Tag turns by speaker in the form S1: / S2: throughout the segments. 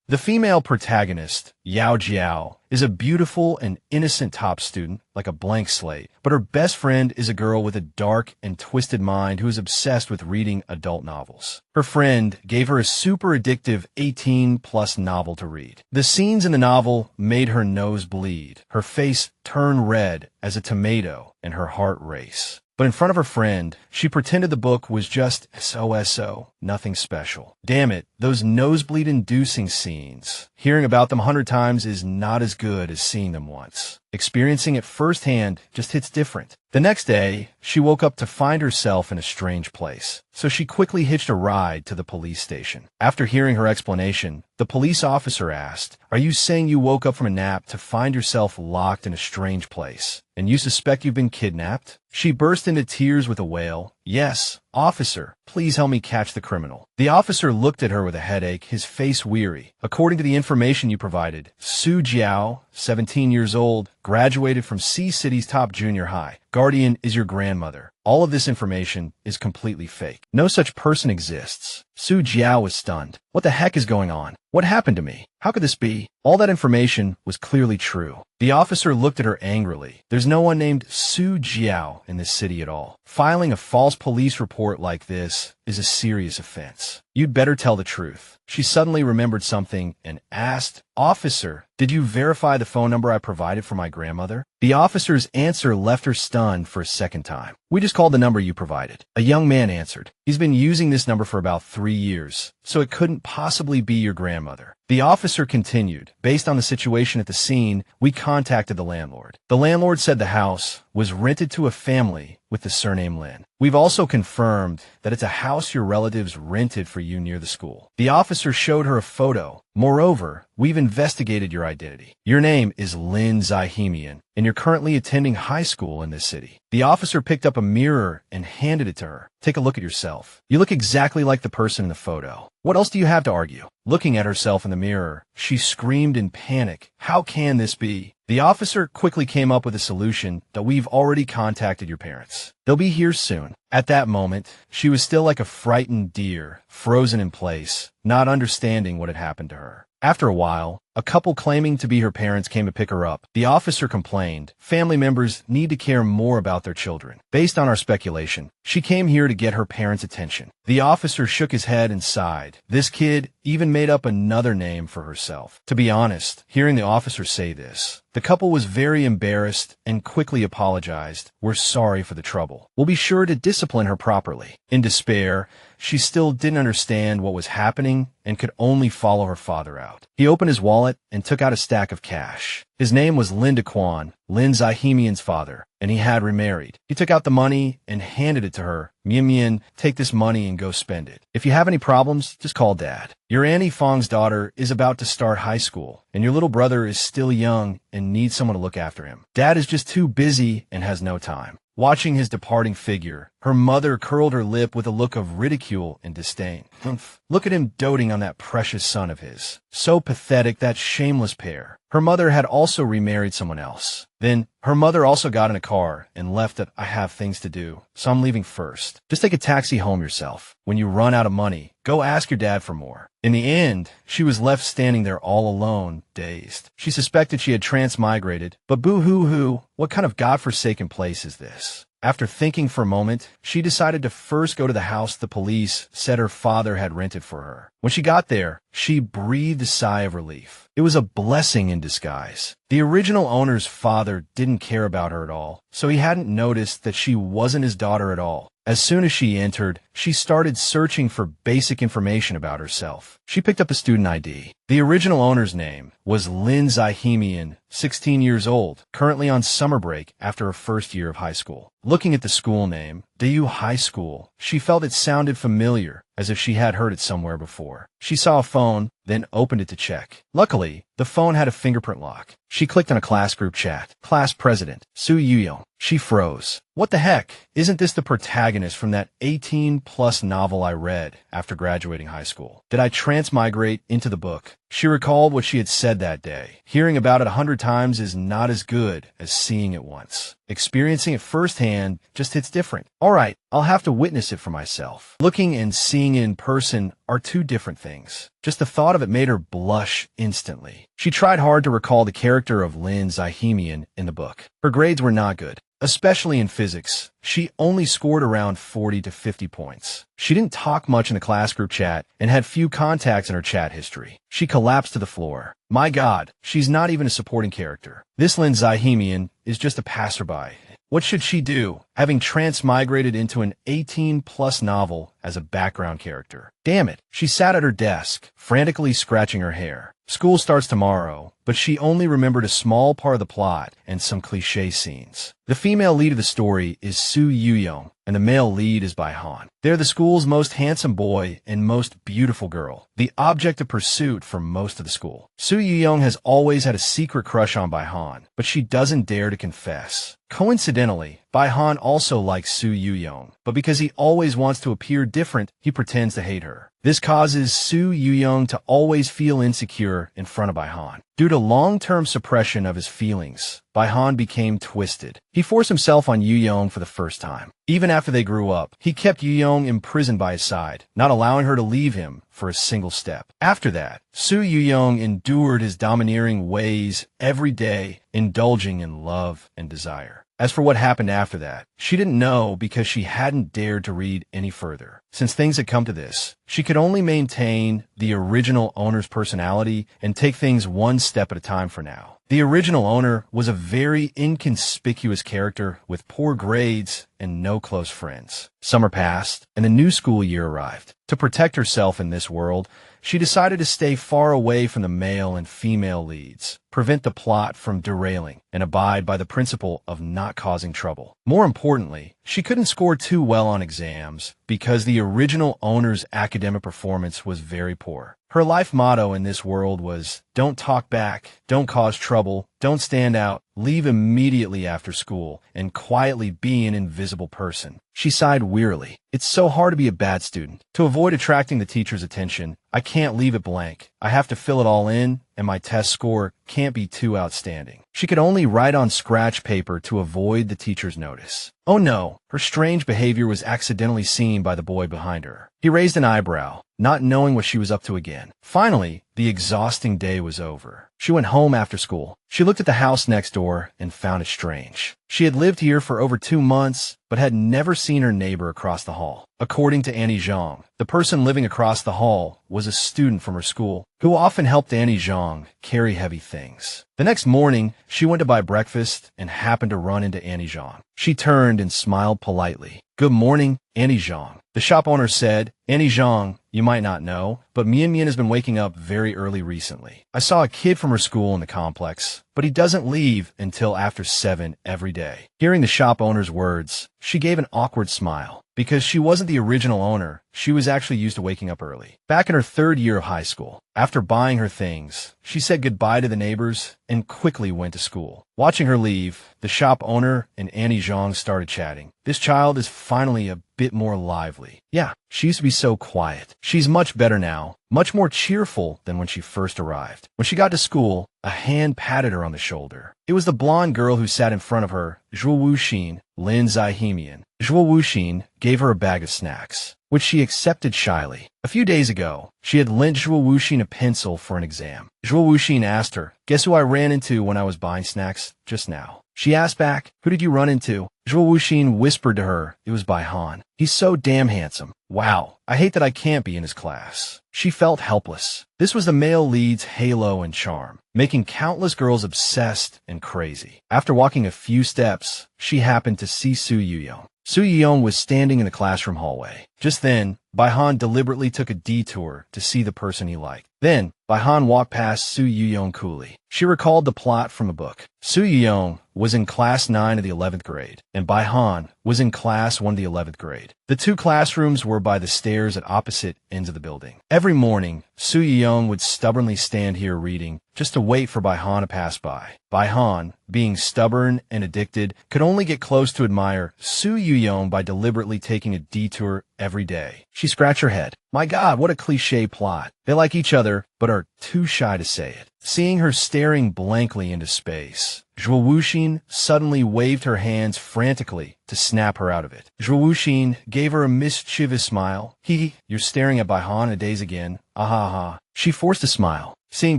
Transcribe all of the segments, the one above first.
S1: The female protagonist, Yao Jiao, is a beautiful and innocent top student, like a blank slate, but her best friend is a girl with a dark and twisted mind who is obsessed with reading adult novels. Her friend gave her a super addictive 18-plus novel to read. The scenes in the novel made her nose bleed, her face turn red as a tomato, and her heart race. But in front of her friend, she pretended the book was just so, nothing special. Damn it, those nosebleed-inducing scenes. Hearing about them 100 times is not as good as seeing them once. Experiencing it firsthand just hits different. The next day, she woke up to find herself in a strange place, so she quickly hitched a ride to the police station. After hearing her explanation, the police officer asked, "Are you saying you woke up from a nap to find yourself locked in a strange place, and you suspect you've been kidnapped?" She burst into tears with a wail. "Yes, officer, please help me catch the criminal." The officer looked at her with a headache, his face weary. "According to the information you provided, Su Jiao, 17 years old, graduated from Sea City's top junior high. Guardian is your grandmother. All of this information is completely fake. No such person exists." Su Jiao was stunned. "What the heck is going on? What happened to me? How could this be?" All that information was clearly true. The officer looked at her angrily. "There's no one named Su Jiao in this city at all. Filing a false police report like this is a serious offense. You'd better tell the truth." She suddenly remembered something and asked, "Officer, did you verify the phone number I provided for my grandmother?" The officer's answer left her stunned for a second time. "We just called the number you provided." A young man answered. "He's been using this number for about 3 years, so it couldn't possibly be your grandmother." The officer continued, "Based on the situation at the scene, we contacted the landlord. The landlord said the house was rented to a family with the surname Lin. We've also confirmed that it's a house your relatives rented for you near the school." The officer showed her a photo. "Moreover, we've investigated your identity. Your name is Lin Zihemian, and you're currently attending high school in this city." The officer picked up a mirror and handed it to her. "Take a look at yourself. You look exactly like the person in the photo. What else do you have to argue?" Looking at herself in the mirror, she screamed in panic. "How can this be?" The officer quickly came up with a solution that we've already contacted your parents. They'll be here soon. At that moment, she was still like a frightened deer, frozen in place, not understanding what had happened to her. After a while, a couple claiming to be her parents came to pick her up. The officer complained, "Family members need to care more about their children." Based on our speculation, she came here to get her parents' attention. The officer shook his head and sighed. This kid even made up another name for herself. To be honest, hearing the officer say this, the couple was very embarrassed and quickly apologized. "We're sorry for the trouble. We'll be sure to discipline her properly." In despair, she still didn't understand what was happening and could only follow her father out. He opened his wallet and took out a stack of cash. His name was Linda Kwan, Lin Zihemian's father, and he had remarried. He took out the money and handed it to her. "Mian, take this money and go spend it. If you have any problems, just call Dad. Your Auntie Fong's daughter is about to start high school, and your little brother is still young and needs someone to look after him. Dad is just too busy and has no time." Watching his departing figure, her mother curled her lip with a look of ridicule and disdain. "Humph. Look at him doting on that precious son of his. So pathetic, that shameless pair." Her mother had also remarried someone else. Then, her mother also got in a car and left that, "I have things to do, so I'm leaving first. Just take a taxi home yourself. When you run out of money, go ask your dad for more." In the end, she was left standing there all alone, dazed. She suspected she had transmigrated, but boo-hoo-hoo, what kind of godforsaken place is this? After thinking for a moment, she decided to first go to the house the police said her father had rented for her. When she got there, she breathed a sigh of relief. It was a blessing in disguise. The original owner's father didn't care about her at all, so he hadn't noticed that she wasn't his daughter at all. As soon as she entered, she started searching for basic information about herself. She picked up a student ID. The original owner's name was Lin Zihemian, 16 years old, currently on summer break after her first year of high school. Looking at the school name, Dayu High School, she felt it sounded familiar, as if she had heard it somewhere before. She saw a phone, then opened it to check. Luckily, the phone had a fingerprint lock. She clicked on a class group chat. "Class President, Su Yuyo." She froze. What the heck? Isn't this the protagonist from that 18-plus novel I read after graduating high school? Did I transmigrate into the book? She recalled what she had said that day. Hearing about it 100 times is not as good as seeing it once. Experiencing it firsthand just hits different. All right, I'll have to witness it for myself. Looking and seeing it in person are two different things. Just the thought of it made her blush instantly. She tried hard to recall the character of Lin Zyhemian in the book. Her grades were not good, especially in physics. She only scored around 40 to 50 points. She didn't talk much in the class group chat and had few contacts in her chat history. She collapsed to the floor. My God, she's not even a supporting character. This Lin Zyhemian is just a passerby. What should she do, having transmigrated into an 18-plus novel as a background character? Damn it, she sat at her desk, frantically scratching her hair. School starts tomorrow, but she only remembered a small part of the plot and some cliché scenes. The female lead of the story is Su Yu-young, and the male lead is Bai Han. They're the school's most handsome boy and most beautiful girl, the object of pursuit for most of the school. Su Yu-young has always had a secret crush on Bai Han, but she doesn't dare to confess. Coincidentally, Bai Han also likes Su Yu-young, but because he always wants to appear different, he pretends to hate her. This causes Su Yu-young to always feel insecure in front of Bai Han. Due to long-term suppression of his feelings, Bai Han became twisted. He forced himself on Yu-young for the first time. Even after they grew up, he kept Yu-young imprisoned by his side, not allowing her to leave him for a single step. After that, Su Yu-young endured his domineering ways every day, indulging in love and desire. As for what happened after that, she didn't know because she hadn't dared to read any further. Since things had come to this, she could only maintain the original owner's personality and take things one step at a time for now. The original owner was a very inconspicuous character with poor grades and no close friends. Summer passed, and the new school year arrived. To protect herself in this world, she decided to stay far away from the male and female leads, prevent the plot from derailing, and abide by the principle of not causing trouble. More importantly, she couldn't score too well on exams because the original owner's academic performance was very poor. Her life motto in this world was, don't talk back, don't cause trouble, don't stand out, leave immediately after school, and quietly be an invisible person. She sighed wearily. It's so hard to be a bad student. To avoid attracting the teacher's attention, I can't leave it blank. I have to fill it all in, and my test score can't be too outstanding. She could only write on scratch paper to avoid the teacher's notice. Oh no, her strange behavior was accidentally seen by the boy behind her. He raised an eyebrow, not knowing what she was up to again. Finally, the exhausting day was over. She went home after school. She looked at the house next door and found it strange. She had lived here for over 2 months, but had never seen her neighbor across the hall. According to Annie Zhang, the person living across the hall was a student from her school who often helped Annie Zhang carry heavy things. The next morning, she went to buy breakfast and happened to run into Annie Zhang. She turned and smiled politely. Good morning, Annie Zhang. The shop owner said, Annie Zhang, you might not know, but Mian Mian has been waking up very early recently. I saw a kid from her school in the complex, but he doesn't leave until after 7 every day. Hearing the shop owner's words, she gave an awkward smile. Because she wasn't the original owner, she was actually used to waking up early. Back in her 3rd year of high school, after buying her things, she said goodbye to the neighbors and quickly went to school. Watching her leave, the shop owner and Annie Zhang started chatting. This child is finally a bit more lively. Yeah, she used to be so quiet. She's much better now, much more cheerful than when she first arrived. When she got to school, a hand patted her on the shoulder. It was the blonde girl who sat in front of her, Zhuo Wuxin, Lin Zyhemian. Zhuo Wuxin gave her a bag of snacks, which she accepted shyly. A few days ago, she had lent Zhuo Wuxin a pencil for an exam. Zhuo Wuxin asked her, guess who I ran into when I was buying snacks just now? She asked back, who did you run into? Zhuo Wuxin whispered to her, it was Bai Han. He's so damn handsome. Wow, I hate that I can't be in his class. She felt helpless. This was the male lead's halo and charm, making countless girls obsessed and crazy. After walking a few steps, she happened to see Su Yu-young. Su Yu-young was standing in the classroom hallway. Just then, Bai Han deliberately took a detour to see the person he liked. Then, Bai Han walked past Su Yu-young coolly. She recalled the plot from a book. Su Yu-young was in class 9 of the 11th grade, and Bai Han was in class 1 of the 11th grade. The 2 classrooms were by the stairs at opposite ends of the building. Every morning, Su Yu-young would stubbornly stand here reading, just to wait for Bai Han to pass by. Bai Han, being stubborn and addicted, could only get close to admire Su Yu-young by deliberately taking a detour every day. She scratched her head. My God, what a cliche plot. They like each other, but are too shy to say it. seeing her staring blankly into space. Zhuo suddenly waved her hands frantically to snap her out of it. Zhuo gave her a mischievous smile. You're staring at Baihan a daze again. Ahaha. She forced a smile. Seeing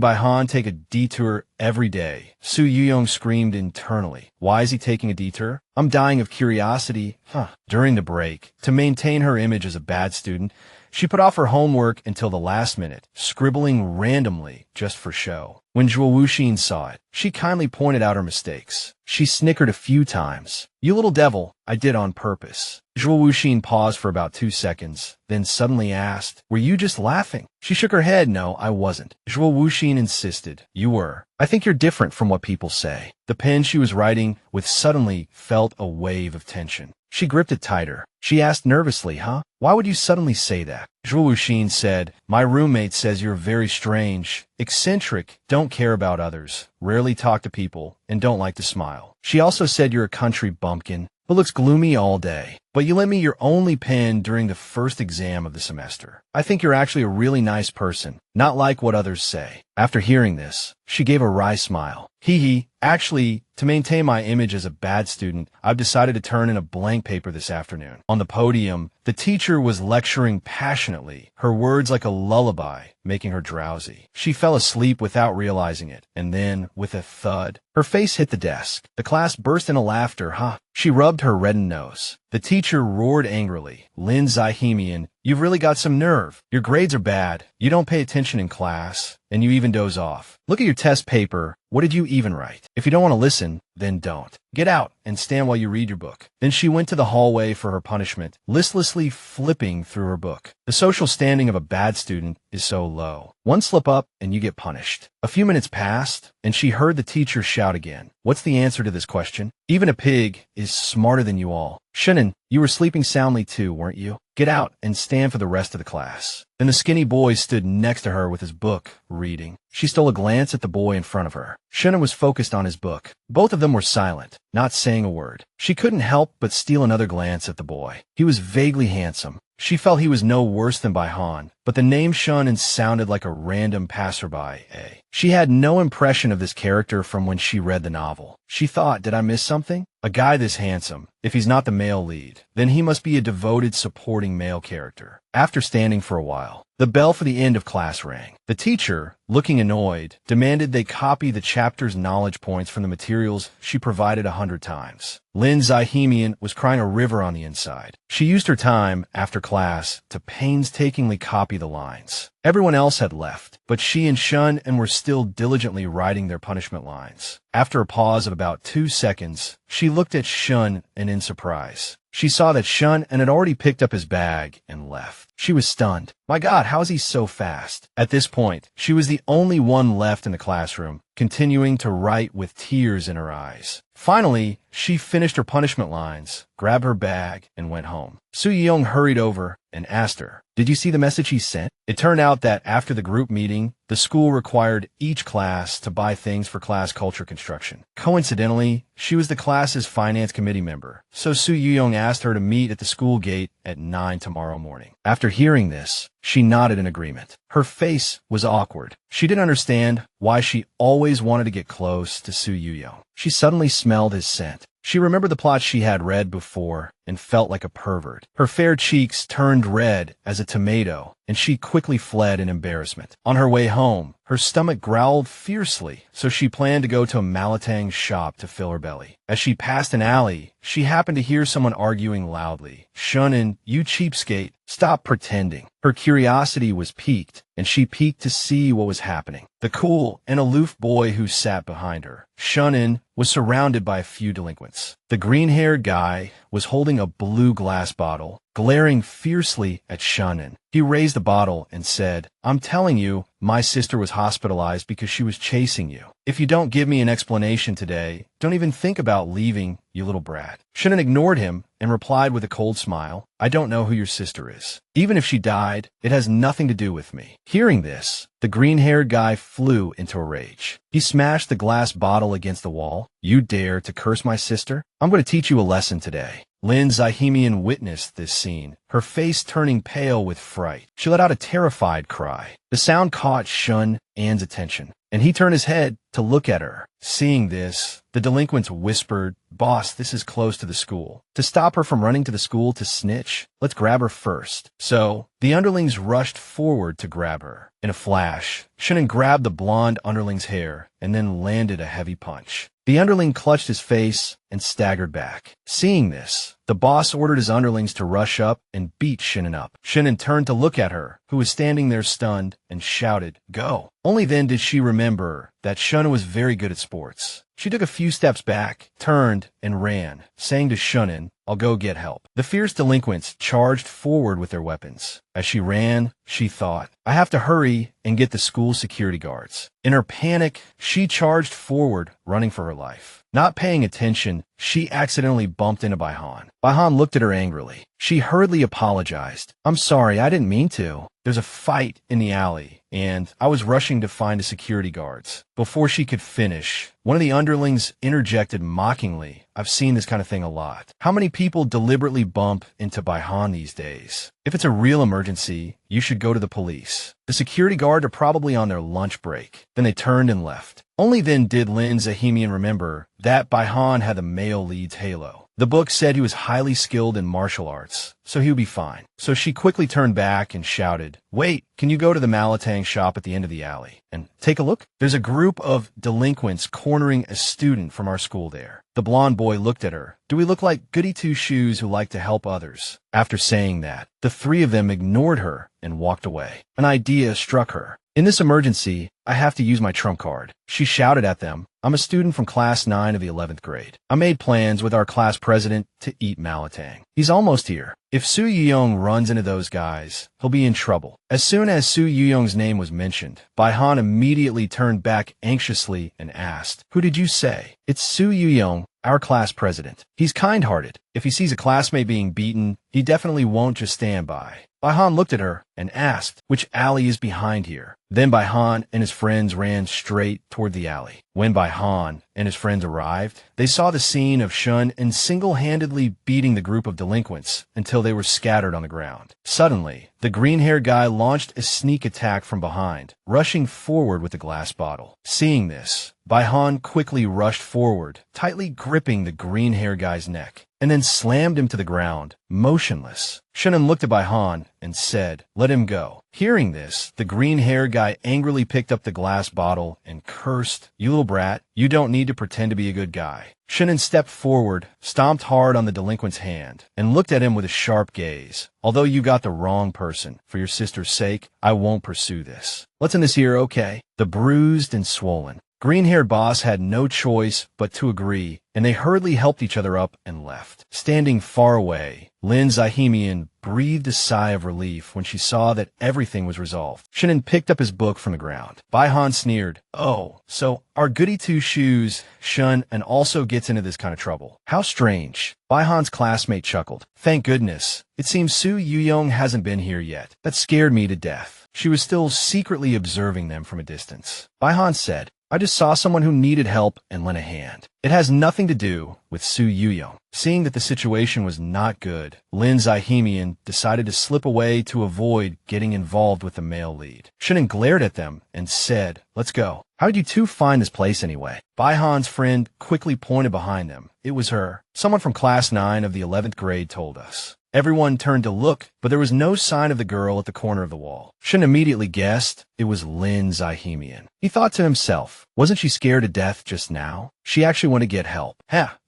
S1: Baihan take a detour every day, Su Yuyong screamed internally. Why is he taking a detour? I'm dying of curiosity. During the break, to maintain her image as a bad student, she put off her homework until the last minute, scribbling randomly just for show. When Zhuo saw it, she kindly pointed out her mistakes. She snickered a few times. You little devil, I did on purpose. Zhuo paused for about 2 seconds, then suddenly asked, were you just laughing? She shook her head. No, I wasn't. Zhuo insisted. You were. I think you're different from what people say. The pen she was writing with suddenly felt a wave of tension. She gripped it tighter. She asked nervously, Why would you suddenly say that? Zhuo said, my roommate says you're very strange, eccentric, don't care about others, rarely talk to people, and don't like to smile. She also said you're a country bumpkin, but looks gloomy all day. But you lent me your only pen during the first exam of the semester. I think you're actually a really nice person, not like what others say. After hearing this, she gave a wry smile. Actually, to maintain my image as a bad student, I've decided to turn in a blank paper this afternoon. On the podium, the teacher was lecturing passionately, her words like a lullaby, making her drowsy. She fell asleep without realizing it, and then, with a thud, her face hit the desk. The class burst into laughter. She rubbed her reddened nose. The teacher roared angrily. Lin Zihemian, you've really got some nerve. Your grades are bad. You don't pay attention in class, and you even doze off. Look at your test paper. What did you even write? If you don't want to listen, then don't. Get out and stand while you read your book. Then she went to the hallway for her punishment, listlessly flipping through her book. The social standing of a bad student is so low. One slip up and you get punished. A few minutes passed, and she heard the teacher shout again. What's the answer to this question? Even a pig is smarter than you all. Shunin, you were sleeping soundly too, weren't you? Get out and stand for the rest of the class. Then the skinny boy stood next to her with his book, reading. She stole a glance at the boy in front of her. Shunin was focused on his book. Both of them were silent, not saying a word. She couldn't help but steal another glance at the boy. He was vaguely handsome. She felt he was no worse than Baihan, but the name Shunin sounded like a random passerby. She had no impression of this character from when she read the novel. She thought, did I miss something? A guy this handsome, if he's not the male lead, then he must be a devoted supporting male character. After standing for a while, the bell for the end of class rang. The teacher, looking annoyed, demanded they copy the chapter's knowledge points from the materials she provided 100 times. Lin Zihemian was crying a river on the inside. She used her time, after class, to painstakingly copy the lines. Everyone else had left, but she and Shun were still diligently writing their punishment lines. After a pause of about 2 seconds, she looked at Shun in surprise. She saw that Shun had already picked up his bag and left. She was stunned. My God, how is he so fast? At this point, she was the only one left in the classroom, continuing to write with tears in her eyes. Finally, she finished her punishment lines, grabbed her bag, and went home. Su Yeong hurried over and asked her, did you see the message he sent? It turned out that after the group meeting, the school required each class to buy things for class culture construction. Coincidentally, she was the class's finance committee member, so Su Yeong asked her to meet at the school gate at 9 tomorrow morning. After hearing this, she nodded in agreement. Her face was awkward. She didn't understand why she always wanted to get close to Su Yeong. She suddenly smelled his scent. She remembered the plot she had read before and felt like a pervert. Her fair cheeks turned red as a tomato, and she quickly fled in embarrassment. On her way home, her stomach growled fiercely, so she planned to go to a Malatang shop to fill her belly. As she passed an alley, she happened to hear someone arguing loudly. Shunin, you cheapskate, stop pretending. Her curiosity was piqued, and she peeked to see what was happening. The cool and aloof boy who sat behind her, Shunin, was surrounded by a few delinquents. The green-haired guy was holding a blue glass bottle, glaring fiercely at Shunin. He raised the bottle and said, I'm telling you, my sister was hospitalized because she was chasing you. If you don't give me an explanation today, don't even think about leaving, you little brat. Shunin ignored him and replied with a cold smile, I don't know who your sister is. Even if she died, it has nothing to do with me. Hearing this, the green-haired guy flew into a rage. He smashed the glass bottle against the wall. You dare to curse my sister? I'm going to teach you a lesson today. Lin Zihemian witnessed this scene, her face turning pale with fright. She let out a terrified cry. The sound caught Shun An's attention, and he turned his head to look at her. Seeing this, the delinquents whispered, "Boss, this is close to the school. To stop her from running to the school to snitch, let's grab her first." So, the underlings rushed forward to grab her. In a flash, Shannon grabbed the blonde underling's hair and then landed a heavy punch. The underling clutched his face and staggered back. Seeing this, the boss ordered his underlings to rush up and beat Shannon up. Shannon turned to look at her, who was standing there stunned, and shouted, "Go." Only then did she remember that Shannon was very good at sports. She took a few steps back, turned, and ran, saying to Shannon, "I'll go get help." The fierce delinquents charged forward with their weapons. As she ran, she thought, "I have to hurry and get the school security guards." In her panic, she charged forward, running for her life. Not paying attention, she accidentally bumped into Baihan. Baihan looked at her angrily. She hurriedly apologized. "I'm sorry, I didn't mean to. There's a fight in the alley, and I was rushing to find the security guards." Before she could finish, one of the underlings interjected mockingly, "I've seen this kind of thing a lot. How many people deliberately bump into Baihan these days? If it's a real emergency, you should go to the police. The security guard are probably on their lunch break." Then they turned and left. Only then did Lin Zahimian remember that Baihan had the male lead's halo. The book said he was highly skilled in martial arts, so he would be fine. So she quickly turned back and shouted, "Wait, can you go to the Malatang shop at the end of the alley and take a look? There's a group of delinquents cornering a student from our school there." The blonde boy looked at her. "Do we look like goody two-shoes who like to help others?" After saying that, the three of them ignored her and walked away. An idea struck her. "In this emergency, I have to use my trump card." She shouted at them, "I'm a student from class 9 of the 11th grade. I made plans with our class president to eat Malatang. He's almost here. If Su Yuyong runs into those guys, he'll be in trouble." As soon as Su Yuyong's name was mentioned, Baihan immediately turned back anxiously and asked, "Who did you say?" "It's Su Yuyong, our class president. He's kind-hearted. If he sees a classmate being beaten, he definitely won't just stand by." Baihan looked at her and asked, "Which alley is behind here?" Then Baihan and his friends ran straight toward the alley. When Baihan and his friends arrived, they saw the scene of Shun and single-handedly beating the group of delinquents until they were scattered on the ground. Suddenly, the green-haired guy launched a sneak attack from behind, rushing forward with a glass bottle. Seeing this, Baihan quickly rushed forward, tightly gripping the green-haired guy's neck, and then slammed him to the ground, motionless. Shannon looked at Baihan and said, "Let him go." Hearing this, the green-haired guy angrily picked up the glass bottle and cursed, "You little brat, you don't need to pretend to be a good guy." Shannon stepped forward, stomped hard on the delinquent's hand, and looked at him with a sharp gaze. "Although you got the wrong person, for your sister's sake, I won't pursue this. Let's end this here, okay?" The bruised and swollen green-haired boss had no choice but to agree, and they hurriedly helped each other up and left. Standing far away, Lin Zahimian breathed a sigh of relief when she saw that everything was resolved. Shannon picked up his book from the ground. Baihan sneered, "Oh, so our goody two-shoes, Shun, and also gets into this kind of trouble. How strange." Baihan's classmate chuckled. "Thank goodness. It seems Su Yuyong hasn't been here yet. That scared me to death." She was still secretly observing them from a distance. Baihan said, "I just saw someone who needed help and lent a hand. It has nothing to do with Su Yuyong." Seeing that the situation was not good, Lin Zahimian decided to slip away to avoid getting involved with the male lead. Shannon glared at them and said, "Let's go." "How did you two find this place anyway?" Baihan's friend quickly pointed behind them. "It was her. Someone from class 9 of the 11th grade told us." Everyone turned to look, but there was no sign of the girl at the corner of the wall. Shin immediately guessed it was Lin Zahimian. He thought to himself, wasn't she scared to death just now? She actually wanted to get help.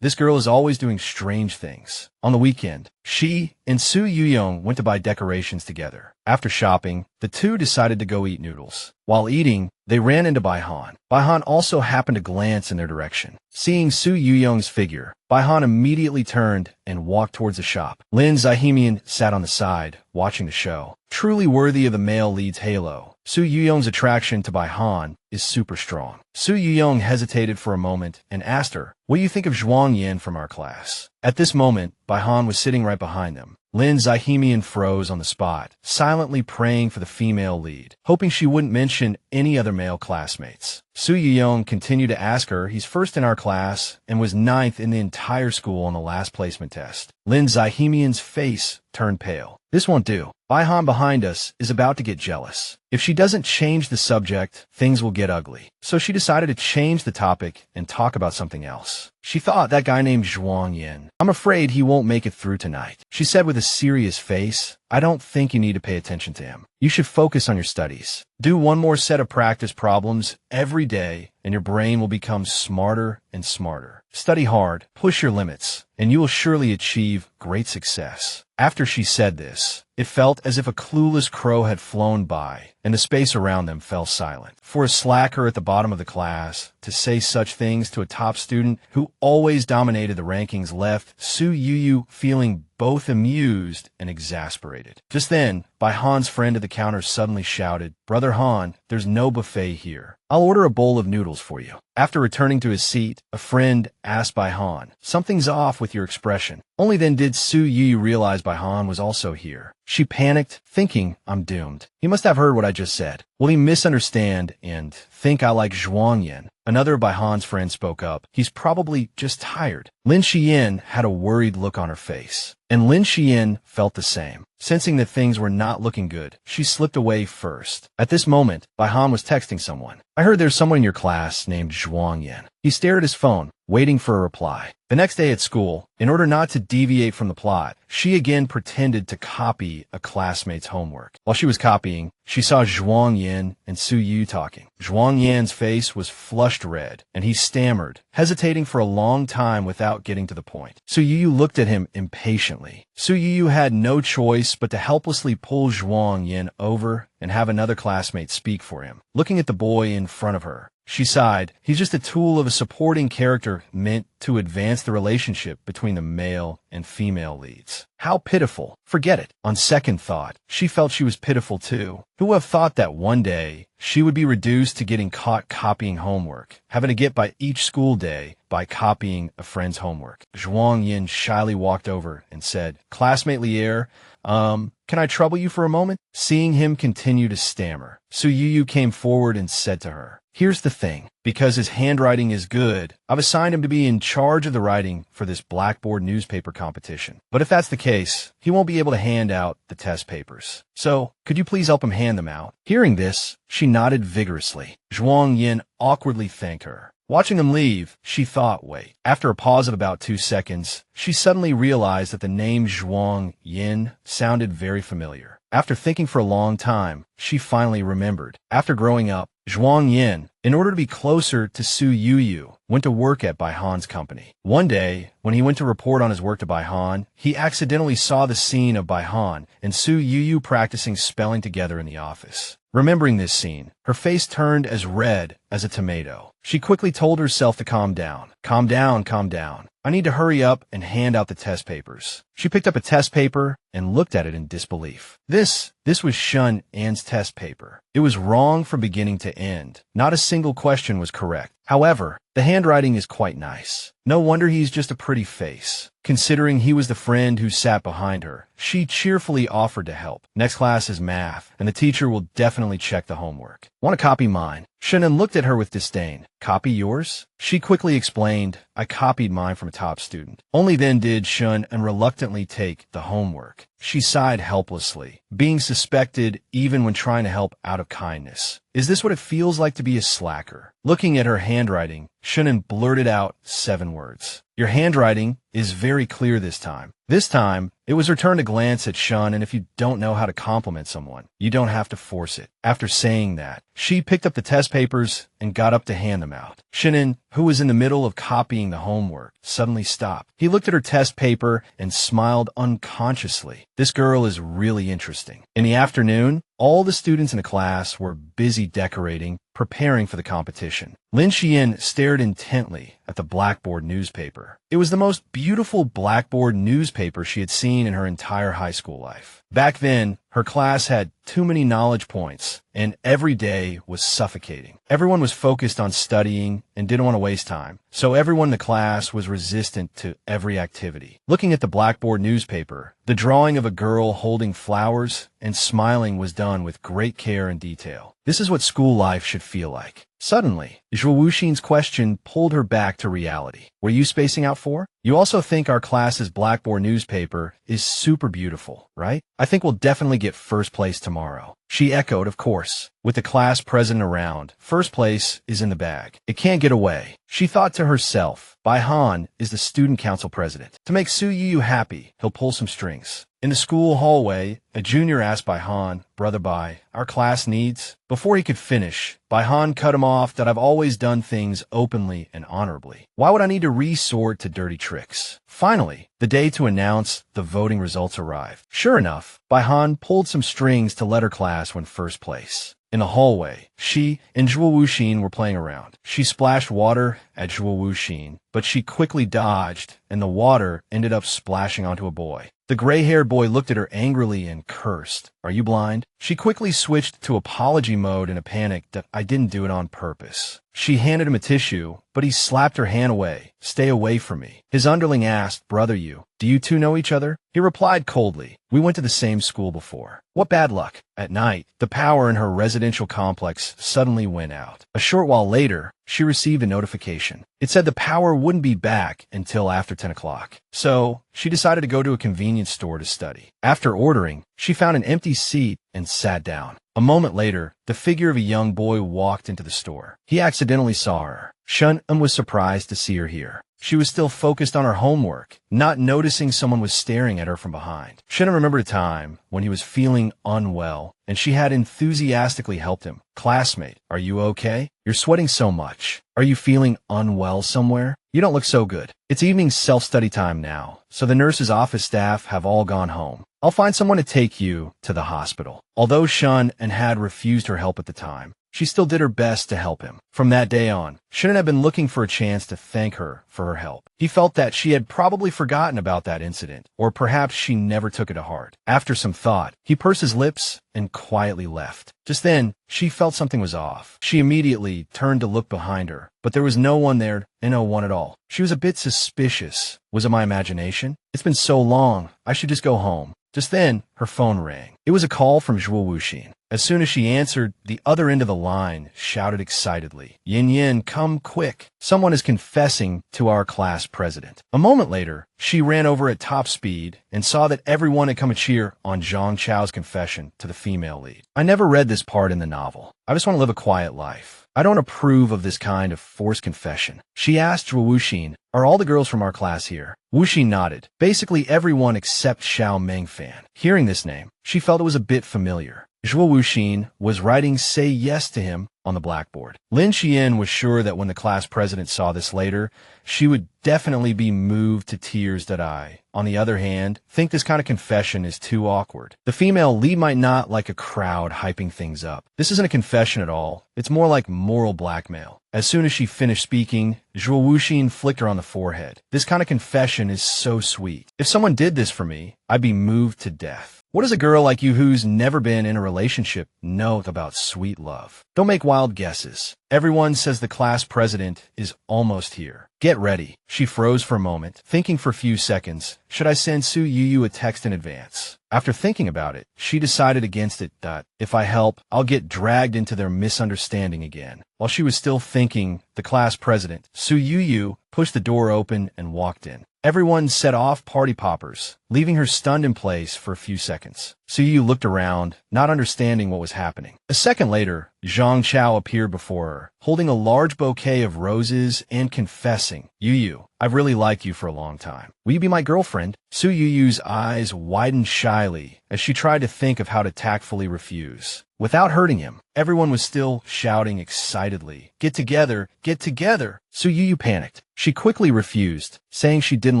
S1: This girl is always doing strange things. On the weekend, she and Su Yuyong went to buy decorations together. After shopping, the two decided to go eat noodles. While eating, they ran into Baihan. Baihan also happened to glance in their direction. Seeing Su Yuyong's figure, Baihan immediately turned and walked towards the shop. Lin Zahimian sat on the side, watching the show. Truly worthy of the male lead's halo, Su Yuyong's attraction to Baihan is super strong. Su Yuyong hesitated for a moment and asked her, "What do you think of Zhuang Yin from our class?" At this moment, Bai Han was sitting right behind them. Lin Zihemian froze on the spot, silently praying for the female lead, hoping she wouldn't mention any other male classmates. Su Yuyong continued to ask her. He's first in our class and was 9th in the entire school on the last placement test. Lin Zihemian's face turned pale. This won't do. Bai Han behind us is about to get jealous. If she doesn't change the subject, things will get ugly. So she decided to change the topic and talk about something else. She thought that guy named Zhuang Yin. "I'm afraid he won't make it through tonight," she said with a serious face. "I don't think you need to pay attention to him. You should focus on your studies. Do one more set of practice problems every day, and your brain will become smarter and smarter. Study hard, push your limits, and you will surely achieve great success." After she said this, it felt as if a clueless crow had flown by, and the space around them fell silent. For a slacker at the bottom of the class to say such things to a top student who always dominated the rankings left Su Yuyu feeling both amused and exasperated. Just then, Bai Han's friend at the counter suddenly shouted, "Brother Han, there's no buffet here. I'll order a bowl of noodles for you." After returning to his seat, a friend asked Bai Han, "Something's off with your expression." Only then did Su Yu realize Bai Han was also here. She panicked, thinking, "I'm doomed. He must have heard what I just said. Will he misunderstand and think I like Zhuang Yin?" Another of Bai Han's friends spoke up. "He's probably just tired." Lin Xiyin had a worried look on her face, and Lin Xiyin felt the same. Sensing that things were not looking good, she slipped away first. At this moment, Bai Han was texting someone. "I heard there's someone in your class named Zhuang Yin." He stared at his phone, waiting for a reply. The next day at school, in order not to deviate from the plot, she again pretended to copy a classmate's homework. While she was copying, she saw Zhuang Yin and Su Yu talking. Zhuang Yin's face was flushed red, and he stammered, hesitating for a long time without getting to the point. Su Yu looked at him impatiently. Su Yu had no choice but to helplessly pull Zhuang Yin over and have another classmate speak for him. Looking at the boy in front of her, she sighed. He's just a tool of a supporting character meant to advance the relationship between the male and female leads. How pitiful. Forget it. On second thought, she felt she was pitiful too. Who would have thought that one day she would be reduced to getting caught copying homework, having to get by each school day by copying a friend's homework? Zhuang Yin shyly walked over and said, "Classmate Lier, can I trouble you for a moment?" Seeing him continue to stammer, Su Yu came forward and said to her, "Here's the thing. Because his handwriting is good, I've assigned him to be in charge of the writing for this Blackboard newspaper competition. But if that's the case, he won't be able to hand out the test papers. So, could you please help him hand them out?" Hearing this, she nodded vigorously. Zhuang Yin awkwardly thanked her. Watching them leave, she thought, wait. After a pause of about 2 seconds, she suddenly realized that the name Zhuang Yin sounded very familiar. After thinking for a long time, she finally remembered. After growing up, Zhuang Yin, in order to be closer to Su Yu, went to work at Bai Han's company. One day, when he went to report on his work to Bai Han, he accidentally saw the scene of Bai Han and Su Yu practicing spelling together in the office. Remembering this scene, her face turned as red as a tomato. She quickly told herself to calm down. Calm down, calm down. I need to hurry up and hand out the test papers. She picked up a test paper and looked at it in disbelief. This was Shun An's test paper. It was wrong from beginning to end. Not a single question was correct. However, the handwriting is quite nice. No wonder he's just a pretty face. Considering he was the friend who sat behind her, she cheerfully offered to help. Next class is math, and the teacher will definitely check the homework. Want to copy mine? Shunan looked at her with disdain. Copy yours? She quickly explained, I copied mine from a top student. Only then did Shun reluctantly take the homework. She sighed helplessly, being suspected even when trying to help out of kindness. Is this what it feels like to be a slacker? Looking at her handwriting, Shunan blurted out 7 words. Your handwriting is very clear this time. This time, it was her turn to glance at Shun, and if you don't know how to compliment someone, you don't have to force it. After saying that, she picked up the test papers and got up to hand them out. Shunan, who was in the middle of copying the homework, suddenly stopped. He looked at her test paper and smiled unconsciously. This girl is really interesting. In the afternoon, all the students in the class were busy decorating, preparing for the competition. Lin Xiyin stared intently at the Blackboard newspaper. It was the most beautiful Blackboard newspaper she had seen seen in her entire high school life. Back then, her class had too many knowledge points, and every day was suffocating. Everyone was focused on studying and didn't want to waste time, so everyone in the class was resistant to every activity. Looking at the blackboard newspaper, the drawing of a girl holding flowers and smiling was done with great care and detail. This is what school life should feel like. Suddenly, Zhuo Wuxin's question pulled her back to reality. Were you spacing out for? You also think our class's blackboard newspaper is super beautiful, right? I think we'll definitely get first place tomorrow. She echoed, of course. With the class president around, first place is in the bag. It can't get away. She thought to herself, Bai Han is the student council president. To make Su Yu happy, he'll pull some strings. In the school hallway, a junior asked Bai Han, "Brother Bai, our class needs..." Before he could finish, Bai Han cut him off that I've always done things openly and honorably. Why would I need to resort to dirty tricks? Finally, the day to announce the voting results arrived. Sure enough, Bai Han pulled some strings to let her class win first place. In the hallway, she and Zhuo Wuxin were playing around. She splashed water at Zhuo Wuxin, but she quickly dodged, and the water ended up splashing onto a boy. The gray-haired boy looked at her angrily and cursed. "Are you blind?" She quickly switched to apology mode in a panic that I didn't do it on purpose. She handed him a tissue, but he slapped her hand away. "Stay away from me." His underling asked, "Brother Yu, do you two know each other?" He replied coldly, "We went to the same school before." What bad luck. At night, the power in her residential complex suddenly went out. A short while later, she received a notification. It said the power wouldn't be back until after 10 o'clock. So, she decided to go to a convenience store to study. After ordering, she found an empty seat and sat down. A moment later, the figure of a young boy walked into the store. He accidentally saw her. Shun was surprised to see her here. She was still focused on her homework, not noticing someone was staring at her from behind. Shen remembered a time when he was feeling unwell, and she had enthusiastically helped him. "Classmate, are you okay? You're sweating so much. Are you feeling unwell somewhere? You don't look so good." It's evening self-study time now, so the nurse's office staff have all gone home. "I'll find someone to take you to the hospital." Although Shun had refused her help at the time, she still did her best to help him. From that day on, Shannon had been looking for a chance to thank her for her help. He felt that she had probably forgotten about that incident, or perhaps she never took it to heart. After some thought, he pursed his lips and quietly left. Just then, she felt something was off. She immediately turned to look behind her, but there was no one there, and no one at all. She was a bit suspicious. Was it my imagination? It's been so long, I should just go home. Just then, her phone rang. It was a call from Zhuo Wuxin. As soon as she answered, the other end of the line shouted excitedly, "Yin Yin, come quick. Someone is confessing to our class president." A moment later, she ran over at top speed and saw that everyone had come to cheer on Zhang Chao's confession to the female lead. I never read this part in the novel. I just want to live a quiet life. I don't approve of this kind of forced confession. She asked Zhuo Wuxin, "Are all the girls from our class here?" Wuxin nodded. Basically everyone except Xiao Mengfan. Hearing this name, she felt it was a bit familiar. Zhuo Wuxin was writing "say yes" to him on the blackboard. Lin Xian was sure that when the class president saw this later, she would definitely be moved to tears that I, on the other hand, think this kind of confession is too awkward. The female lead might not like a crowd hyping things up. This isn't a confession at all. It's more like moral blackmail. As soon as she finished speaking, Zhuo Wuxin flicked her on the forehead. This kind of confession is so sweet. If someone did this for me, I'd be moved to death. What does a girl like you who's never been in a relationship know about sweet love? Don't make wild guesses. Everyone says the class president is almost here. Get ready. She froze for a moment, thinking for a few seconds. Should I send Su Yu a text in advance? After thinking about it, she decided against it that, if I help, I'll get dragged into their misunderstanding again. While she was still thinking, the class president, Su Yu, pushed the door open and walked in. Everyone set off party poppers, leaving her stunned in place for a few seconds. Su Yu looked around, not understanding what was happening. A second later, Zhang Chao appeared before her, holding a large bouquet of roses and confessing, Yu, I've really liked you for a long time. Will you be my girlfriend? Su Yu's eyes widened shyly as she tried to think of how to tactfully refuse. Without hurting him, everyone was still shouting excitedly, Get together, get together! Su Yu panicked. She quickly refused, saying she didn't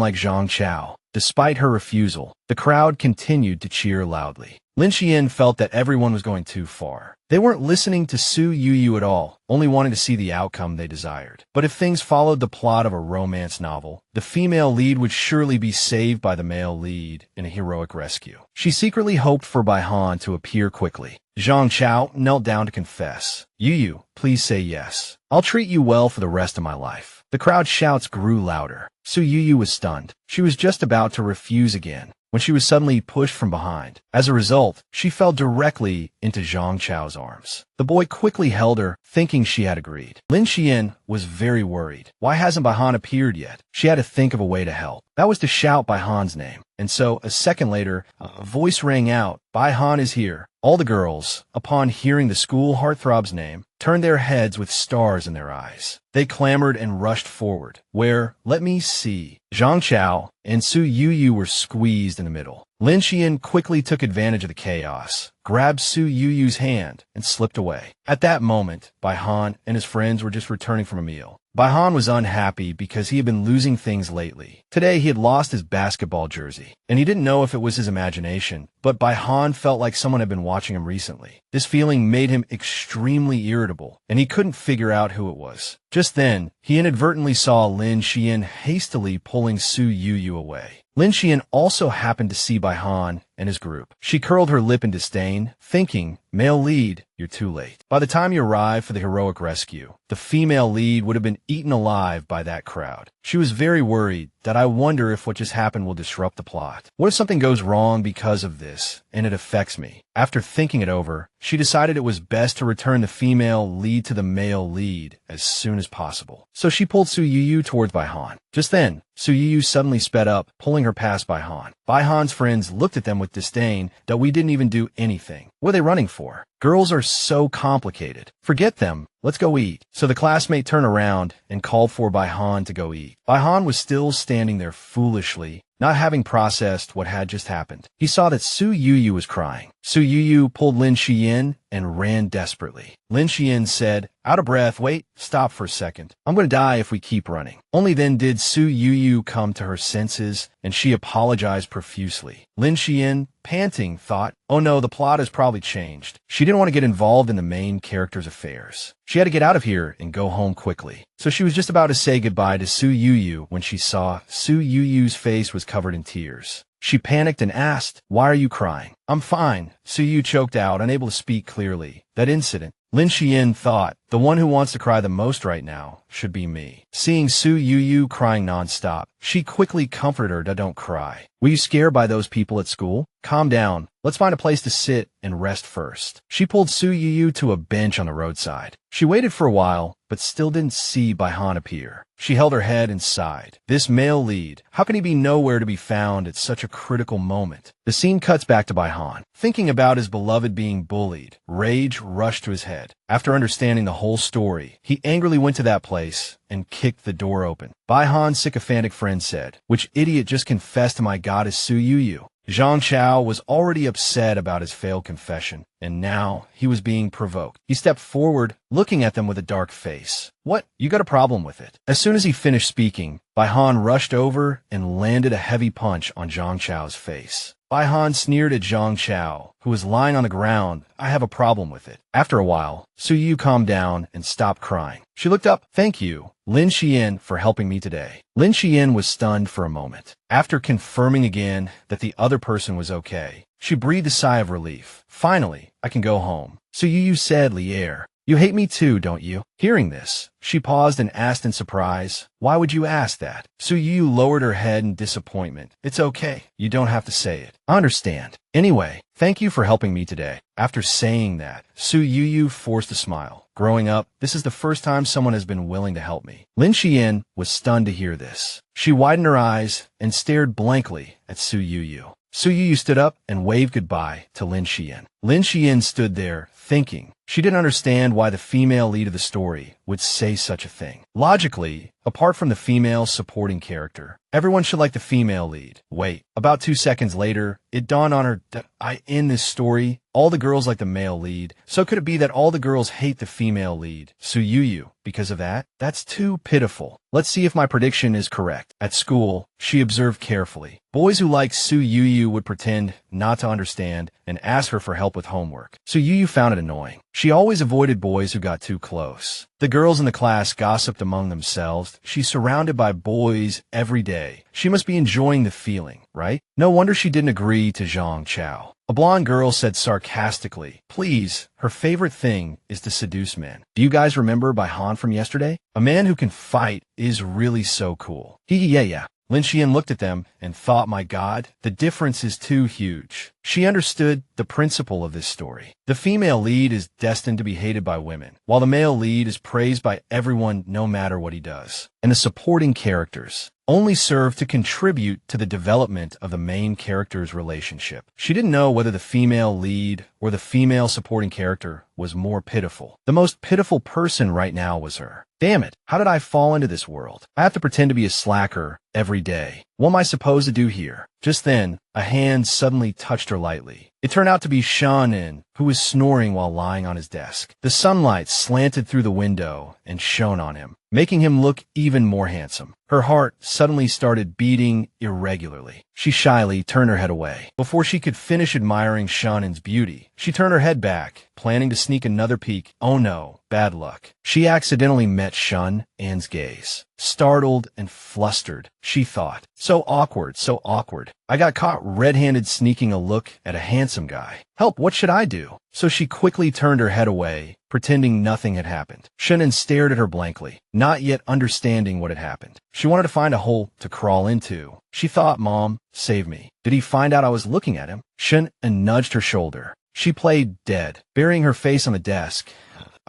S1: like Zhang Chao. Despite her refusal, the crowd continued to cheer loudly. Lin Xian felt that everyone was going too far. They weren't listening to Su Yu at all, only wanting to see the outcome they desired. But if things followed the plot of a romance novel, the female lead would surely be saved by the male lead in a heroic rescue. She secretly hoped for Bai Han to appear quickly. Zhang Chao knelt down to confess. Yu, please say yes. I'll treat you well for the rest of my life. The crowd's shouts grew louder. Su Yu was stunned. She was just about to refuse again, when she was suddenly pushed from behind. As a result, she fell directly into Zhang Chao's arms. The boy quickly held her, thinking she had agreed. Lin Xian was very worried. Why hasn't Bai Han appeared yet? She had to think of a way to help. That was to shout Bai Han's name. And so, a second later, a voice rang out, Bai Han is here. All the girls, upon hearing the school heartthrob's name, turned their heads with stars in their eyes. They clamored and rushed forward, where, let me see, Zhang Chao and Su Yu were squeezed in the middle. Lin Xian quickly took advantage of the chaos, grabbed Su Yu's hand, and slipped away. At that moment, Bai Han and his friends were just returning from a meal. Bai Han was unhappy because he had been losing things lately. Today he had lost his basketball jersey, and he didn't know if it was his imagination, but Bai Han felt like someone had been watching him recently. This feeling made him extremely irritable, and he couldn't figure out who it was. Just then, he inadvertently saw Lin Xian hastily pulling Su Yu away. Lin Xian also happened to see Bai Han and his group. She curled her lip in disdain, thinking, male lead, you're too late. By the time you arrived for the heroic rescue, the female lead would have been eaten alive by that crowd. She was very worried that I wonder if what just happened will disrupt the plot. What if something goes wrong because of this, and it affects me? After thinking it over, she decided it was best to return the female lead to the male lead as soon as possible. So she pulled Su Yu towards Bai Han. Just then, Su Yu suddenly sped up, pulling her past Bai Han. Bai Han's friends looked at them with disdain that we didn't even do anything. What are they running for? Girls are so complicated. Forget them. Let's go eat. So the classmate turned around and called for Bai Han to go eat. Bai Han was still standing there foolishly, not having processed what had just happened. He saw that Su Yu was crying. Su Yu pulled Lin Xian and ran desperately. Lin Xian said, out of breath, wait, stop for a second. I'm going to die if we keep running. Only then did Su Yu come to her senses, and she apologized profusely. Lin Xian, panting, thought, oh no, the plot has probably changed. She didn't want to get involved in the main character's affairs. She had to get out of here and go home quickly. So she was just about to say goodbye to Su Yu when she saw Su Yu's face was covered in tears. She panicked and asked, why are you crying? I'm fine. Su Yu choked out, unable to speak clearly. That incident, Lin Xian thought, the one who wants to cry the most right now should be me. Seeing Su Yu crying nonstop, she quickly comforted her to don't cry. Were you scared by those people at school? Calm down. Let's find a place to sit and rest first. She pulled Su Yu to a bench on the roadside. She waited for a while, but still didn't see Bai Han appear. She held her head and sighed. This male lead, how can he be nowhere to be found at such a critical moment? The scene cuts back to Bai Han. Thinking about his beloved being bullied, rage rushed to his head. After understanding the whole story, he angrily went to that place and kicked the door open. Bai Han's sycophantic friend said, which idiot just confessed to my goddess Su Yu? Zhang Chao was already upset about his failed confession, and now he was being provoked. He stepped forward, looking at them with a dark face. What? You got a problem with it? As soon as he finished speaking, Bai Han rushed over and landed a heavy punch on Zhang Chao's face. Bai Han sneered at Zhang Chao, who was lying on the ground. I have a problem with it. After a while, Su Yu calmed down and stopped crying. She looked up. Thank you, Lin Xian, for helping me today. Lin Xian was stunned for a moment. After confirming again that the other person was okay, she breathed a sigh of relief. Finally, I can go home. Su Yu said, Lier, you hate me too, don't you? Hearing this, she paused and asked in surprise, why would you ask that? Su Yu lowered her head in disappointment. It's okay. You don't have to say it. I understand. Anyway, thank you for helping me today. After saying that, Su Yu forced a smile. Growing up, this is the first time someone has been willing to help me. Lin Xian was stunned to hear this. She widened her eyes and stared blankly at Su Yu. Su Yu stood up and waved goodbye to Lin Xian. Lin Xian stood there, thinking. She didn't understand why the female lead of the story would say such a thing. Logically, apart from the female supporting character, everyone should like the female lead. Wait, about 2 seconds later, it dawned on her that in this story, all the girls like the male lead. So could it be that all the girls hate the female lead, Suyuyu, because of that? That's too pitiful. Let's see if my prediction is correct. At school, she observed carefully. Boys who liked Suyuyu would pretend not to understand and ask her for help with homework. Suyuyu found it annoying. She always avoided boys who got too close. The girls in the class gossiped among themselves. She's surrounded by boys every day. She must be enjoying the feeling, right? No wonder she didn't agree to Zhang Chao. A blonde girl said sarcastically, "Please, her favorite thing is to seduce men. Do you guys remember by Han from yesterday? A man who can fight is really so cool." Yeah. Lin Xian looked at them and thought, my God, the difference is too huge. She understood the principle of this story. The female lead is destined to be hated by women, while the male lead is praised by everyone no matter what he does. And the supporting characters only serve to contribute to the development of the main character's relationship. She didn't know whether the female lead or the female supporting character was more pitiful. The most pitiful person right now was her. Damn it, how did I fall into this world? I have to pretend to be a slacker every day. What am I supposed to do here? Just then, a hand suddenly touched her lightly. It turned out to be Shannon, who was snoring while lying on his desk. The sunlight slanted through the window and shone on him, making him look even more handsome. Her heart suddenly started beating irregularly. She shyly turned her head away. Before she could finish admiring Shannon's beauty, she turned her head back, planning to sneak another peek. Oh no, bad luck. She accidentally met Shannon's gaze. Startled and flustered, she thought, so awkward. I got caught red-handed sneaking a look at a handsome guy. Help, what should I do? So she quickly turned her head away, pretending nothing had happened. Shannon stared at her blankly, not yet understanding what had happened. She wanted to find a hole to crawl into. She thought, Mom, save me. Did he find out I was looking at him? Shannon nudged her shoulder. She played dead, burying her face on the desk.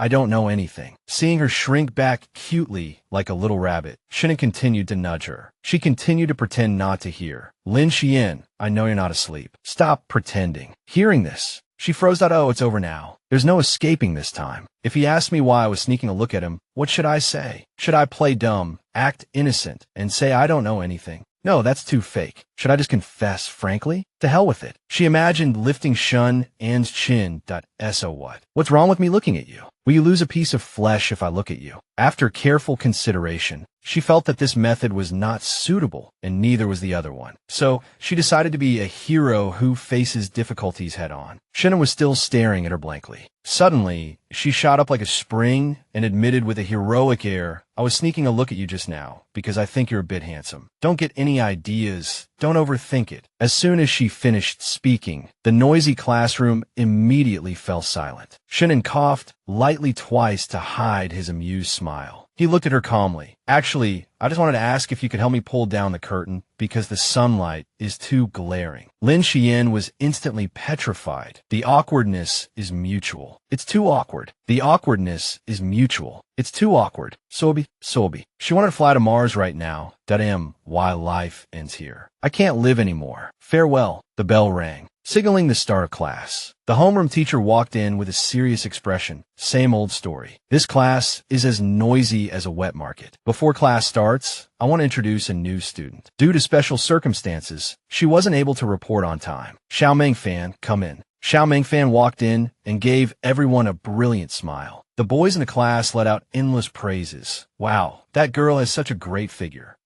S1: I don't know anything. Seeing her shrink back cutely like a little rabbit, Shannon continued to nudge her. She continued to pretend not to hear. Lin Xian, I know you're not asleep. Stop pretending. Hearing this, she froze out. Oh, it's over now. There's no escaping this time. If he asked me why I was sneaking a look at him, what should I say? Should I play dumb, act innocent, and say I don't know anything? No, that's too fake. Should I just confess frankly? To hell with it. She imagined lifting Shannon's chin. So what? What's wrong with me looking at you? Will you lose a piece of flesh if I look at you? After careful consideration, she felt that this method was not suitable, and neither was the other one. So she decided to be a hero who faces difficulties head on. Shannon was still staring at her blankly. Suddenly, she shot up like a spring and admitted with a heroic air, I was sneaking a look at you just now, because I think you're a bit handsome. Don't get any ideas. Don't overthink it. As soon as she finished speaking, the noisy classroom immediately fell silent. Shannon coughed lightly twice to hide his amused smile. He looked at her calmly. Actually, I just wanted to ask if you could help me pull down the curtain because the sunlight is too glaring. Lin Xian was instantly petrified. The awkwardness is mutual. It's too awkward. The awkwardness is mutual. It's too awkward. Sobi. She wanted to fly to Mars right now. Why life ends here. I can't live anymore. Farewell. The bell rang, signaling the start of class. The homeroom teacher walked in with a serious expression. Same old story. This class is as noisy as a wet market. Before class starts, I want to introduce a new student. Due to special circumstances, she wasn't able to report on time. Xiao Mengfan, come in. Xiao Mengfan walked in and gave everyone a brilliant smile. The boys in the class let out endless praises. Wow, that girl has such a great figure.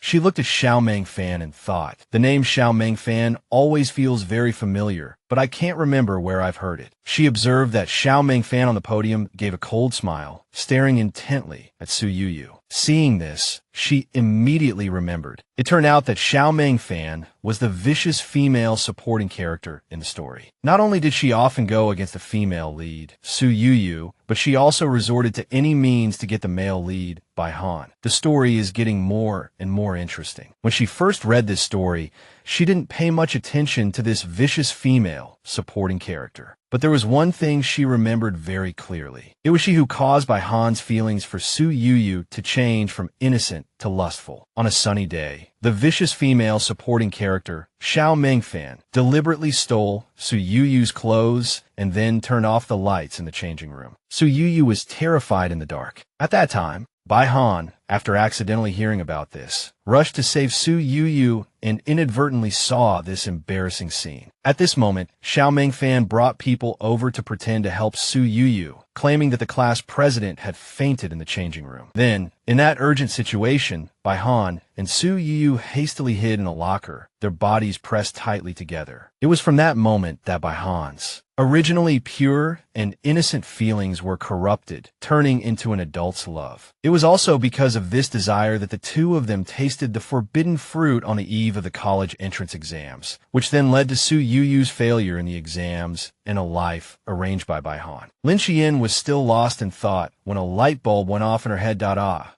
S1: She looked at Xiao Mengfan and thought, the name Xiao Mengfan always feels very familiar, but I can't remember where I've heard it. She observed that Xiao Mengfan on the podium gave a cold smile, staring intently at Suyuyu. Seeing this, she immediately remembered. It turned out that Xiao Mengfan was the vicious female supporting character in the story. Not only did she often go against the female lead, Suyuyu, but she also resorted to any means to get the male lead by Han. The story is getting more and more interesting. When she first read this story, she didn't pay much attention to this vicious female supporting character. But there was one thing she remembered very clearly. It was she who caused by Han's feelings for Su Yuyu to change from innocent to lustful. On a sunny day, the vicious female supporting character, Xiao Mengfan, deliberately stole Su Yuyu's clothes and then turned off the lights in the changing room. Su Yuyu was terrified in the dark. At that time, Bai Han, after accidentally hearing about this, rushed to save Su Yuyu and inadvertently saw this embarrassing scene. At this moment, Xiao Mengfan brought people over to pretend to help Su Yuyu, claiming that the class president had fainted in the changing room. Then, in that urgent situation, Bai Han and Su Yuyu hastily hid in a locker, their bodies pressed tightly together. It was from that moment that Bai Han's originally pure and innocent feelings were corrupted, turning into an adult's love. It was also because of this desire that the two of them tasted the forbidden fruit on the eve of the college entrance exams, which then led to Su Yuyu's failure in the exams and a life arranged by Bai Han. Lin Xian was still lost in thought when a light bulb went off in her head.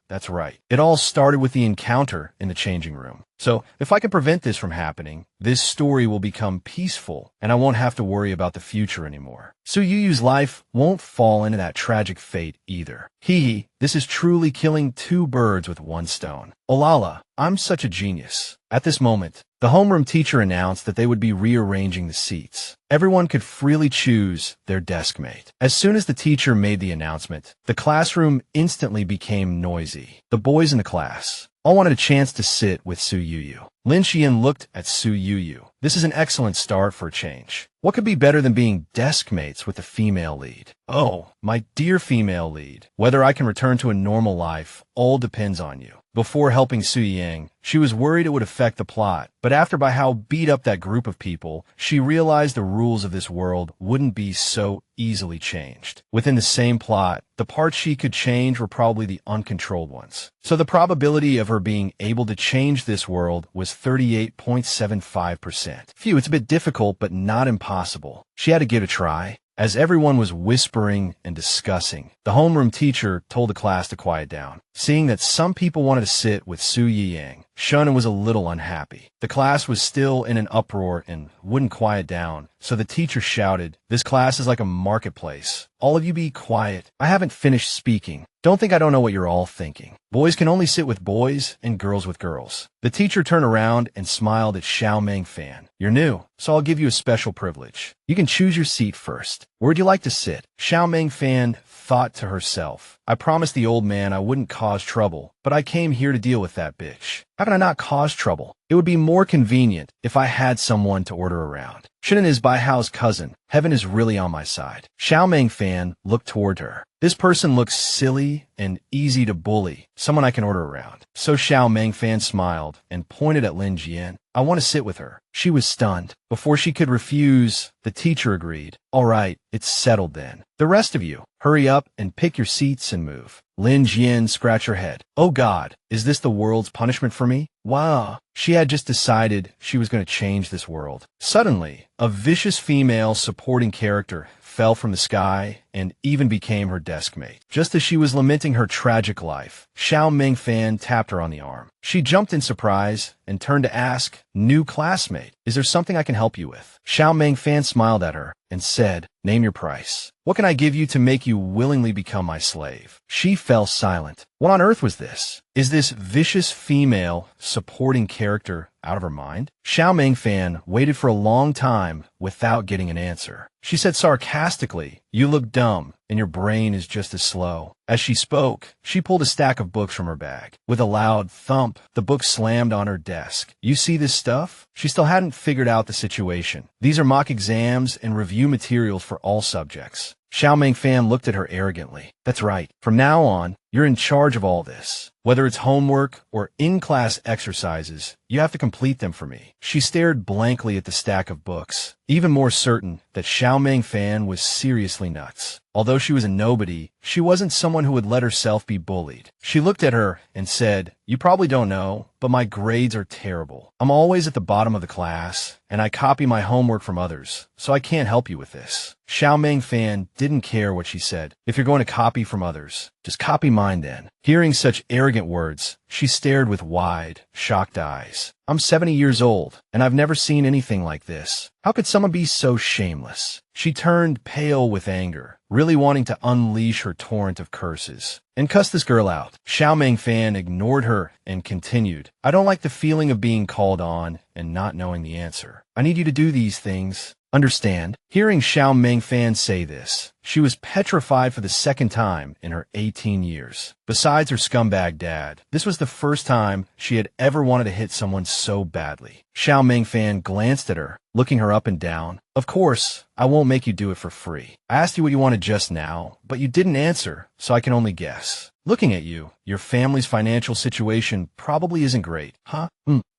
S1: That's right. It all started with the encounter in the changing room. So, if I can prevent this from happening, this story will become peaceful, and I won't have to worry about the future anymore. Su Yuyu's life won't fall into that tragic fate either. Hee, this is truly killing two birds with one stone. Olala, I'm such a genius. At this moment, the homeroom teacher announced that they would be rearranging the seats. Everyone could freely choose their desk mate. As soon as the teacher made the announcement, the classroom instantly became noisy. The boys in the class all wanted a chance to sit with Su Yuyu. Lin Xian looked at Su Yuyu. This is an excellent start for a change. What could be better than being desk mates with the female lead? Oh, my dear female lead, whether I can return to a normal life all depends on you. Before helping Su Yang, she was worried it would affect the plot, but after Bai Hao beat up that group of people, she realized the rules of this world wouldn't be so easily changed. Within the same plot, the parts she could change were probably the uncontrolled ones. So the probability of her being able to change this world was 38.75%. Phew, it's a bit difficult, but not impossible. She had to give it a try. As everyone was whispering and discussing, the homeroom teacher told the class to quiet down. Seeing that some people wanted to sit with Su Yiyang, Shunan was a little unhappy. The class was still in an uproar and wouldn't quiet down, so the teacher shouted, "This class is like a marketplace. All of you be quiet. I haven't finished speaking. Don't think I don't know what you're all thinking. Boys can only sit with boys and girls with girls." The teacher turned around and smiled at Xiao Mengfan. "You're new, so I'll give you a special privilege. You can choose your seat first. Where'd you like to sit?" Xiao Mengfan thought to herself, "I promised the old man I wouldn't cause trouble, but I came here to deal with that bitch. How can I not cause trouble? It would be more convenient if I had someone to order around. Shunan is Bai Hao's cousin. Heaven is really on my side." Xiao Mengfan looked toward her. This person looks silly and easy to bully, someone I can order around. So Xiao Mengfan smiled and pointed at Lin Jian. "I want to sit with her." She was stunned. Before she could refuse, the teacher agreed. "All right, it's settled then. The rest of you, hurry up and pick your seats and move." Lin Jian scratched her head. "Oh God, is this the world's punishment for me?" Wow. She had just decided she was going to change this world. Suddenly, a vicious female supporting character fell from the sky and even became her desk mate. Just as she was lamenting her tragic life, Xiao Mengfan tapped her on the arm. She jumped in surprise and turned to ask, "New classmate, is there something I can help you with?" Xiao Mengfan smiled at her and said, "Name your price. What can I give you to make you willingly become my slave?" She fell silent. What on earth was this? Is this vicious female supporting character out of her mind? Xiao Mengfan waited for a long time without getting an answer. She said sarcastically, "You look dumb, and your brain is just as slow." As she spoke, she pulled a stack of books from her bag. With a loud thump, the book slammed on her desk. "You see this stuff?" She still hadn't figured out the situation. "These are mock exams and review materials for all subjects." Xiao Mengfan looked at her arrogantly. "That's right. From now on, you're in charge of all this. Whether it's homework or in-class exercises, you have to complete them for me." She stared blankly at the stack of books, even more certain that Xiao Mengfan was seriously nuts. Although she was a nobody, she wasn't someone who would let herself be bullied. She looked at her and said, "You probably don't know, but my grades are terrible. I'm always at the bottom of the class, and I copy my homework from others, so I can't help you with this." Xiao Mengfan didn't care what she said. "If you're going to copy from others, just copy mine then." Hearing such arrogant arrogant words, she stared with wide, shocked eyes. I'm 70 years old, and I've never seen anything like this. How could someone be so shameless? She turned pale with anger, really wanting to unleash her torrent of curses, and cuss this girl out. Xiao Mengfan ignored her and continued, I don't like the feeling of being called on and not knowing the answer. I need you to do these things. Understand? Hearing Xiao Mengfan say this, she was petrified for the second time in her 18 years. Besides her scumbag dad, this was the first time she had ever wanted to hit someone so badly. Xiao Mengfan glanced at her, looking her up and down. Of course, I won't make you do it for free. I asked you what you wanted just now, but you didn't answer, so I can only guess. Looking at you, your family's financial situation probably isn't great, huh?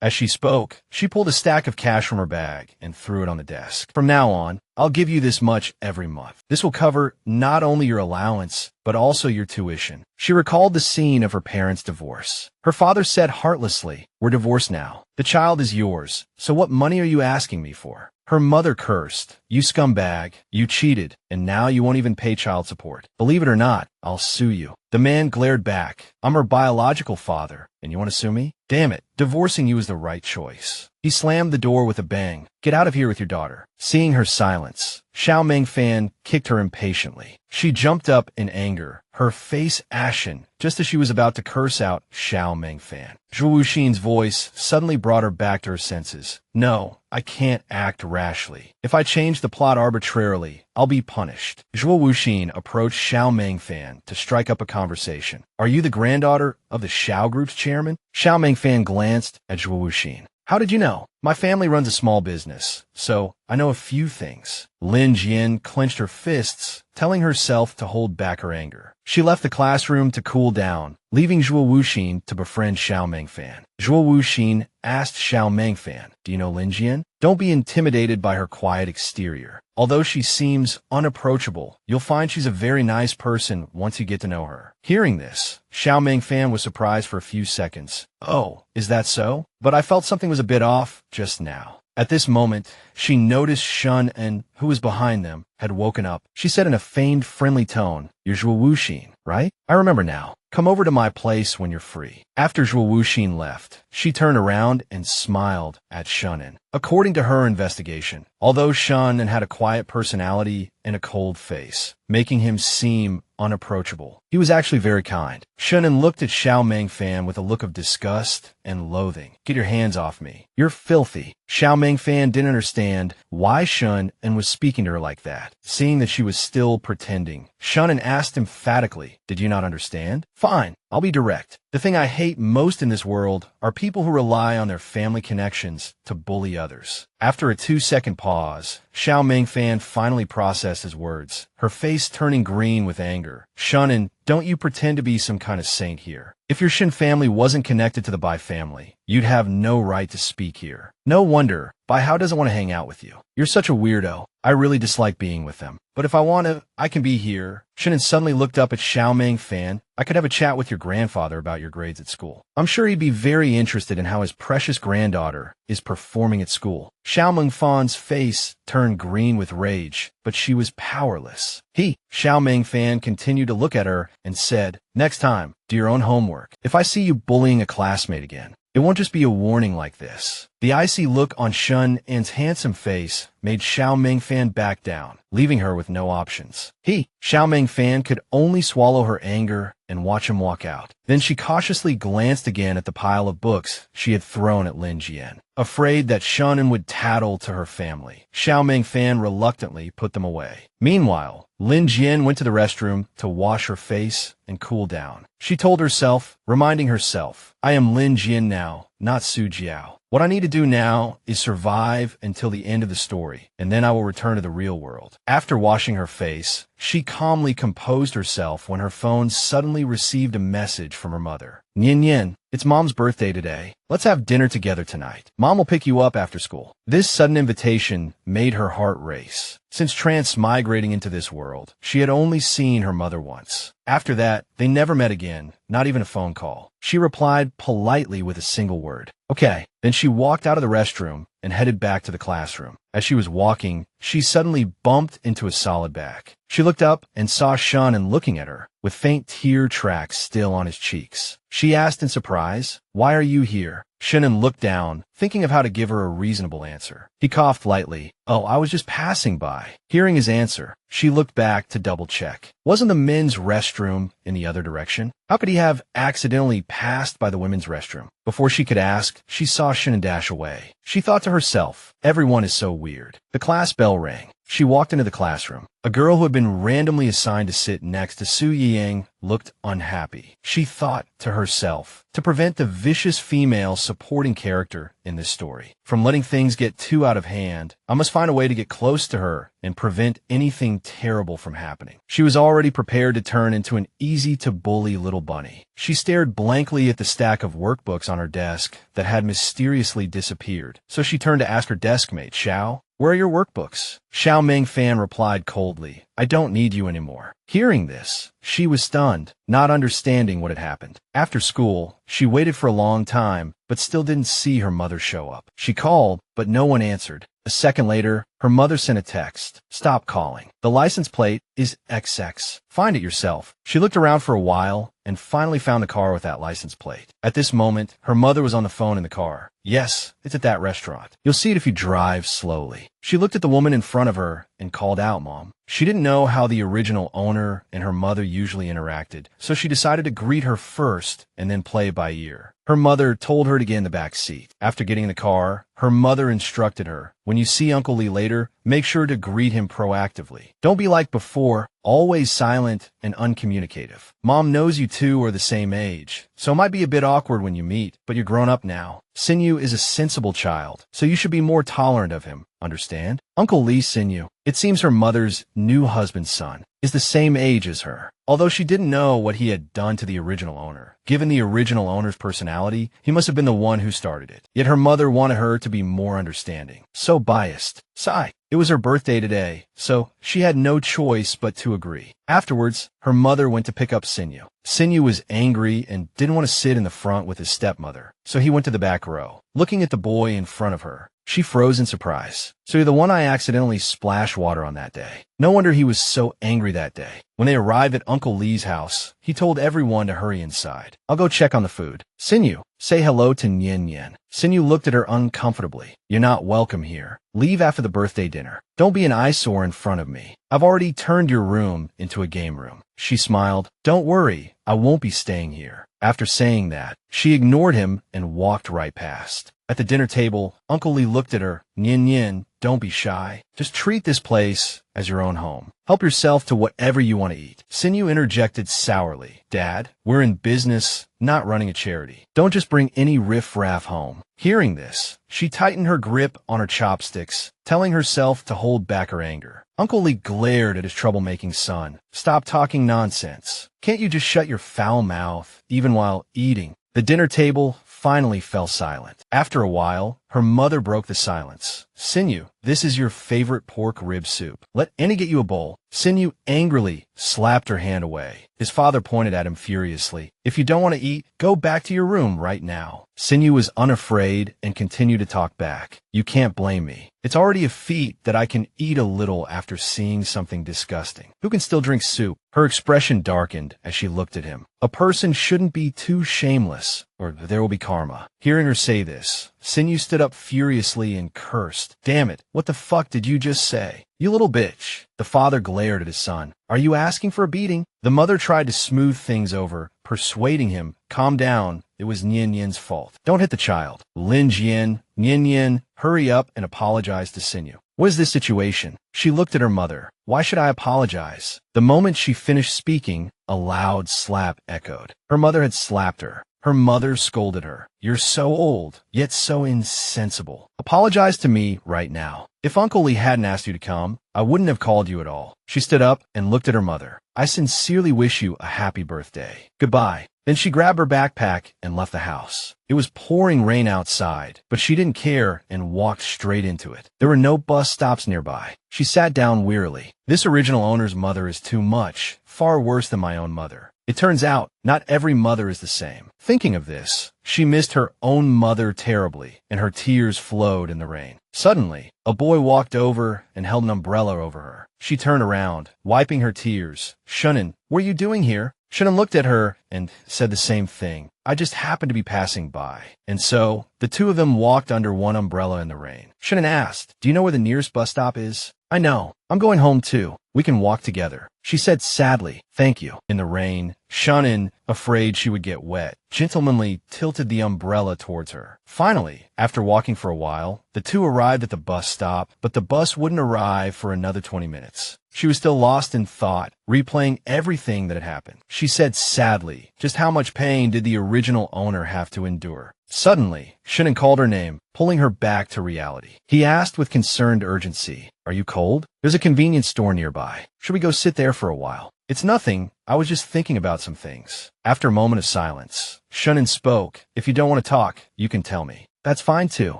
S1: As she spoke, she pulled a stack of cash from her bag and threw it on the desk. From now on, I'll give you this much every month. This will cover not only your allowance, but also your tuition. She recalled the scene of her parents' divorce. Her father said heartlessly, we're divorced now. The child is yours, so what money are you asking me for? Her mother cursed, you scumbag, you cheated, and now you won't even pay child support. Believe it or not, I'll sue you. The man glared back. I'm her biological father, and you want to sue me? Damn it, divorcing you is the right choice. He slammed the door with a bang. Get out of here with your daughter. Seeing her silence, Xiao Mengfan kicked her impatiently. She jumped up in anger, her face ashen, just as she was about to curse out Xiao Mengfan. Zhuo Wuxin's voice suddenly brought her back to her senses. No, I can't act rashly. If I change the plot arbitrarily, I'll be punished. Zhuo Wuxin approached Xiao Mengfan to strike up a conversation. Are you the granddaughter of the Xiao Group's chairman? Xiao Mengfan glanced at Zhuo Wuxin. How did you know? My family runs a small business, so I know a few things. Lin Jian clenched her fists, telling herself to hold back her anger. She left the classroom to cool down, leaving Zhuo Wuxin to befriend Xiao Mengfan. Zhuo Wuxin asked Xiao Mengfan, do you know Lin Jian? Don't be intimidated by her quiet exterior. Although she seems unapproachable, you'll find she's a very nice person once you get to know her. Hearing this, Xiao Mengfan was surprised for a few seconds. Oh, is that so? But I felt something was a bit off just now. At this moment, she noticed Shun and, who was behind them, had woken up. She said in a feigned friendly tone, You're Zhuo Wuxin, right? I remember now. Come over to my place when you're free. After Zhuo Wuxin left, she turned around and smiled at Shunin. According to her investigation, although Shunin had a quiet personality and a cold face, making him seem unapproachable, he was actually very kind. Shunin looked at Xiao Mengfan with a look of disgust and loathing. Get your hands off me. You're filthy. Xiao Mengfan didn't understand why Shun and was speaking to her like that. Seeing that she was still pretending, Shunin asked emphatically, Did you not understand? Fine, I'll be direct. The thing I hate most in this world are people who rely on their family connections to bully others. After a 2-second pause, Xiao Mengfan finally processed his words, her face turning green with anger. Shunin, don't you pretend to be some kind of saint here. If your Shin family wasn't connected to the Bai family, you'd have no right to speak here. No wonder Bai Hao doesn't want to hang out with you. You're such a weirdo. I really dislike being with them. But if I want to, I can be here. Shunin suddenly looked up at Xiao Mengfan. I could have a chat with your grandfather about your grades at school. I'm sure he'd be very interested in how his precious granddaughter is performing at school. Xiao Mengfan's face turned green with rage, but she was powerless. Xiao Mengfan continued to look at her and said, Next time, do your own homework. If I see you bullying a classmate again, it won't just be a warning like this. The icy look on Shun An's handsome face made Xiao Mengfan back down, leaving her with no options. Xiao Mengfan could only swallow her anger and watch him walk out. Then she cautiously glanced again at the pile of books she had thrown at Lin Jian. Afraid that Shunin would tattle to her family, Xiao Mengfan reluctantly put them away. Meanwhile, Lin Jian went to the restroom to wash her face and cool down. She told herself, reminding herself, I am Lin Jian now, not Su Jiao. What I need to do now is survive until the end of the story, and then I will return to the real world. After washing her face, she calmly composed herself when her phone suddenly received a message from her mother. Nian Nian, it's Mom's birthday today. Let's have dinner together tonight. Mom will pick you up after school. This sudden invitation made her heart race. Since transmigrating into this world, she had only seen her mother once. After that, they never met again, not even a phone call. She replied politely with a single word. Okay. Then she walked out of the restroom and headed back to the classroom. As she was walking, she suddenly bumped into a solid back. She looked up and saw Shunin looking at her, with faint tear tracks still on his cheeks. She asked in surprise, "Why are you here?" Shunin looked down, thinking of how to give her a reasonable answer. He coughed lightly. "Oh, I was just passing by." Hearing his answer, she looked back to double-check. Wasn't the men's restroom in the other direction? How could he have accidentally passed by the women's restroom? Before she could ask, she saw Shunin dash away. She thought to herself, everyone is so weird. The class bell rang. She walked into the classroom. A girl who had been randomly assigned to sit next to Su Yiying looked unhappy. She thought to herself, to prevent the vicious female supporting character in this story from letting things get too out of hand, I must find a way to get close to her and prevent anything terrible from happening. She was already prepared to turn into an easy-to-bully little bunny. She stared blankly at the stack of workbooks on her desk that had mysteriously disappeared. So she turned to ask her deskmate, "Xiao, where are your workbooks?" Xiao Mengfan replied coldly, "I don't need you anymore." Hearing this, she was stunned, not understanding what had happened. After school, she waited for a long time, but still didn't see her mother show up. She called, but no one answered. A second later, her mother sent a text. "Stop calling. The license plate is XX. Find it yourself." She looked around for a while and finally found the car with that license plate. At this moment, her mother was on the phone in the car. "Yes, it's at that restaurant. You'll see it if you drive slowly." She looked at the woman in front of her and called out, "Mom." She didn't know how the original owner and her mother usually interacted, so she decided to greet her first and then play by ear. Her mother told her to get in the back seat. After getting in the car, her mother instructed her, "When you see Uncle Lee later, make sure to greet him proactively. Don't be like before, always silent and uncommunicative. Mom knows you two are the same age, so it might be a bit awkward when you meet, but you're grown up now. Sinyu is a sensible child, so you should be more tolerant of him. Understand? Uncle Lee Sinyu, it seems her mother's new husband's son, is the same age as her." Although she didn't know what he had done to the original owner. Given the original owner's personality, he must have been the one who started it. Yet her mother wanted her to be more understanding. So biased. Sigh. It was her birthday today, so she had no choice but to agree. Afterwards, her mother went to pick up Sinyu. Sinyu was angry and didn't want to sit in the front with his stepmother, so he went to the back row. Looking at the boy in front of her, she froze in surprise. "So you're the one I accidentally splashed water on that day." No wonder he was so angry that day. When they arrived at Uncle Lee's house, he told everyone to hurry inside. "I'll go check on the food. Sinyu, say hello to Nian Nian." Sinyu looked at her uncomfortably. "You're not welcome here. Leave after the birthday dinner. Don't be an eyesore in front of me. I've already turned your room into a game room." She smiled. "Don't worry, I won't be staying here." After saying that, she ignored him and walked right past. At the dinner table, Uncle Lee looked at her. "Nian Nian, don't be shy. Just treat this place as your own home. Help yourself to whatever you want to eat." Sinyu interjected sourly, "Dad, we're in business, not running a charity. Don't just bring any riff-raff home." Hearing this, she tightened her grip on her chopsticks, telling herself to hold back her anger. Uncle Lee glared at his troublemaking son. "Stop talking nonsense. Can't you just shut your foul mouth, even while eating?" The dinner table finally fell silent. After a while, her mother broke the silence. "Sinyu, this is your favorite pork rib soup. Let Annie get you a bowl." Sinyu angrily slapped her hand away. His father pointed at him furiously. "If you don't want to eat, go back to your room right now." Sinyu was unafraid and continued to talk back. "You can't blame me. It's already a feat that I can eat a little after seeing something disgusting. Who can still drink soup?" Her expression darkened as she looked at him. A person shouldn't be too shameless, or there will be karma. Hearing her say this, Sinyu stood up furiously and cursed. "Damn it, what the fuck did you just say? You little bitch." The father glared at his son. "Are you asking for a beating?" The mother tried to smooth things over, persuading him, "Calm down. It was Nian Nian's fault. Don't hit the child." Lin Jian, Nian Nian, hurry up and apologize to Sinyu. "What is this situation?" She looked at her mother. "Why should I apologize?" The moment she finished speaking, a loud slap echoed. Her mother had slapped her. Her mother scolded her. "You're so old, yet so insensible. Apologize to me right now. If Uncle Lee hadn't asked you to come, I wouldn't have called you at all." She stood up and looked at her mother. "I sincerely wish you a happy birthday. Goodbye." Then she grabbed her backpack and left the house. It was pouring rain outside, but she didn't care and walked straight into it. There were no bus stops nearby. She sat down wearily. This original owner's mother is too much, far worse than my own mother. It turns out, not every mother is the same. Thinking of this, she missed her own mother terribly, and her tears flowed in the rain. Suddenly, a boy walked over and held an umbrella over her. She turned around, wiping her tears. "Shunin, what are you doing here?" Shunin looked at her and said the same thing. "I just happened to be passing by." And so, the two of them walked under one umbrella in the rain. Shunin asked, "Do you know where the nearest bus stop is?" "I know. I'm going home too. We can walk together." She said sadly, "Thank you." In the rain, Shunin, afraid she would get wet, gentlemanly tilted the umbrella towards her. Finally, after walking for a while, the two arrived at the bus stop, but the bus wouldn't arrive for another 20 minutes. She was still lost in thought, replaying everything that had happened. She said sadly, just how much pain did the original owner have to endure? Suddenly, Shunin called her name, pulling her back to reality. He asked with concerned urgency, "Are you cold? There's a convenience store nearby. Should we go sit there for a while?" "It's nothing. I was just thinking about some things." After a moment of silence, Shunin spoke. "If you don't want to talk, you can tell me." "That's fine too."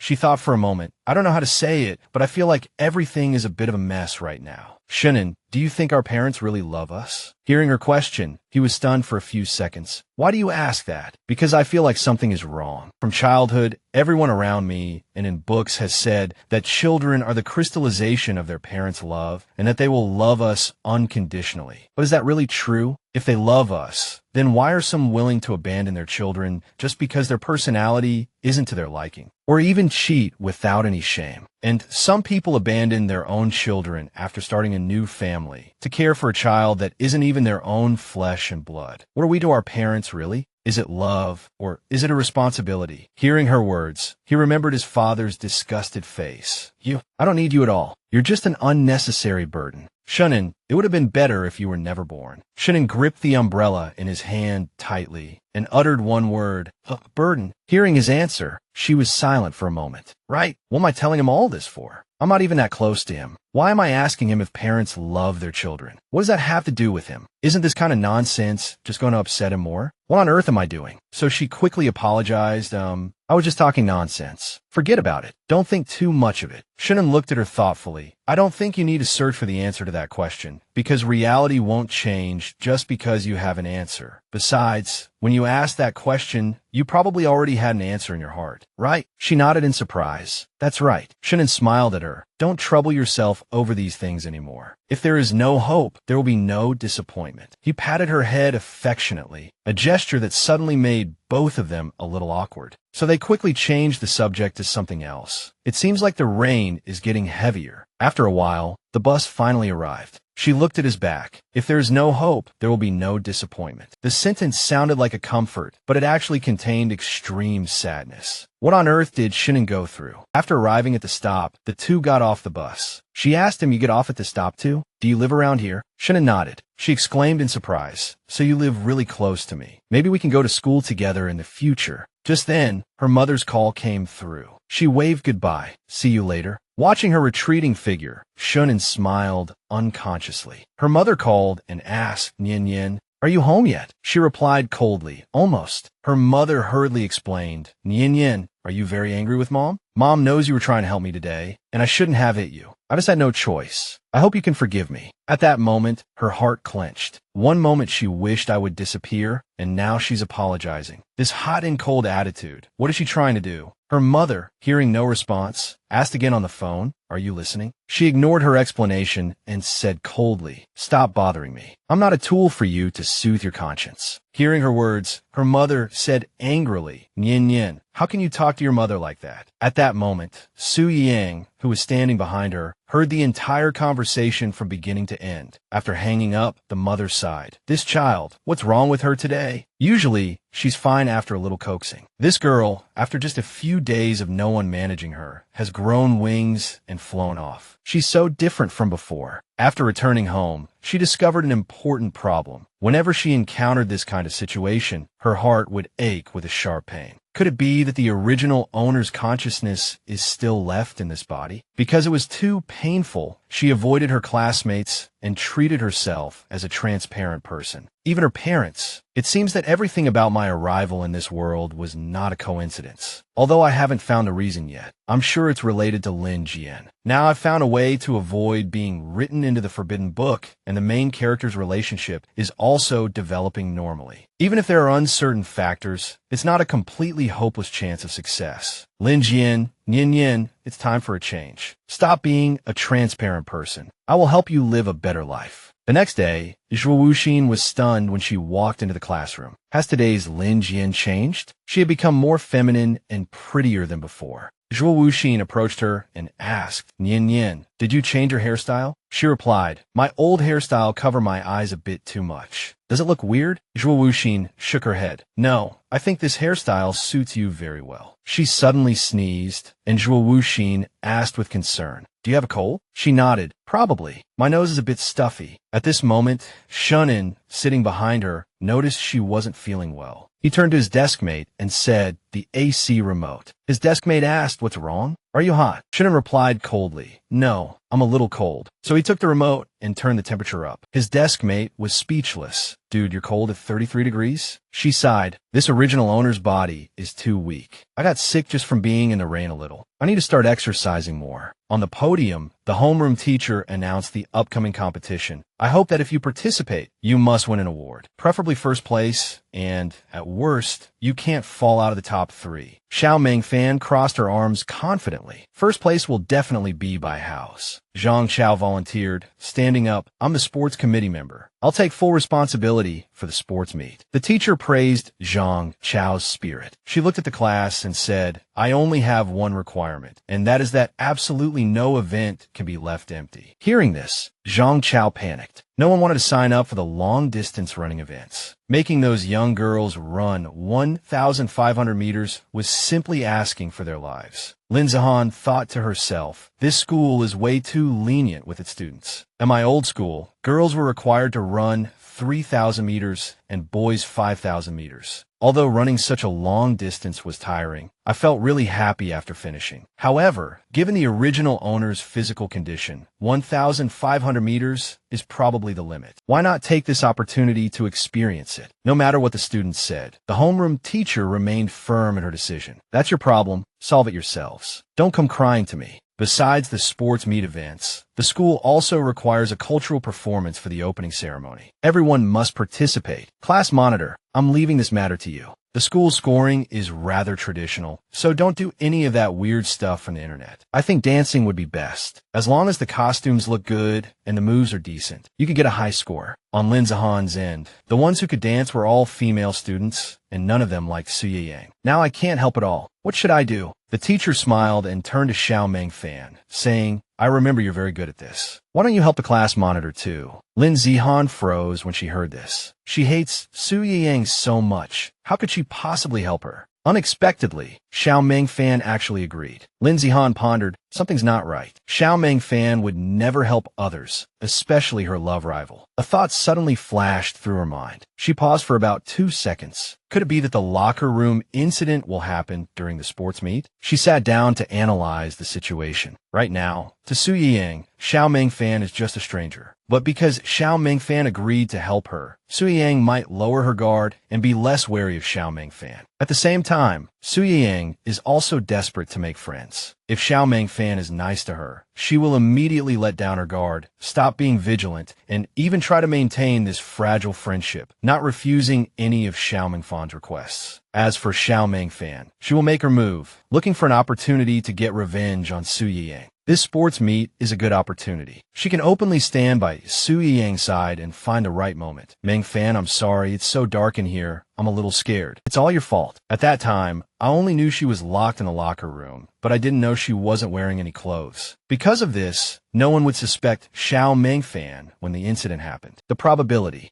S1: She thought for a moment. "I don't know how to say it, but I feel like everything is a bit of a mess right now." "Shunin, do you think our parents really love us?" Hearing her question, he was stunned for a few seconds. "Why do you ask that?" "Because I feel like something is wrong. From childhood, everyone around me and in books has said that children are the crystallization of their parents' love and that they will love us unconditionally. But is that really true? If they love us, then why are some willing to abandon their children just because their personality isn't to their liking? Or even cheat without any shame? And some people abandon their own children after starting a new family to care for a child that isn't even their own flesh and blood. What are we to our parents, really? Is it love, or is it a responsibility? Hearing her words, he remembered his father's disgusted face. I don't need you at all. You're just an unnecessary burden." "Shunin, it would have been better if you were never born." Shunin gripped the umbrella in his hand tightly and uttered one word, "Burden." Hearing his answer, she was silent for a moment. "Right, what am I telling him all this for? I'm not even that close to him. Why am I asking him if parents love their children? What does that have to do with him? Isn't this kind of nonsense just going to upset him more? What on earth am I doing?" So she quickly apologized. "I was just talking nonsense. Forget about it. Don't think too much of it." Shunin looked at her thoughtfully. "I don't think you need to search for the answer to that question, because reality won't change just because you have an answer. Besides, when you asked that question, you probably already had an answer in your heart, right?" She nodded in surprise. "That's right." Shunin smiled at her. "Don't trouble yourself over these things anymore. If there is no hope, there will be no disappointment." He patted her head affectionately, a gesture that suddenly made both of them a little awkward. So they quickly changed the subject to something else. "It seems like the rain is getting heavier." After a while, the bus finally arrived. She looked at his back. "If there is no hope, there will be no disappointment." The sentence sounded like a comfort, but it actually contained extreme sadness. What on earth did Shunin go through? After arriving at the stop, the two got off the bus. She asked him, "You get off at the stop too? Do you live around here?" Shunin nodded. She exclaimed in surprise, "So you live really close to me. Maybe we can go to school together in the future." Just then, her mother's call came through. She waved goodbye. "See you later." Watching her retreating figure, Shunin smiled unconsciously. Her mother called and asked, "Nyen Nyen, are you home yet?" She replied coldly, "Almost." Her mother hurriedly explained, "Nyen Nyen, are you very angry with Mom? Mom knows you were trying to help me today, and I shouldn't have hit you. I just had no choice. I hope you can forgive me." At that moment, her heart clenched. One moment she wished I would disappear, and now she's apologizing. This hot and cold attitude, what is she trying to do? Her mother, hearing no response, asked again on the phone, "Are you listening?" She ignored her explanation and said coldly, "Stop bothering me. I'm not a tool for you to soothe your conscience." Hearing her words, her mother said angrily, "Nyen Nyen, how can you talk to your mother like that?" At that moment, Su Yang, who was standing behind her, heard the entire conversation from beginning to end. After hanging up, the mother sighed. "This child, what's wrong with her today? Usually, she's fine after a little coaxing. This girl, after just a few days of no one managing her, has grown wings and flown off. She's so different from before." After returning home, she discovered an important problem. Whenever she encountered this kind of situation, her heart would ache with a sharp pain. Could it be that the original owner's consciousness is still left in this body? Because it was too painful, she avoided her classmates and treated herself as a transparent person. Even her parents. It seems that everything about my arrival in this world was not a coincidence. Although I haven't found a reason yet, I'm sure it's related to Lin Jian. Now I've found a way to avoid being written into the Forbidden Book, and the main character's relationship is also developing normally. Even if there are uncertain factors, it's not a completely hopeless chance of success. Lin Jian, Yin Yin, it's time for a change. Stop being a transparent person. I will help you live a better life. The next day, Zhuo Wuxin was stunned when she walked into the classroom. Has today's Lin Jian changed? She had become more feminine and prettier than before. Zhuo Wuxin approached her and asked, Nian Yin, did you change your hairstyle? She replied, my old hairstyle covered my eyes a bit too much. Does it look weird? Zhuo Wuxin shook her head. No, I think this hairstyle suits you very well. She suddenly sneezed, and Zhuo Wuxin asked with concern, do you have a cold? She nodded. Probably. My nose is a bit stuffy. At this moment, Shunin, sitting behind her, noticed she wasn't feeling well. He turned to his deskmate and said, the AC remote. His deskmate asked, what's wrong? Are you hot? Shunin replied coldly, no, I'm a little cold. So he took the remote and turned the temperature up. His deskmate was speechless. Dude, you're cold at 33 degrees? She sighed. This original owner's body is too weak. I got sick just from being in the rain a little. I need to start exercising more. On the podium, the homeroom teacher announced the upcoming competition. I hope that if you participate, you must win an award, preferably first place, and, at worst, you can't fall out of the top 3. Xiao Mengfan crossed her arms confidently. First place will definitely be by house. Zhang Chao volunteered, standing up, I'm the sports committee member. I'll take full responsibility for the sports meet. The teacher praised Zhang Chao's spirit. She looked at the class and said, I only have one requirement, and that is that absolutely no event can be left empty. Hearing this, Zhang Chao panicked. No one wanted to sign up for the long-distance running events. Making those young girls run 1,500 meters was simply asking for their lives. Lin Zihan thought to herself, this school is way too lenient with its students. At my old school, girls were required to run 3,000 meters and boys 5,000 meters. Although running such a long distance was tiring, I felt really happy after finishing. However, given the original owner's physical condition, 1,500 meters is probably the limit. Why not take this opportunity to experience it? No matter what the students said, the homeroom teacher remained firm in her decision. That's your problem. Solve it yourselves. Don't come crying to me. Besides the sports meet events, the school also requires a cultural performance for the opening ceremony. Everyone must participate. Class monitor, I'm leaving this matter to you. The school scoring is rather traditional, so don't do any of that weird stuff from the internet. I think dancing would be best. As long as the costumes look good and the moves are decent, you could get a high score. On Lin Zihan's end, the ones who could dance were all female students, and none of them liked Su Yang. Now I can't help it all. What should I do? The teacher smiled and turned to Xiao Mengfan, saying, I remember you're very good at this. Why don't you help the class monitor too? Lin Zihan froze when she heard this. She hates Su Yang so much. How could she possibly help her? Unexpectedly, Xiao Mengfan actually agreed. Lin Zihan pondered, something's not right. Xiao Mengfan would never help others, especially her love rival. A thought suddenly flashed through her mind. She paused for about 2 seconds. Could it be that the locker room incident will happen during the sports meet? She sat down to analyze the situation. Right now, to Su Yang, Xiao Mengfan is just a stranger. But because Xiao Mengfan agreed to help her, Su Yang might lower her guard and be less wary of Xiao Mengfan. At the same time, Su Yang is also desperate to make friends. If Xiao Mengfan is nice to her, she will immediately let down her guard, stop being vigilant, and even try to maintain this fragile friendship, not refusing any of Xiao Mengfan's requests. As for Xiao Mengfan, she will make her move, looking for an opportunity to get revenge on Su Yang. This sports meet is a good opportunity. She can openly stand by Su Yang's side and find the right moment. Mengfan, I'm sorry, it's so dark in here. I'm a little scared. It's all your fault. At that time, I only knew she was locked in the locker room, but I didn't know she wasn't wearing any clothes. Because of this, no one would suspect Xiao Mengfan when the incident happened. The probability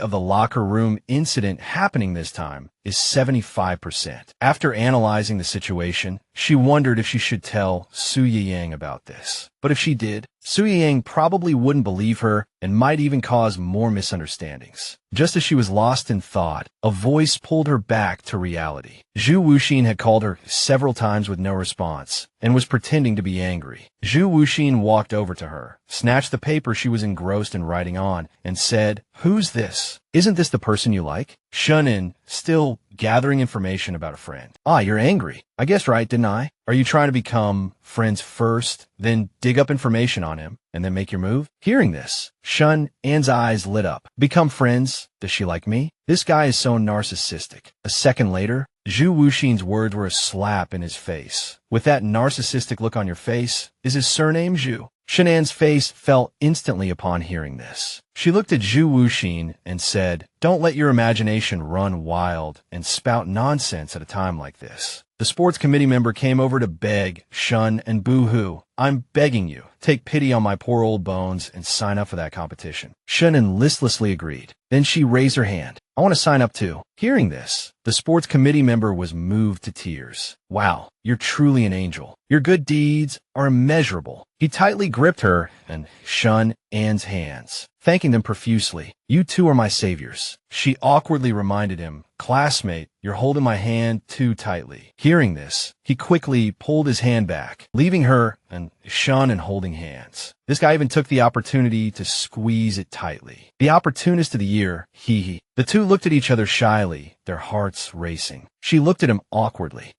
S1: of the locker room incident happening this time is 75%. After analyzing the situation, she wondered if she should tell Su Yang about this. But if she did, Su Yang probably wouldn't believe her and might even cause more misunderstandings. Just as she was lost in thought, a voice pulled her back to reality. Zhu Wuxin had called her several times with no response and was pretending to be angry. Zhu Wuxin walked over to her, snatched the paper she was engrossed in writing on, and said, "Who's this? Isn't this the person you like?" Shunin, still gathering information about a friend. "Ah, you're angry. I guessed right, didn't I? Are you trying to become friends first, then dig up information on him, and then make your move?" Hearing this, Shun An's eyes lit up. Become friends? Does she like me? This guy is so narcissistic. A second later, Zhu Wuxin's words were a slap in his face. With that narcissistic look on your face, is his surname Zhu? Shanann's face fell instantly upon hearing this. She looked at Zhu Wuxin and said, "Don't let your imagination run wild and spout nonsense at a time like this." The sports committee member came over to beg, shun, and boo-hoo. "I'm begging you, take pity on my poor old bones and sign up for that competition." Shannon listlessly agreed. Then she raised her hand. "I want to sign up too." Hearing this, the sports committee member was moved to tears. "Wow, you're truly an angel. Your good deeds are immeasurable." He tightly gripped her and Shun Anne's hands, thanking them profusely. "You two are my saviors." She awkwardly reminded him, "Classmate, you're holding my hand too tightly." Hearing this, he quickly pulled his hand back, leaving her and Shun and holding hands. This guy even took the opportunity to squeeze it tightly. The opportunist of the year, hee. The two looked at each other shyly, their hearts racing. She looked at him awkwardly.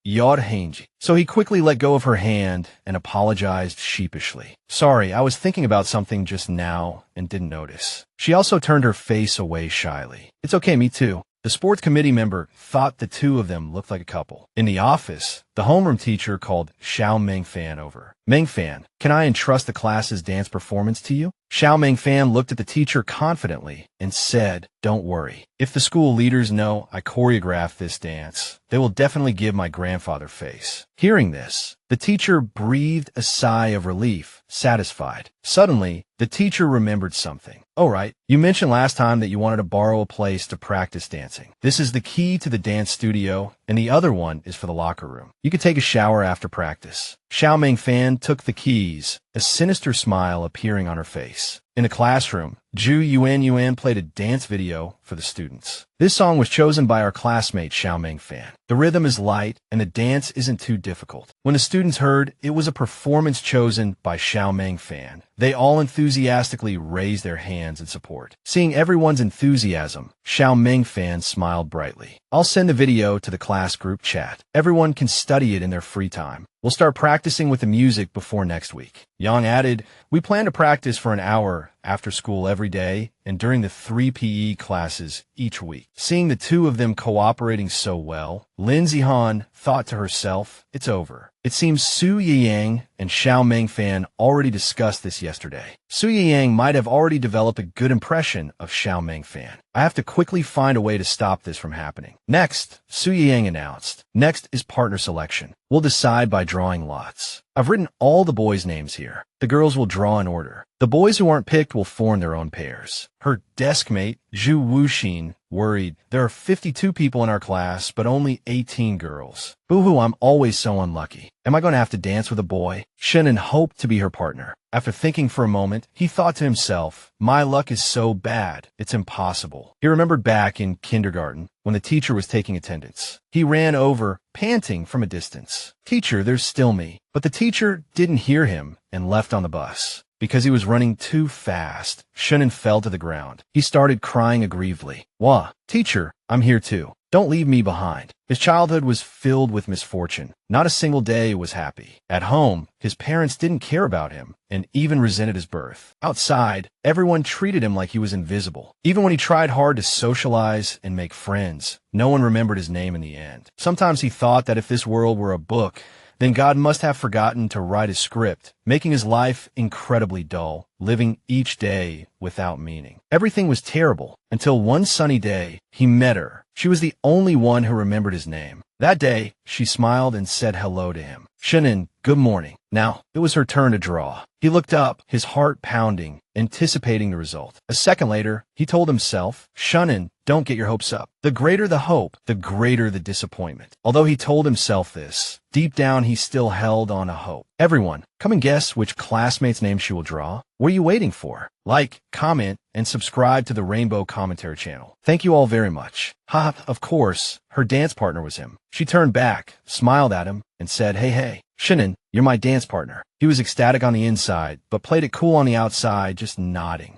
S1: Yod Hanji. So he quickly let go of her hand and apologized sheepishly. "Sorry, I was thinking about something just now and didn't notice." She also turned her face away shyly. "It's okay, me too." The sports committee member thought the two of them looked like a couple. In the office, the homeroom teacher called Xiao Mengfan over. "Mengfan, can I entrust the class's dance performance to you?" Xiao Mengfan looked at the teacher confidently and said, "Don't worry. If the school leaders know I choreographed this dance, they will definitely give my grandfather face." Hearing this, the teacher breathed a sigh of relief, satisfied. Suddenly, the teacher remembered something. "Oh, right. You mentioned last time that you wanted to borrow a place to practice dancing. This is the key to the dance studio, and the other one is for the locker room. You could take a shower after practice." Xiao Mengfan took the keys, a sinister smile appearing on her face. In a classroom, Zhu Yuan played a dance video for the students. This song was chosen by our classmate Xiao Mengfan. The rhythm is light, and the dance isn't too difficult. When the students heard it was a performance chosen by Xiao Mengfan, they all enthusiastically raised their hands in support. Seeing everyone's enthusiasm, Xiao Mengfan smiled brightly. "I'll send the video to the class group chat. Everyone can study it in their free time. We'll start practicing with the music before next week." Yang added, "We plan to practice for an hour after school every day and during the 3 PE classes each week." Seeing the two of them cooperating so well, Lin Zihan thought to herself, "It's over." It seems Su Yiyang and Xiao Mengfan already discussed this yesterday. Su Yiyang might have already developed a good impression of Xiao Mengfan. "I have to quickly find a way to stop this from happening." Next, Su Yiyang announced, "Next is partner selection. We'll decide by drawing lots. I've written all the boys' names here. The girls will draw in order. The boys who aren't picked will form their own pairs." Her desk mate, Zhu Wuxin, worried, "There are 52 people in our class, but only 18 girls. Boo-hoo, I'm always so unlucky. Am I going to have to dance with a boy?" Shannon hoped to be her partner. After thinking for a moment, he thought to himself, "My luck is so bad, it's impossible." He remembered back in kindergarten when the teacher was taking attendance. He ran over, panting from a distance. "Teacher, there's still me." But the teacher didn't hear him and left on the bus. Because he was running too fast, Shannon fell to the ground. He started crying aggrievedly. "Wah, teacher, I'm here too. Don't leave me behind." His childhood was filled with misfortune. Not a single day was happy. At home, his parents didn't care about him and even resented his birth. Outside, everyone treated him like he was invisible. Even when he tried hard to socialize and make friends, no one remembered his name in the end. Sometimes he thought that if this world were a book, then God must have forgotten to write a script, making his life incredibly dull, living each day without meaning. Everything was terrible until one sunny day, he met her. She was the only one who remembered his name. That day, she smiled and said hello to him. "Shannon, good morning." Now, it was her turn to draw. He looked up, his heart pounding, anticipating the result. A second later, he told himself, "Shannon, don't get your hopes up. The greater the hope, the greater the disappointment." Although he told himself this, deep down he still held on a hope. Everyone, come and guess which classmate's name she will draw. What are you waiting for? Like, comment, and subscribe to the Rainbow Commentary channel. Thank you all very much. Ha, of course, her dance partner was him. She turned back, smiled at him, and said, Hey, Shannon, you're my dance partner." He was ecstatic on the inside, but played it cool on the outside, just nodding.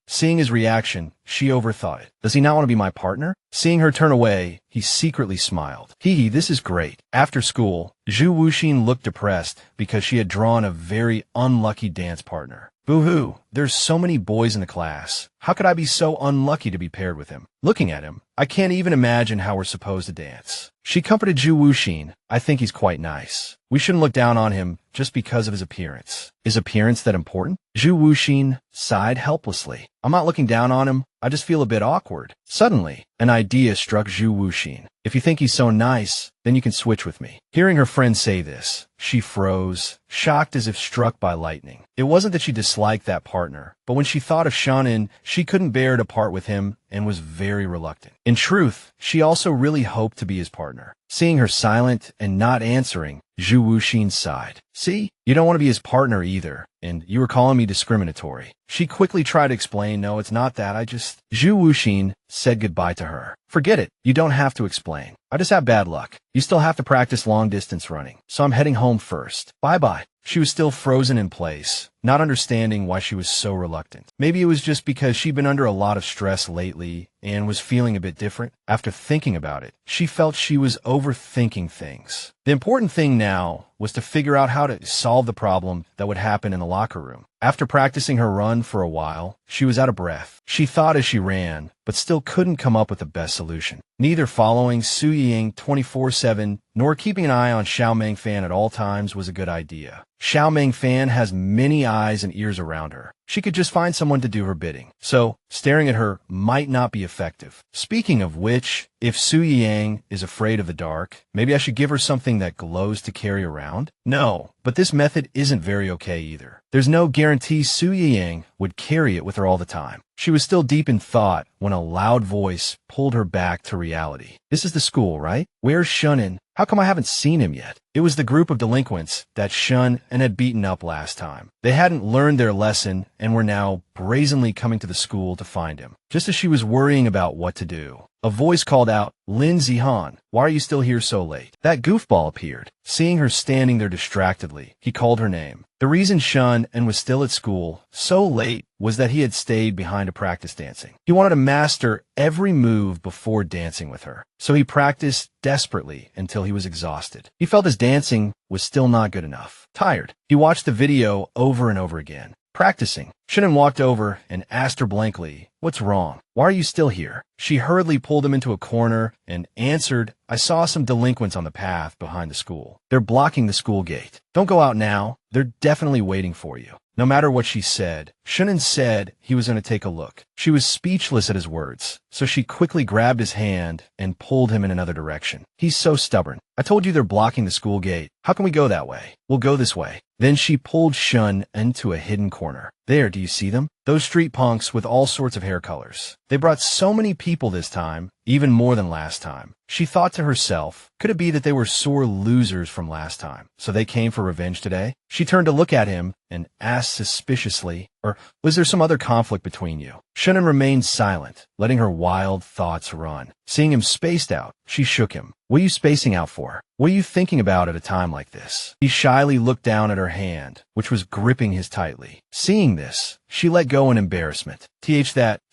S1: Seeing his reaction, she overthought it. Does he not want to be my partner? Seeing her turn away, he secretly smiled. This is great. After school, Zhu Wuxin looked depressed because she had drawn a very unlucky dance partner. Boo-hoo, There's so many boys in the class. How could I be so unlucky to be paired with him? Looking at him, I can't even imagine how we're supposed to dance. She comforted Zhu Wuxin. I think he's quite nice. We shouldn't look down on him just because of his appearance. Is appearance that important? Zhu Wuxin sighed helplessly. I'm not looking down on him. I just feel a bit awkward. Suddenly, an idea struck Zhu Wuxin. If you think he's so nice, then you can switch with me. Hearing her friend say this, she froze, shocked as if struck by lightning. It wasn't that she disliked that partner, but when she thought of Shannon, she couldn't bear to part with him and was very reluctant. In truth, she also really hoped to be his partner. Seeing her silent and not answering, Zhu Wuxin sighed. See, you don't want to be his partner either, and you were calling me discriminatory. She quickly tried to explain, no, it's not that, Zhu Wuxin said goodbye to her. Forget it, you don't have to explain. I just have bad luck. You still have to practice long-distance running, so I'm heading home first. Bye-bye. She was still frozen in place, not understanding why she was so reluctant. Maybe it was just because she'd been under a lot of stress lately and was feeling a bit different. After thinking about it, she felt she was overthinking things. The important thing now was to figure out how to solve the problem that would happen in the locker room. After practicing her run for a while, she was out of breath. She thought as she ran, but still couldn't come up with the best solution. Neither following Su Ying 24/7 nor keeping an eye on Xiao Mengfan at all times was a good idea. Xiao Mengfan has many eyes and ears around her. She could just find someone to do her bidding. So, staring at her might not be effective. Speaking of which, if Su Yang is afraid of the dark, maybe I should give her something that glows to carry around? No, but this method isn't very okay either. There's no guarantee Su Yang would carry it with her all the time. She was still deep in thought when a loud voice pulled her back to reality. This is the school, right? Where's Shunin? How come I haven't seen him yet? It was the group of delinquents that Shun and had beaten up last time. They hadn't learned their lesson and were now brazenly coming to the school to find him. Just as she was worrying about what to do, a voice called out, Lin Zihan, why are you still here so late? That goofball appeared. Seeing her standing there distractedly, he called her name. The reason Shun and was still at school so late was that he had stayed behind to practice dancing. He wanted to master every move before dancing with her, so he practiced desperately until he was exhausted. He felt his dancing was still not good enough. Tired, he watched the video over and over again. Practicing. Shannon walked over and asked her blankly, what's wrong? Why are you still here? She hurriedly pulled him into a corner and answered, I saw some delinquents on the path behind the school. They're blocking the school gate. Don't go out now. They're definitely waiting for you. No matter what she said, Shannon said he was going to take a look. She was speechless at his words, so she quickly grabbed his hand and pulled him in another direction. He's so stubborn. I told you they're blocking the school gate. How can we go that way? We'll go this way. Then she pulled Shun into a hidden corner. There, do you see them? Those street punks with all sorts of hair colors. They brought so many people this time, even more than last time. She thought to herself, could it be that they were sore losers from last time, so they came for revenge today? She turned to look at him and asked suspiciously, or was there some other conflict between you? Shannon remained silent, letting her wild thoughts run. Seeing him spaced out, she shook him. What are you spacing out for? What are you thinking about at a time like this? He shyly looked down at her hand, which was gripping his tightly. Seeing this, she let go in embarrassment.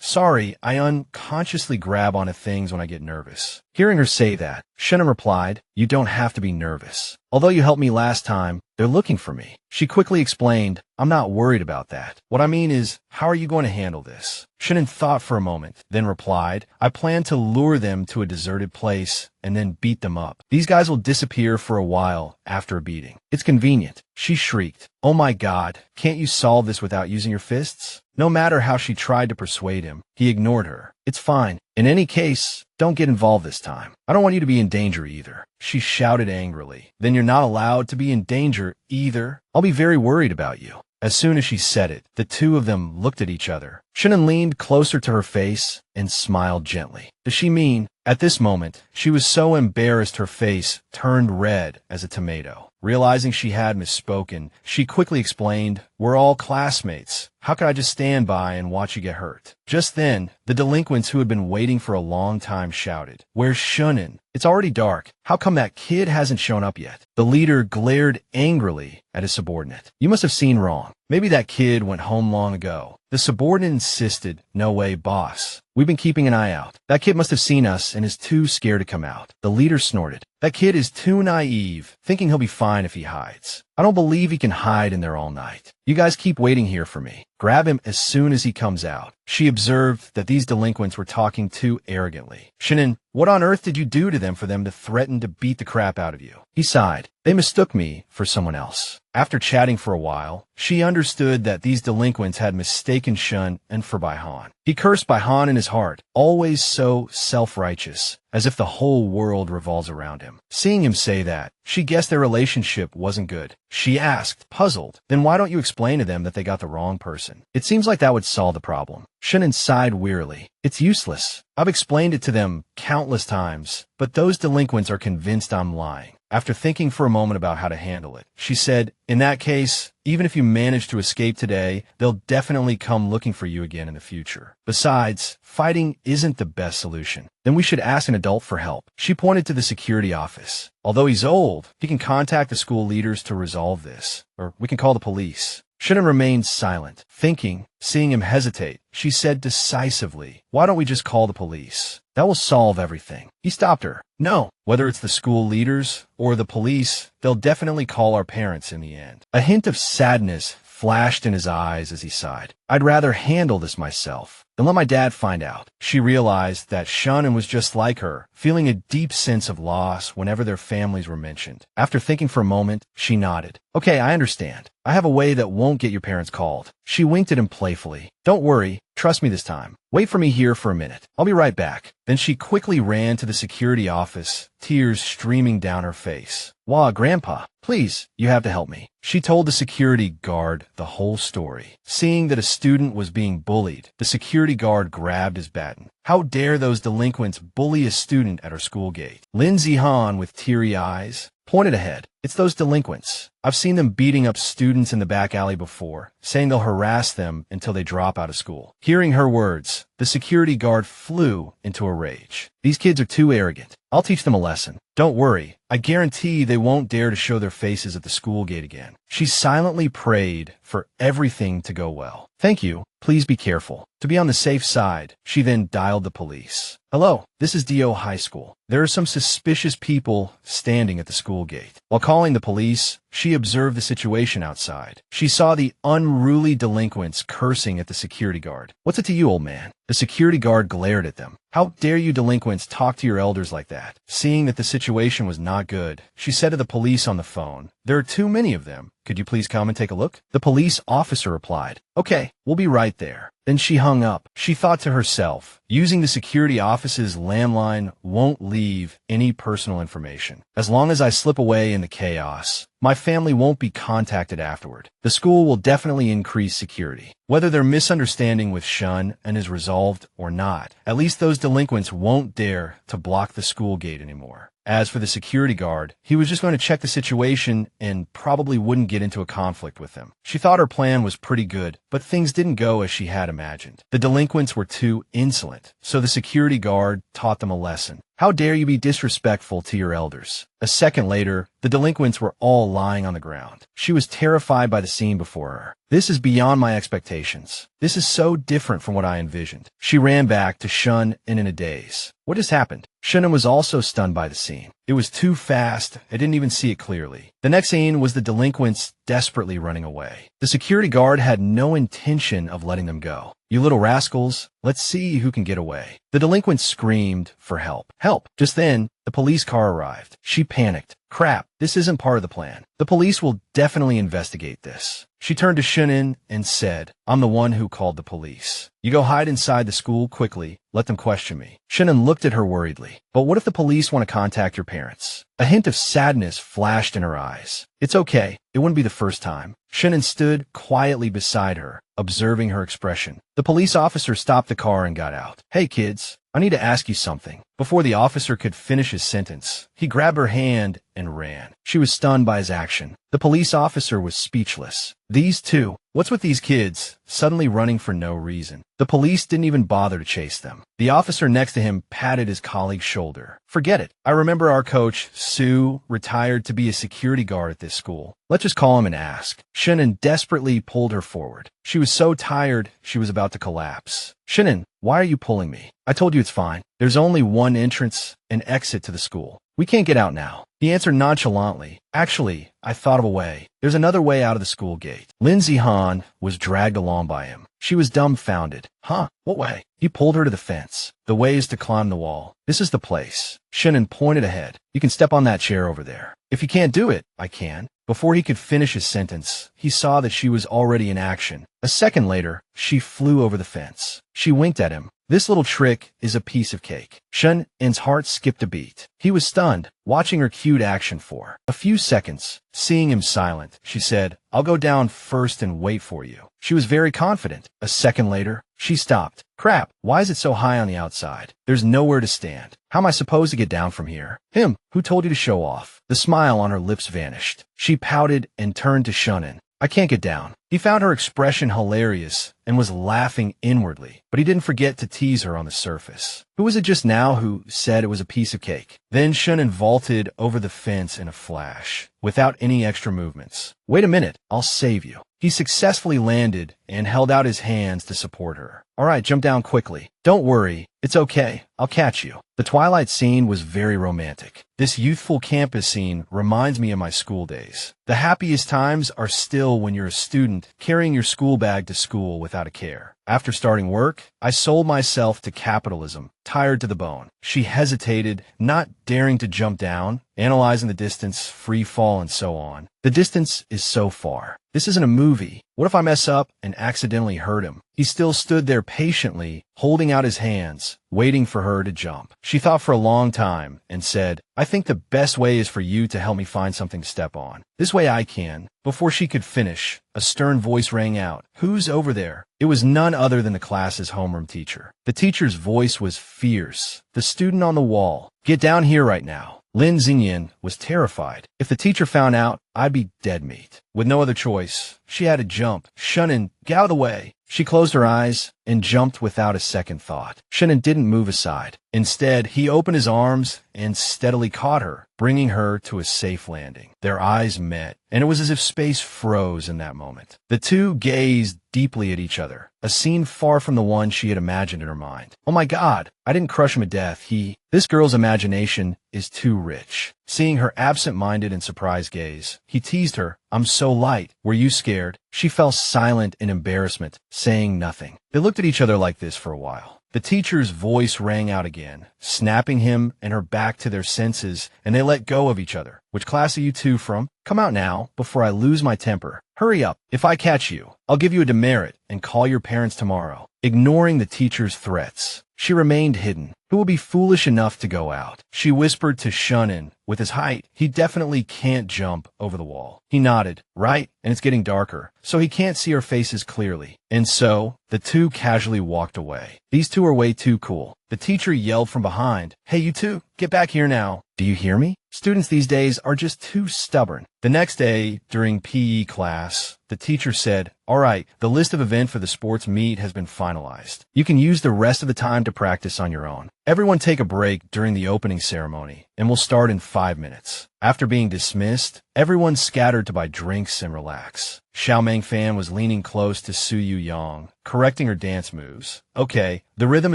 S1: Sorry, I unconsciously grab onto things when I get nervous. Hearing her say that, Shannon replied, you don't have to be nervous. Although you helped me last time, they're looking for me. She quickly explained, I'm not worried about that. What I mean is, how are you going to handle this? Shannon thought for a moment, then replied, I plan to lure them to a deserted place and then beat them up. These guys will disappear for a while after a beating. It's convenient. She shrieked, oh my God, can't you solve this without using your fists? No matter how she tried to persuade him, he ignored her. It's fine. In any case, don't get involved this time. I don't want you to be in danger either. She shouted angrily. Then you're not allowed to be in danger either. I'll be very worried about you. As soon as she said it, the two of them looked at each other. Shannon leaned closer to her face and smiled gently. Does she mean? At this moment, she was so embarrassed her face turned red as a tomato. Realizing she had misspoken, she quickly explained, we're all classmates. How could I just stand by and watch you get hurt? Just then, the delinquents who had been waiting for a long time shouted, where's Shunin? It's already dark. How come that kid hasn't shown up yet? The leader glared angrily at his subordinate. You must have seen wrong. Maybe that kid went home long ago. The subordinate insisted, no way, boss. We've been keeping an eye out. That kid must have seen us and is too scared to come out. The leader snorted. That kid is too naive, thinking he'll be fine if he hides. I don't believe he can hide in there all night. You guys keep waiting here for me. Grab him as soon as he comes out. She observed that these delinquents were talking too arrogantly. Shannon, what on earth did you do to them for them to threaten to beat the crap out of you? He sighed. They mistook me for someone else. After chatting for a while, she understood that these delinquents had mistaken Shun and for Baihan. He cursed Baihan in his heart, always so self-righteous, as if the whole world revolves around him. Seeing him say that, she guessed their relationship wasn't good. She asked, puzzled, then why don't you explain to them that they got the wrong person? It seems like that would solve the problem. Shannon sighed wearily. It's useless. I've explained it to them countless times, but those delinquents are convinced I'm lying. After thinking for a moment about how to handle it, she said, in that case, even if you manage to escape today, they'll definitely come looking for you again in the future. Besides, fighting isn't the best solution. Then we should ask an adult for help. She pointed to the security office. Although he's old, he can contact the school leaders to resolve this. Or we can call the police. Shannon remained silent, thinking. Seeing him hesitate, she said decisively, why don't we just call the police? That will solve everything. He stopped her. No, whether it's the school leaders or the police, they'll definitely call our parents in the end. A hint of sadness flashed in his eyes as he sighed. I'd rather handle this myself than let my dad find out. She realized that Shannon was just like her, feeling a deep sense of loss whenever their families were mentioned. After thinking for a moment, she nodded. Okay, I understand. I have a way that won't get your parents called. She winked at him playfully. Don't worry. Trust me this time. Wait for me here for a minute. I'll be right back. Then she quickly ran to the security office, tears streaming down her face. Wah, Grandpa, please, you have to help me. She told the security guard the whole story. Seeing that a student was being bullied, the security guard grabbed his baton. How dare those delinquents bully a student at her school gate? Lindsay Hahn, with teary eyes, pointed ahead. It's those delinquents. I've seen them beating up students in the back alley before, saying they'll harass them until they drop out of school. Hearing her words, the security guard flew into a rage. These kids are too arrogant. I'll teach them a lesson. Don't worry. I guarantee they won't dare to show their faces at the school gate again. She silently prayed for everything to go well. Thank you. Please be careful. To be on the safe side, she then dialed the police. Hello, this is DO High School. There are some suspicious people standing at the school gate. While calling the police, she observed the situation outside. She saw the unruly delinquents cursing at the security guard. What's it to you, old man? The security guard glared at them. How dare you delinquents talk to your elders like that? Seeing that the situation was not good, she said to the police on the phone, there are too many of them. Could you please come and take a look? The police officer replied, okay, we'll be right there. Then she hung up. She thought to herself, using the security office's landline won't leave any personal information. As long as I slip away in the chaos, my family won't be contacted afterward. The school will definitely increase security. Whether their misunderstanding with Shun and is resolved or not, at least those delinquents won't dare to block the school gate anymore. As for the security guard, he was just going to check the situation and probably wouldn't get into a conflict with them. She thought her plan was pretty good, but things didn't go as she had imagined. The delinquents were too insolent, so the security guard taught them a lesson. How dare you be disrespectful to your elders? A second later, the delinquents were all lying on the ground. She was terrified by the scene before her. This is beyond my expectations. This is so different from what I envisioned. She ran back to Shun and in a daze. What has happened? Shunan was also stunned by the scene. It was too fast. I didn't even see it clearly. The next scene was the delinquents desperately running away. The security guard had no intention of letting them go. You little rascals, let's see who can get away. The delinquents screamed for help. Help! Just then, the police car arrived. She panicked. Crap, this isn't part of the plan. The police will definitely investigate this. She turned to Shunin and said, I'm the one who called the police. You go hide inside the school quickly. Let them question me. Shunin looked at her worriedly. But what if the police want to contact your parents? A hint of sadness flashed in her eyes. It's okay. It wouldn't be the first time. Shunin stood quietly beside her, observing her expression. The police officer stopped the car and got out. Hey kids, I need to ask you something. Before the officer could finish his sentence, he grabbed her hand and ran. She was stunned by his action. The police officer was speechless. These two, what's with these kids, suddenly running for no reason? The police didn't even bother to chase them. The officer next to him patted his colleague's shoulder. Forget it. I remember our coach, Sue, retired to be a security guard at this school. Let's just call him and ask. Shannon desperately pulled her forward. She was so tired, she was about to collapse. Shannon, why are you pulling me? I told you it's fine. There's only one entrance and exit to the school. We can't get out now. He answered nonchalantly. Actually, I thought of a way. There's another way out of the school gate. Lindsay Hahn was dragged along by him. She was dumbfounded. Huh? What way? He pulled her to the fence. The way is to climb the wall. This is the place. Shannon pointed ahead. You can step on that chair over there. If you can't do it, I can. Before he could finish his sentence, he saw that she was already in action. A second later, she flew over the fence. She winked at him. This little trick is a piece of cake. Shannon's heart skipped a beat. He was stunned, watching her cued action for a few seconds. Seeing him silent, she said, I'll go down first and wait for you. She was very confident. A second later, she stopped. Crap, why is it so high on the outside? There's nowhere to stand. How am I supposed to get down from here? Him, who told you to show off? The smile on her lips vanished. She pouted and turned to Shannon. I can't get down. He found her expression hilarious and was laughing inwardly, but he didn't forget to tease her on the surface. Who was it just now who said it was a piece of cake? Then Shannon vaulted over the fence in a flash, without any extra movements. Wait a minute, I'll save you. He successfully landed and held out his hands to support her. All right, jump down quickly. Don't worry, it's okay. I'll catch you. The Twilight scene was very romantic. This youthful campus scene reminds me of my school days. The happiest times are still when you're a student carrying your school bag to school without a care. After starting work, I sold myself to capitalism, tired to the bone. She hesitated, not daring to jump down, analyzing the distance, free fall, and so on. The distance is so far. This isn't a movie. What if I mess up and accidentally hurt him? He still stood there patiently, holding out his hands, waiting for her to jump. She thought for a long time and said, I think the best way is for you to help me find something to step on. This way I can. Before she could finish, a stern voice rang out. Who's over there? It was none other than the class's homeroom teacher. The teacher's voice was fierce. The student on the wall. Get down here right now. Lin Xingyan was terrified. If the teacher found out, I'd be dead meat. With no other choice, she had to jump. Shannon, get out of the way. She closed her eyes and jumped without a second thought. Shannon didn't move aside. Instead, he opened his arms and steadily caught her, bringing her to a safe landing. Their eyes met, and it was as if space froze in that moment. The two gazed deeply at each other, a scene far from the one she had imagined in her mind. Oh my God, I didn't crush him to death. This girl's imagination is too rich. Seeing her absent-minded and surprised gaze, he teased her. I'm so light. Were you scared? She fell silent in embarrassment, saying nothing. They looked at each other like this for a while. The teacher's voice rang out again, snapping him and her back to their senses, and they let go of each other. Which class are you two from? Come out now, before I lose my temper. Hurry up. If I catch you, I'll give you a demerit and call your parents tomorrow. Ignoring the teacher's threats, she remained hidden. Who will be foolish enough to go out? She whispered to Shannon. With his height, he definitely can't jump over the wall. He nodded. Right, and it's getting darker, so he can't see our faces clearly. And so, the two casually walked away. These two are way too cool. The teacher yelled from behind. Hey, you two, get back here now. Do you hear me? Students these days are just too stubborn. The next day, during PE class, the teacher said, all right, the list of events for the sports meet has been finalized. You can use the rest of the time to practice on your own. Everyone take a break during the opening ceremony, and we'll start in 5 minutes. After being dismissed, everyone scattered to buy drinks and relax. Xiao Mengfan was leaning close to Su Yu Yang, correcting her dance moves. Okay, the rhythm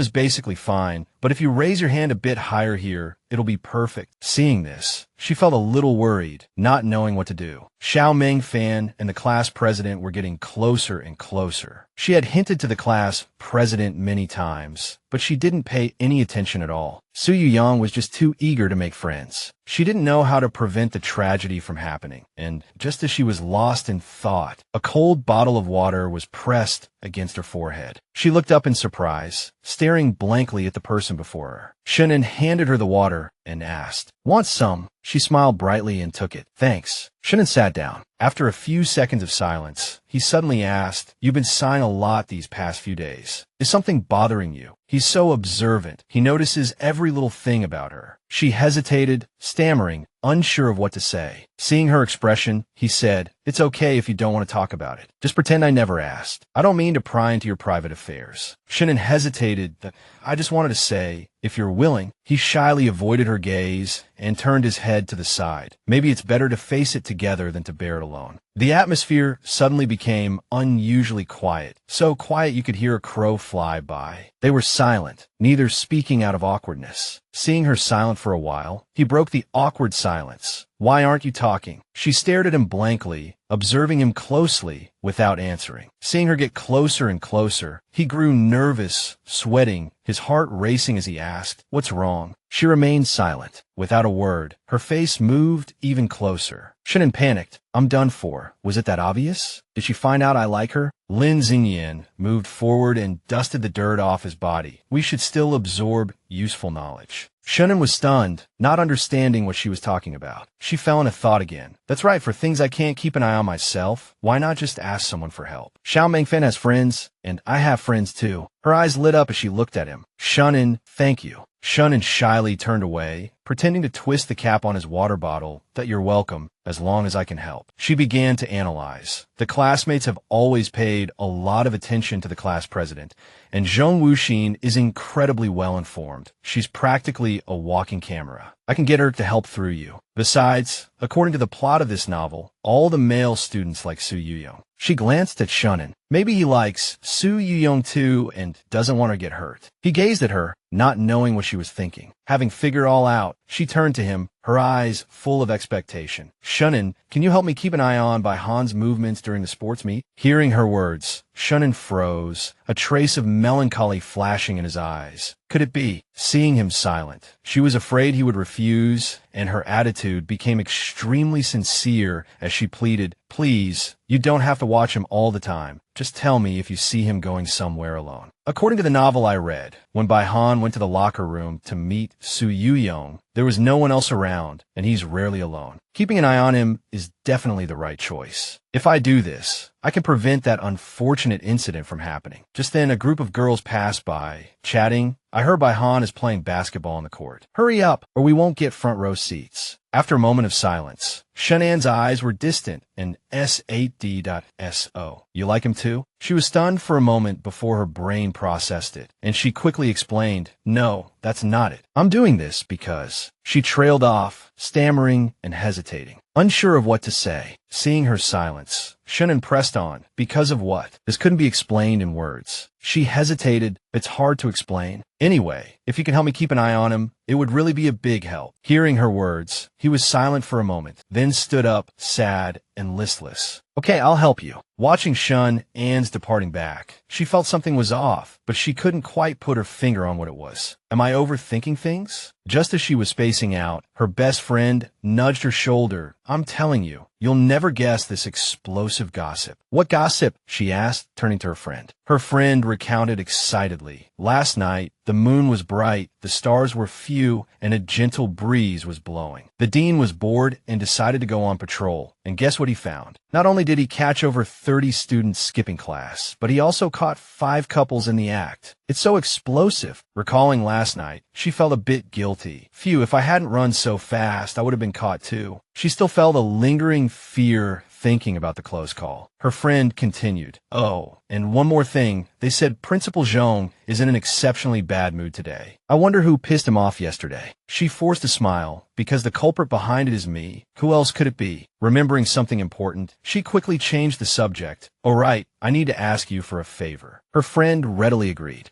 S1: is basically fine, but if you raise your hand a bit higher here, it'll be perfect. Seeing this, she felt a little worried, not knowing what to do. Xiao Mengfan and the class president were getting closer and closer. She had hinted to the class president many times, but she didn't pay any attention at all. Su Yu Yang was just too eager to make friends. She didn't know how to prevent the tragedy from happening, and just as she was lost in thought, a cold bottle of water was pressed against her forehead. She looked up in surprise, staring blankly at the person before her. Shunin handed her the water and asked, "Want some?" She smiled brightly and took it. "Thanks." Shunin sat down. After a few seconds of silence, he suddenly asked, "You've been sighing a lot these past few days. Is something bothering you?" He's so observant. He notices every little thing about her. She hesitated, stammering, unsure of what to say. Seeing her expression, he said, "It's okay if you don't want to talk about it. Just pretend I never asked. I don't mean to pry into your private affairs." Shunin hesitated. "I just wanted to say, if you're willing." He shyly avoided her gaze and turned his head to the side. Maybe it's better to face it together than to bear it alone. The atmosphere suddenly became unusually quiet, so quiet you could hear a crow fly by. They were silent, neither speaking out of awkwardness. Seeing her silent for a while, he broke the awkward silence. "Why aren't you talking?" She stared at him blankly, observing him closely without answering. Seeing her get closer and closer, he grew nervous, sweating, his heart racing as he asked, "What's wrong?" She remained silent, without a word. Her face moved even closer. Shunin panicked. "I'm done for. Was it that obvious? Did she find out I like her?" Lin Xingyan moved forward and dusted the dirt off his body. "We should still absorb useful knowledge." Shunin was stunned, not understanding what she was talking about. She fell into thought again. "That's right, for things I can't keep an eye on myself, why not just ask someone for help? Xiao Mengfen has friends, and I have friends too." Her eyes lit up as she looked at him. "Shunin, thank you." Shunin shyly turned away, pretending to twist the cap on his water bottle. "That you're welcome, as long as I can help." She began to analyze. The classmates have always paid a lot of attention to the class president, and Zhong Wuxin is incredibly well informed. She's practically a walking camera. I can get her to help through you. Besides, according to the plot of this novel, all the male students like Su Yuyong. She glanced at Shunin. Maybe he likes Su Yuyong too and doesn't want her to get hurt. He gazed at her, not knowing what she was thinking. Having figured all out, she turned to him, her eyes full of expectation. "Shunin, can you help me keep an eye on by Han's movements during the sports meet?" Hearing her words, Shunin froze, a trace of melancholy flashing in his eyes. Could it be? Seeing him silent, she was afraid he would refuse, and her attitude became extremely sincere as she pleaded, "Please, you don't have to watch him all the time. Just tell me if you see him going somewhere alone." According to the novel I read, when Bai Han went to the locker room to meet Su Yuyong, there was no one else around, and he's rarely alone. Keeping an eye on him is definitely the right choice. If I do this, I can prevent that unfortunate incident from happening. Just then, a group of girls passed by, chatting. I heard Bai Han is playing basketball on the court. "Hurry up, or we won't get front row seats." After a moment of silence, Shunan's eyes were distant and S8D.SO. "You like him too?" She was stunned for a moment before her brain processed it, and she quickly explained, "No, that's not it. I'm doing this because..." She trailed off, stammering and hesitating, unsure of what to say. Seeing her silence, Shunan pressed on. "Because of what?" This couldn't be explained in words. She hesitated. "It's hard to explain. Anyway, if you can help me keep an eye on him, it would really be a big help." Hearing her words, he was silent for a moment, then stood up, sad and listless. "Okay, I'll help you." Watching Shun, Anne's departing back, she felt something was off, but she couldn't quite put her finger on what it was. Am I overthinking things? Just as she was spacing out, her best friend nudged her shoulder. "I'm telling you, you'll never guess this explosive gossip." "What gossip?" she asked, turning to her friend. Her friend recounted excitedly. "Last night, the moon was bright, the stars were few, and a gentle breeze was blowing. The dean was bored and decided to go on patrol. And guess what he found? Not only did he catch over 30 students skipping class, but he also caught 5 couples in the act. It's so explosive." Recalling last night, she felt a bit guilty. "Phew, if I hadn't run so fast, I would have been caught too." She still felt a lingering fear thinking about the close call. Her friend continued, "Oh, and one more thing. They said Principal Zhong is in an exceptionally bad mood today. I wonder who pissed him off yesterday." She forced a smile. "Because the culprit behind it is me. Who else could it be?" Remembering something important, she quickly changed the subject. "All right, I need to ask you for a favor." Her friend readily agreed.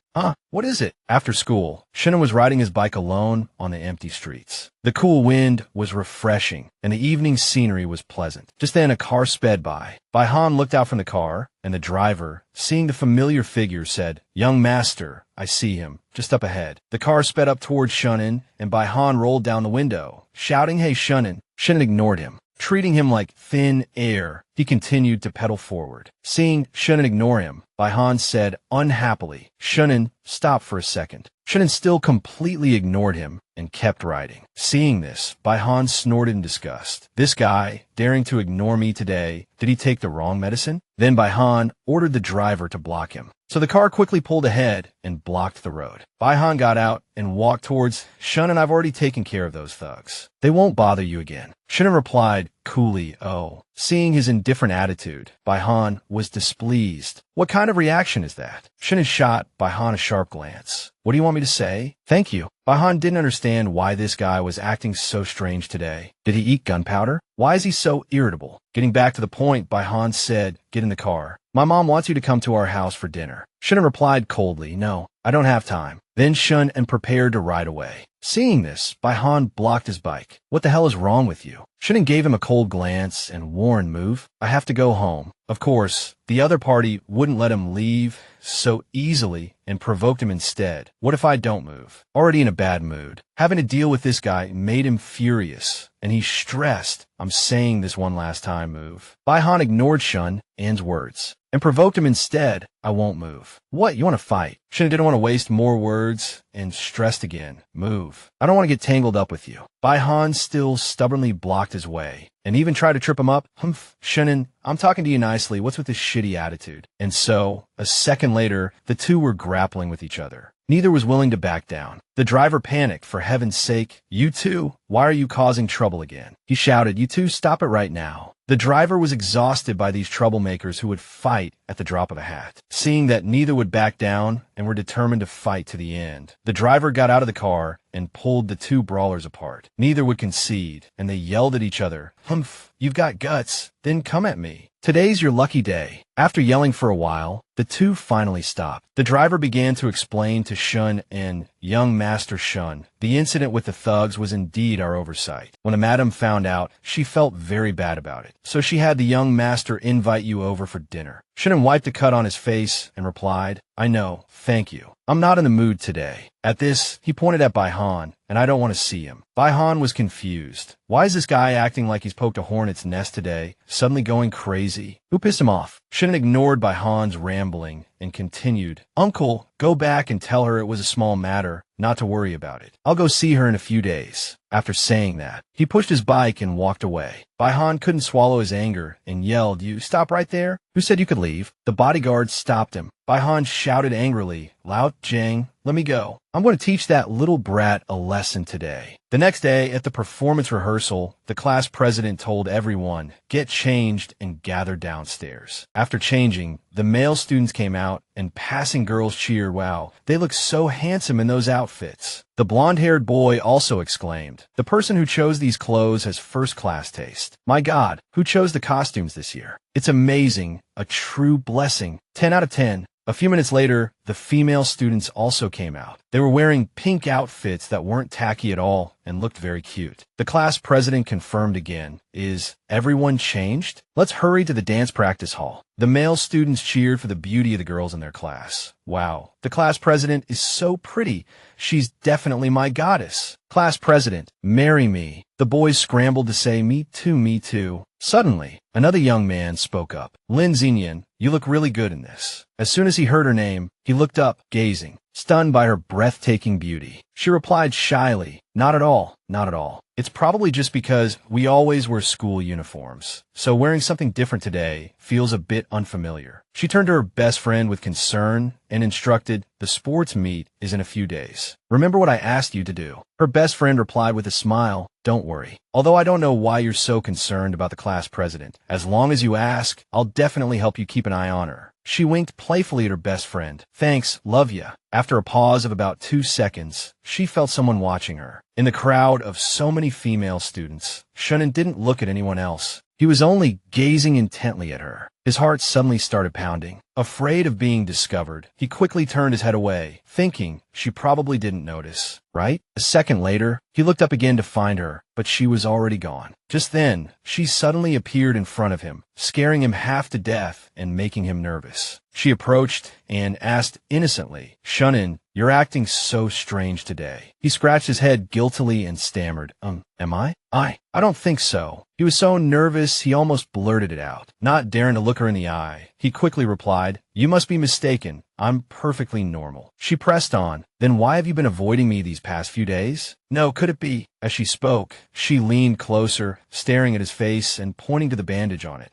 S1: What is it?" After school, Shunan was riding his bike alone on the empty streets. The cool wind was refreshing, and the evening scenery was pleasant. Just then, a car sped by. Bai-Han looked out from the car, and the driver, seeing the familiar figure, said, "Young master, I see him, just up ahead." The car sped up towards Shunin, and Bai-Han rolled down the window, shouting, "Hey, Shunin." Shunin ignored him. Treating him like thin air, he continued to pedal forward. Seeing Shunin ignore him, Bai-Han said unhappily, "Shunin, stop for a second." Shunin still completely ignored him and kept riding. Seeing this, Bai-Han snorted in disgust. "This guy, daring to ignore me today, did he take the wrong medicine?" Then Bai-Han ordered the driver to block him. So the car quickly pulled ahead and blocked the road. Bai-Han got out and walked towards Shunin. "I've already taken care of those thugs. They won't bother you again." Shunin replied coolly, "Oh." Seeing his indifferent attitude, Bai-Han was displeased. "What kind of reaction is that?" Shunin shot Bai-Han a sharp glance. "What do you want me to say?" "Thank you." Bai-Han didn't understand why this guy was acting so strange today. Did he eat gunpowder? Why is he so irritable? Getting back to the point, Bai-Han said, "Get in the car. My mom wants you to come to our house for dinner." Shunin replied coldly, "No, I don't have time." Then Shun prepared to ride away. Seeing this, Bai-Han blocked his bike. "What the hell is wrong with you?" Shunin gave him a cold glance and warned, "Move. I have to go home." Of course, the other party wouldn't let him leave so easily and provoked him instead. "What if I don't move?" Already in a bad mood. Having to deal with this guy made him furious, and he stressed, "I'm saying this one last time, move." Bai-Han ignored Shun's words and provoked him instead. "I won't move." "What, you want to fight?" Shun didn't want to waste more words and stressed again. "Move. I don't want to get tangled up with you." Bai-Han still stubbornly blocked his way and even tried to trip him up. "Humph, Shunin, I'm talking to you nicely. What's with this shitty attitude?" And so, a second later, the two were grappling with each other. Neither was willing to back down. The driver panicked. "For heaven's sake, you two, why are you causing trouble again?" He shouted, "You two, stop it right now." The driver was exhausted by these troublemakers who would fight at the drop of a hat. Seeing that neither would back down and were determined to fight to the end, the driver got out of the car and pulled the two brawlers apart. Neither would concede, and they yelled at each other, "Humph, you've got guts, then come at me. Today's your lucky day." After yelling for a while, the two finally stopped. The driver began to explain to Shun and young Master Shun, "The incident with the thugs was indeed our oversight. When a madam found out, she felt very bad about it. So she had the young master invite you over for dinner." Shun wiped a cut on his face and replied, "I know, thank you. I'm not in the mood today." At this, he pointed at Bai-Han, "And I don't want to see him." Bai-Han was confused. Why is this guy acting like he's poked a hornet's nest today, suddenly going crazy? Who pissed him off? Shun ignored Bai-Han's rambling and continued, "Uncle, go back and tell her it was a small matter, not to worry about it. I'll go see her in a few days." After saying that, he pushed his bike and walked away. Bai-Han couldn't swallow his anger and yelled, "You stop right there? Who said you could leave?" The bodyguard stopped him. Bai-Han shouted angrily, "Lao Jing, let me go. I'm going to teach that little brat a lesson today." The next day, at the performance rehearsal, the class president told everyone, "Get changed and gather downstairs." After changing, the male students came out and passing girls cheered, "Wow, they look so handsome in those outfits." The blonde-haired boy also exclaimed, "The person who chose these clothes has first-class taste. My God, who chose the costumes this year? It's amazing, a true blessing. 10 out of 10. A few minutes later, the female students also came out. They were wearing pink outfits that weren't tacky at all and looked very cute. The class president confirmed again, "Is everyone changed? Let's hurry to the dance practice hall." The male students cheered for the beauty of the girls in their class. "Wow, the class president is so pretty. She's definitely my goddess." "Class president, marry me." The boys scrambled to say, "Me too, me too." Suddenly, another young man spoke up. "Lin Xinyan, you look really good in this." As soon as he heard her name, he looked up, gazing, stunned by her breathtaking beauty. She replied shyly, "Not at all, not at all. It's probably just because we always wear school uniforms, so wearing something different today feels a bit unfamiliar." She turned to her best friend with concern and instructed, "The sports meet is in a few days. Remember what I asked you to do." Her best friend replied with a smile, "Don't worry. Although I don't know why you're so concerned about the class president. As long as you ask, I'll definitely help you keep an eye on her." She winked playfully at her best friend. "Thanks, love ya." After a pause of about 2 seconds, she felt someone watching her. In the crowd of so many female students, Shunin didn't look at anyone else. He was only gazing intently at her. His heart suddenly started pounding. Afraid of being discovered, he quickly turned his head away, thinking she probably didn't notice, right? A second later, he looked up again to find her, but she was already gone. Just then, she suddenly appeared in front of him, scaring him half to death and making him nervous. She approached and asked innocently, "Shunin, you're acting so strange today." He scratched his head guiltily and stammered, am I? I don't think so." He was so nervous he almost blurted it out. Not daring to look her in the eye, he quickly replied, "You must be mistaken. I'm perfectly normal." She pressed on, "Then why have you been avoiding me these past few days?" "No, could it be?" As she spoke, she leaned closer, staring at his face and pointing to the bandage on it.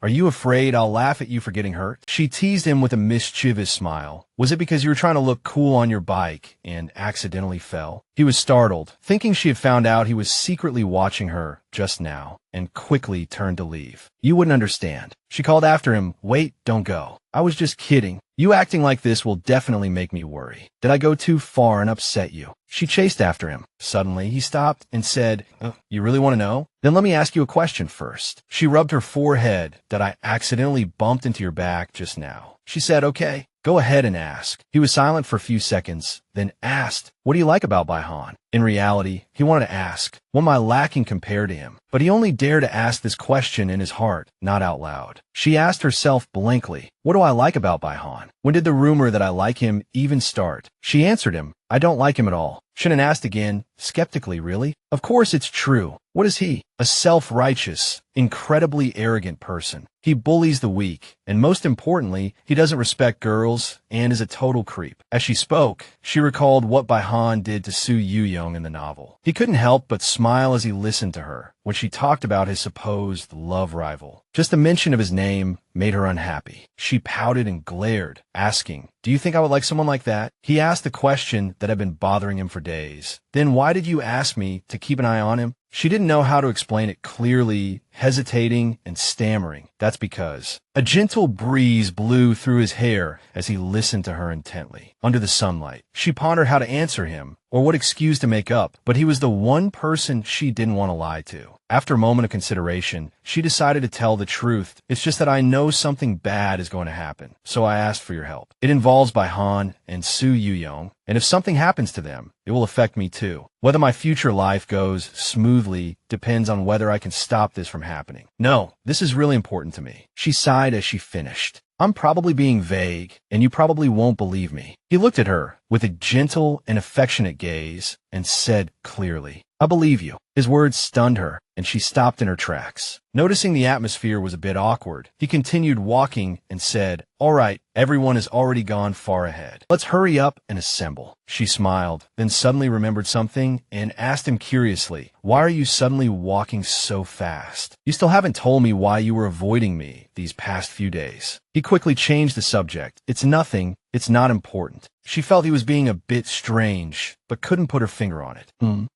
S1: Are you afraid I'll laugh at you for getting hurt?" She teased him with a mischievous smile. "Was it because you were trying to look cool on your bike and accidentally fell?" He was startled, thinking she had found out he was secretly watching her just now, and quickly turned to leave. "You wouldn't understand." She called after him, "Wait, don't go. I was just kidding. You acting like this will definitely make me worry. Did I go too far and upset you?" She chased after him. Suddenly, he stopped and said, "You really want to know? Then let me ask you a question first." She rubbed her forehead. "Did I accidentally bumped into your back just now?" She said, "Okay, go ahead and ask." He was silent for a few seconds, then asked, "What do you like about Baihan?" In reality, he wanted to ask, what am I lacking compared to him? But he only dared to ask this question in his heart, not out loud. She asked herself blankly, what do I like about Baihan? When did the rumor that I like him even start? She answered him, I don't like him at all. Shannon asked again, skeptically, really? Of course it's true. What is he? A self-righteous, incredibly arrogant person. He bullies the weak, and most importantly, he doesn't respect girls and is a total creep. As she spoke, she recalled what Baihan did to Su Yu-young in the novel. He couldn't help but smile as he listened to her when she talked about his supposed love rival. Just a mention of his name made her unhappy. She pouted and glared, asking, do you think I would like someone like that? He asked the question that had been bothering him for days. Then why did you ask me to keep an eye on him? She didn't know how to explain it clearly, hesitating and stammering. That's because a gentle breeze blew through his hair as he listened to her intently. Under the sunlight, she pondered how to answer him or what excuse to make up, but he was the one person she didn't want to lie to. After a moment of consideration, she decided to tell the truth. It's just that I know something bad is going to happen, so I asked for your help. It involves Baihan and Su Yu-young, and if something happens to them, it will affect me too. Whether my future life goes smoothly depends on whether I can stop this from happening. No, this is really important to me. She sighed as she finished. I'm probably being vague, and you probably won't believe me. He looked at her with a gentle and affectionate gaze and said clearly, I believe you. His words stunned her, and she stopped in her tracks. Noticing the atmosphere was a bit awkward, he continued walking and said, all right, everyone has already gone far ahead. Let's hurry up and assemble. She smiled, then suddenly remembered something and asked him curiously, why are you suddenly walking so fast? You still haven't told me why you were avoiding me these past few days. He quickly changed the subject. It's nothing. It's not important. She felt he was being a bit strange, but couldn't put her finger on it.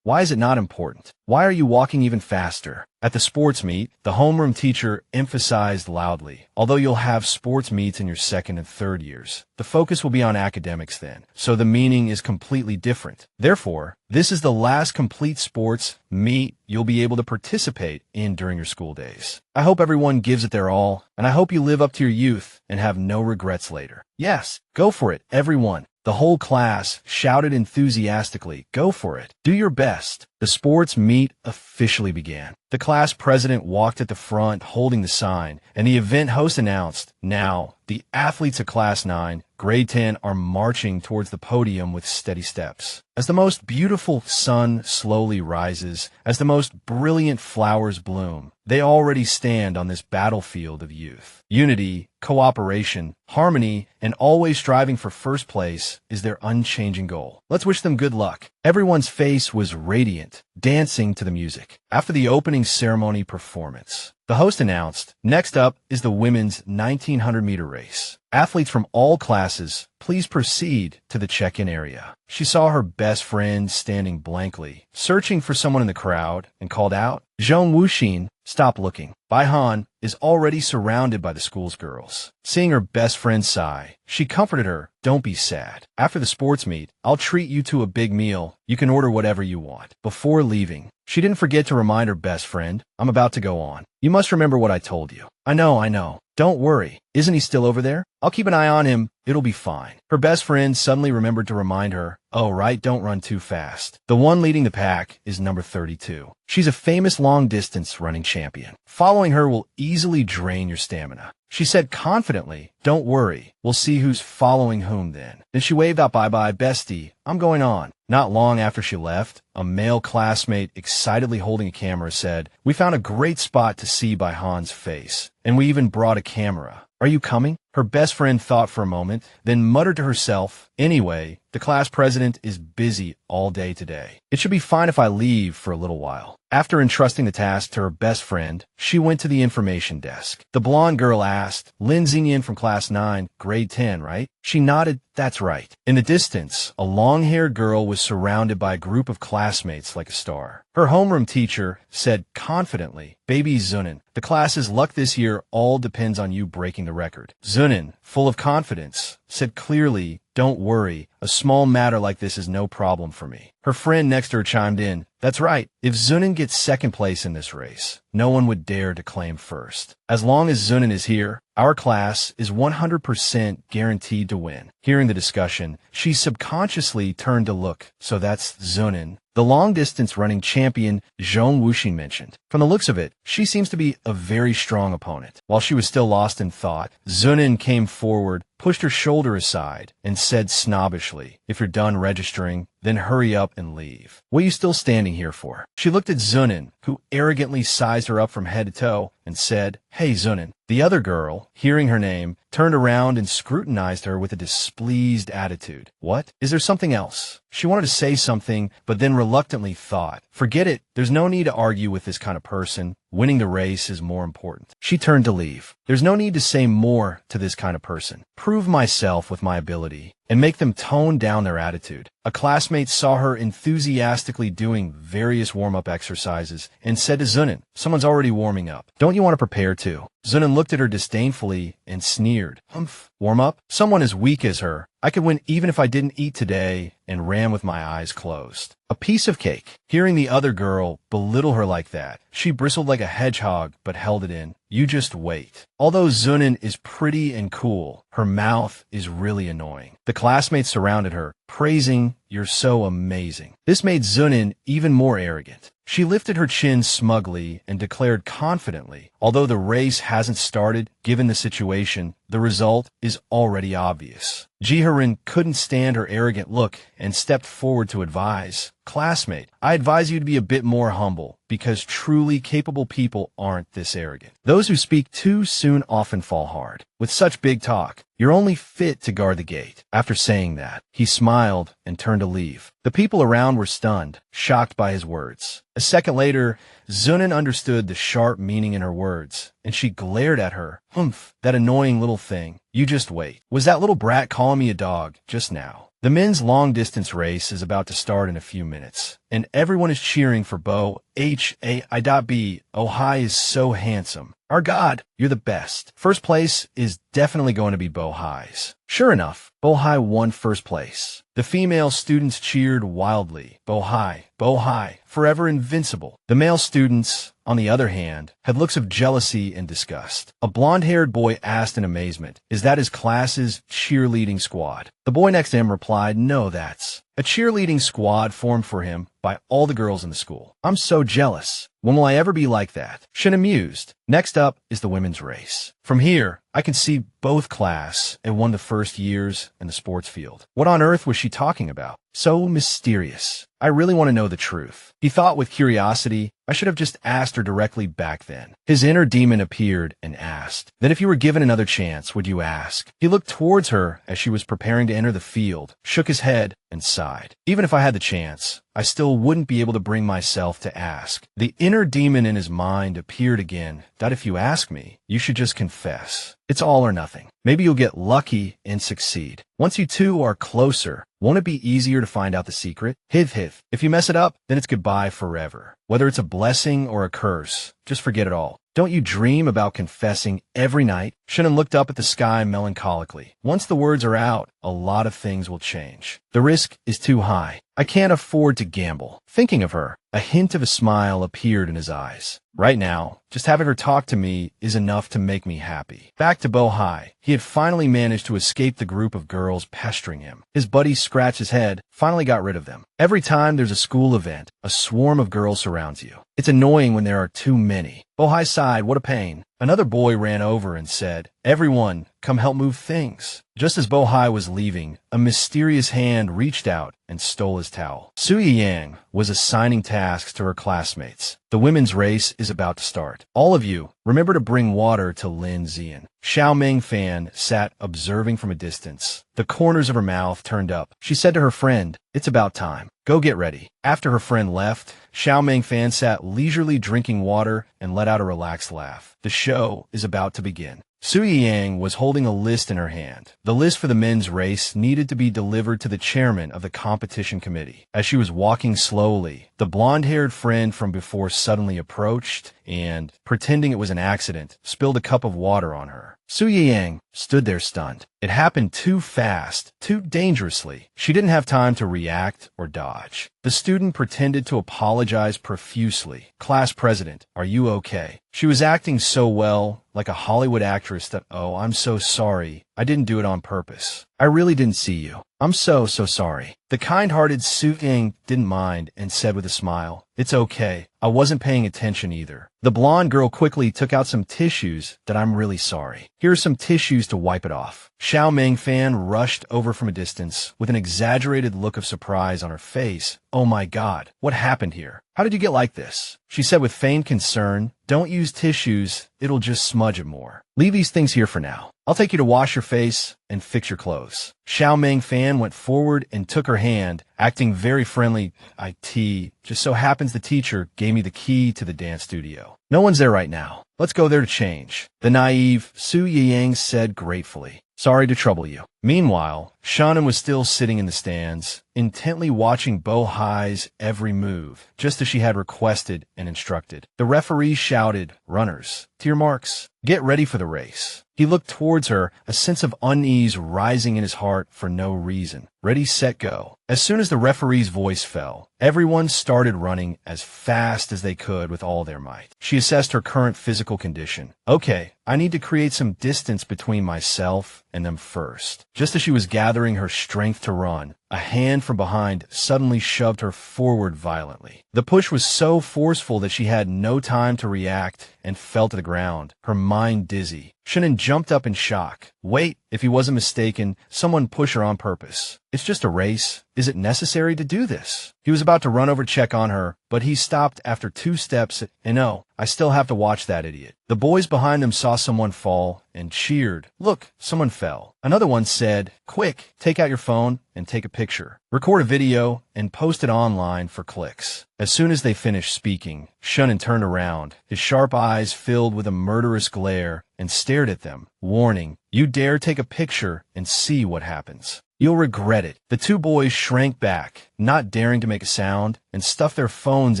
S1: Why is it not important? Why are you walking even faster? At the sports meet, the homeroom teacher emphasized loudly, although you'll have sports meets in your second and third years, the focus will be on academics then, so the meaning is completely different. Therefore, this is the last complete sports meet you'll be able to participate in during your school days. I hope everyone gives it their all, and I hope you live up to your youth and have no regrets later. Yes, go for it, everyone. The whole class shouted enthusiastically, go for it. Do your best. The sports meet officially began. The class president walked at the front holding the sign, and the event host announced, now, the athletes of Class 9, Grade 10 are marching towards the podium with steady steps. As the most beautiful sun slowly rises, as the most brilliant flowers bloom, they already stand on this battlefield of youth. Unity, cooperation, harmony, and always striving for first place is their unchanging goal. Let's wish them good luck. Everyone's face was radiant, dancing to the music. After the opening ceremony performance, the host announced, next up is the women's 1900-meter race. Athletes from all classes, please proceed to the check-in area. She saw her best friend standing blankly, searching for someone in the crowd, and called out, Zhong Wuxin, Stop looking. Bai-han is already surrounded by the school's girls. Seeing her best friend sigh, she comforted her, "Don't be sad. After the sports meet, I'll treat you to a big meal. You can order whatever you want." Before leaving, she didn't forget to remind her best friend, "I'm about to go on. You must remember what I told you." I know. Don't worry. Isn't he still over there? I'll keep an eye on him. It'll be fine." Her best friend suddenly remembered to remind her, "Oh, right, don't run too fast. The one leading the pack is number 32. She's a famous long-distance running champion. Following her will easily drain your stamina." She said confidently, "Don't worry. We'll see who's following whom then." Then she waved out, "Bye-bye, bestie. I'm going on." Not long after she left, a male classmate excitedly holding a camera said, "We found a great spot to see by Han's face, and we even brought a camera. Are you coming?" Her best friend thought for a moment, then muttered to herself, "Anyway, the class president is busy all day today. It should be fine if I leave for a little while." After entrusting the task to her best friend, she went to the information desk. The blonde girl asked, "Lin Xinyan from class 9, grade 10, right?" She nodded, "That's right." In the distance, a long-haired girl was surrounded by a group of classmates like a star. Her homeroom teacher said confidently, "Baby Zunin, the class's luck this year all depends on you breaking the record." Zunin, full of confidence, said clearly, "Don't worry, a small matter like this is no problem for me." Her friend next to her chimed in, "That's right. If Zunin gets second place in this race, no one would dare to claim first. As long as Zunin is here, our class is 100% guaranteed to win." Hearing the discussion, she subconsciously turned to look. So that's Zunin, the long-distance running champion Zhong Wuxin mentioned. From the looks of it, she seems to be a very strong opponent. While she was still lost in thought, Zunin came forward, pushed her shoulder aside, and said snobbishly, "If you're done registering, then hurry up and leave. What are you still standing here for?" She looked at Zunin, who arrogantly sized her up from head to toe, and said, "Hey, Zunin." The other girl, hearing her name, turned around and scrutinized her with a displeased attitude. What? Is there something else? She wanted to say something, but then reluctantly thought, "Forget it. There's no need to argue with this kind of person. Winning the race is more important." She turned to leave. There's no need to say more to this kind of person. Prove myself with my ability and make them tone down their attitude. A classmate saw her enthusiastically doing various warm-up exercises and said to Zunin, "Someone's already warming up. Don't you want to prepare too?" Zunin looked at her disdainfully and sneered. "Humph, warm up? Someone as weak as her. I could win even if I didn't eat today," and ran with my eyes closed. A piece of cake. Hearing the other girl belittle her like that, she bristled like a hedgehog but held it in. "You just wait." Although Zunin is pretty and cool, her mouth is really annoying. The classmates surrounded her, praising, "You're so amazing." This made Zunin even more arrogant. She lifted her chin smugly and declared confidently, "Although the race hasn't started, given the situation, the result is already obvious." Heroine couldn't stand her arrogant look and stepped forward to advise, "Classmate, I advise you to be a bit more humble, because truly capable people aren't this arrogant. Those who speak too soon often fall hard. With such big talk, you're only fit to guard the gate." After saying that, he smiled and turned to leave. The people around were stunned, shocked by his words. A second later, Zunin understood the sharp meaning in her words, and she glared at her. "Humph, that annoying little thing. You just wait. Was that little brat calling me a dog just now?" The men's long-distance race is about to start in a few minutes, and everyone is cheering for Bo Hai. Oh, Hai is so handsome. Our God, you're the best. First place is definitely going to be Bo Hai's. Sure enough, Bo Hai won first place. The female students cheered wildly. Bo Hai, forever invincible. The male students, on the other hand, had looks of jealousy and disgust. A blonde-haired boy asked in amazement, "Is that his class's cheerleading squad?" The boy next to him replied, "No, that's a cheerleading squad formed for him by all the girls in the school. I'm so jealous. When will I ever be like that?" Shin amused. Next up is the women's race. From here, I can see both class and won the first years in the sports field. What on earth was she talking about? So mysterious. I really want to know the truth. He thought with curiosity, I should have just asked her directly back then. His inner demon appeared and asked, "Then if you were given another chance, would you ask?" He looked towards her as she was preparing to enter the field, shook his head, and sighed. "Even if I had the chance, I still wouldn't be able to bring myself to ask." The inner demon in his mind appeared again, that if you ask me, you should just confess. It's all or nothing. Maybe you'll get lucky and succeed. Once you two are closer, won't it be easier to find out the secret? Hiv. If you mess it up, then it's goodbye forever. Whether it's a blessing or a curse, just forget it all. Don't you dream about confessing every night? Shannon looked up at the sky melancholically. Once the words are out, a lot of things will change. The risk is too high. I can't afford to gamble. Thinking of her, a hint of a smile appeared in his eyes. Right now, just having her talk to me is enough to make me happy. Back to Bohai. He had finally managed to escape the group of girls pestering him. His buddies scratched his head, finally got rid of them. Every time there's a school event, a swarm of girls surrounds you. It's annoying when there are too many. Bohai sighed, what a pain. Another boy ran over and said, "Everyone, come help move things." Just as Bohai was leaving, a mysterious hand reached out and stole his towel. Sui Yang was assigning tasks to her classmates. The women's race is about to start. All of you, remember to bring water to Lin Zian. Xiao Ming Fan sat observing from a distance. The corners of her mouth turned up. She said to her friend, "It's about time. Go get ready." After her friend left, Xiao Ming Fan sat leisurely drinking water and let out a relaxed laugh. The show is about to begin. Sui Yang was holding a list in her hand. The list for the men's race needed to be delivered to the chairman of the competition committee. As she was walking slowly, the blonde-haired friend from before suddenly approached and, pretending it was an accident, spilled a cup of water on her. Sui Yang stood there stunned. It happened too fast, too dangerously. She didn't have time to react or dodge. The student pretended to apologize profusely. "Class president, are you okay?" She was acting so well, like a Hollywood actress, that, "Oh, I'm so sorry. I didn't do it on purpose. I really didn't see you. I'm so sorry." The kind-hearted Sui Yang didn't mind and said with a smile, "It's okay. I wasn't paying attention either." The blonde girl quickly took out some tissues. "That I'm really sorry. Here are some tissues to wipe it off." Xiao Ming Fan rushed over from a distance with an exaggerated look of surprise on her face. "Oh my God, what happened here? How did you get like this?" She said with feigned concern, "Don't use tissues. It'll just smudge it more. Leave these things here for now. I'll take you to wash your face and fix your clothes." Xiao Ming Fan went forward and took her hand, acting very friendly. "It just so happens the teacher gave me the key to the dance studio. No one's there right now. Let's go there to change." The naive Sui Yang said gratefully, "Sorry to trouble you." Meanwhile, Shannon was still sitting in the stands, intently watching Bohai's every move, just as she had requested and instructed. The referee shouted, "Runners, to your marks. Get ready for the race." He looked towards her, a sense of unease rising in his heart for no reason. Ready, set, go. As soon as the referee's voice fell, everyone started running as fast as they could with all their might. She assessed her current physical condition. "Okay, I need to create some distance between myself and them first." Just as she was gathering her strength to run, a hand from behind suddenly shoved her forward violently. The push was so forceful that she had no time to react and fell to the ground, her mind dizzy. Shannon jumped up in shock. Wait, if he wasn't mistaken, someone pushed her on purpose. It's just a race. Is it necessary to do this? He was about to run over to check on her, but he stopped after 2 steps and no, I still have to watch that idiot. The boys behind them saw someone fall and cheered. Look, someone fell. Another one said, quick, take out your phone and take a picture. Record a video and post it online for clicks. As soon as they finished speaking, Shannon turned around, his sharp eyes filled with a murderous glare, and stared at them, warning, you dare take a picture and see what happens. You'll regret it. The 2 boys shrank back, not daring to make a sound, and stuffed their phones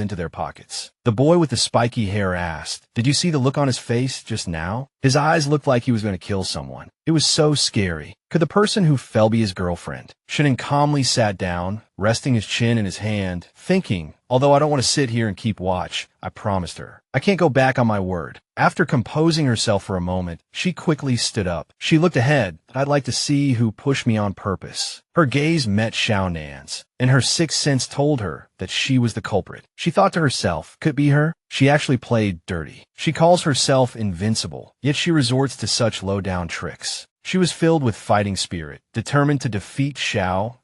S1: into their pockets. The boy with the spiky hair asked, did you see the look on his face just now? His eyes looked like he was going to kill someone. It was so scary. Could the person who fell be his girlfriend? Shannon calmly sat down, resting his chin in his hand, thinking, although I don't want to sit here and keep watch, I promised her. I can't go back on my word. After composing herself for a moment, she quickly stood up. She looked ahead. I'd like to see who pushed me on purpose. Her gaze met Xiaonan's, and her sixth sense told her that she was the culprit. She thought to herself, could it be her? She actually played dirty. She calls herself invincible, yet she resorts to such low-down tricks. She was filled with fighting spirit, determined to defeat Xiao.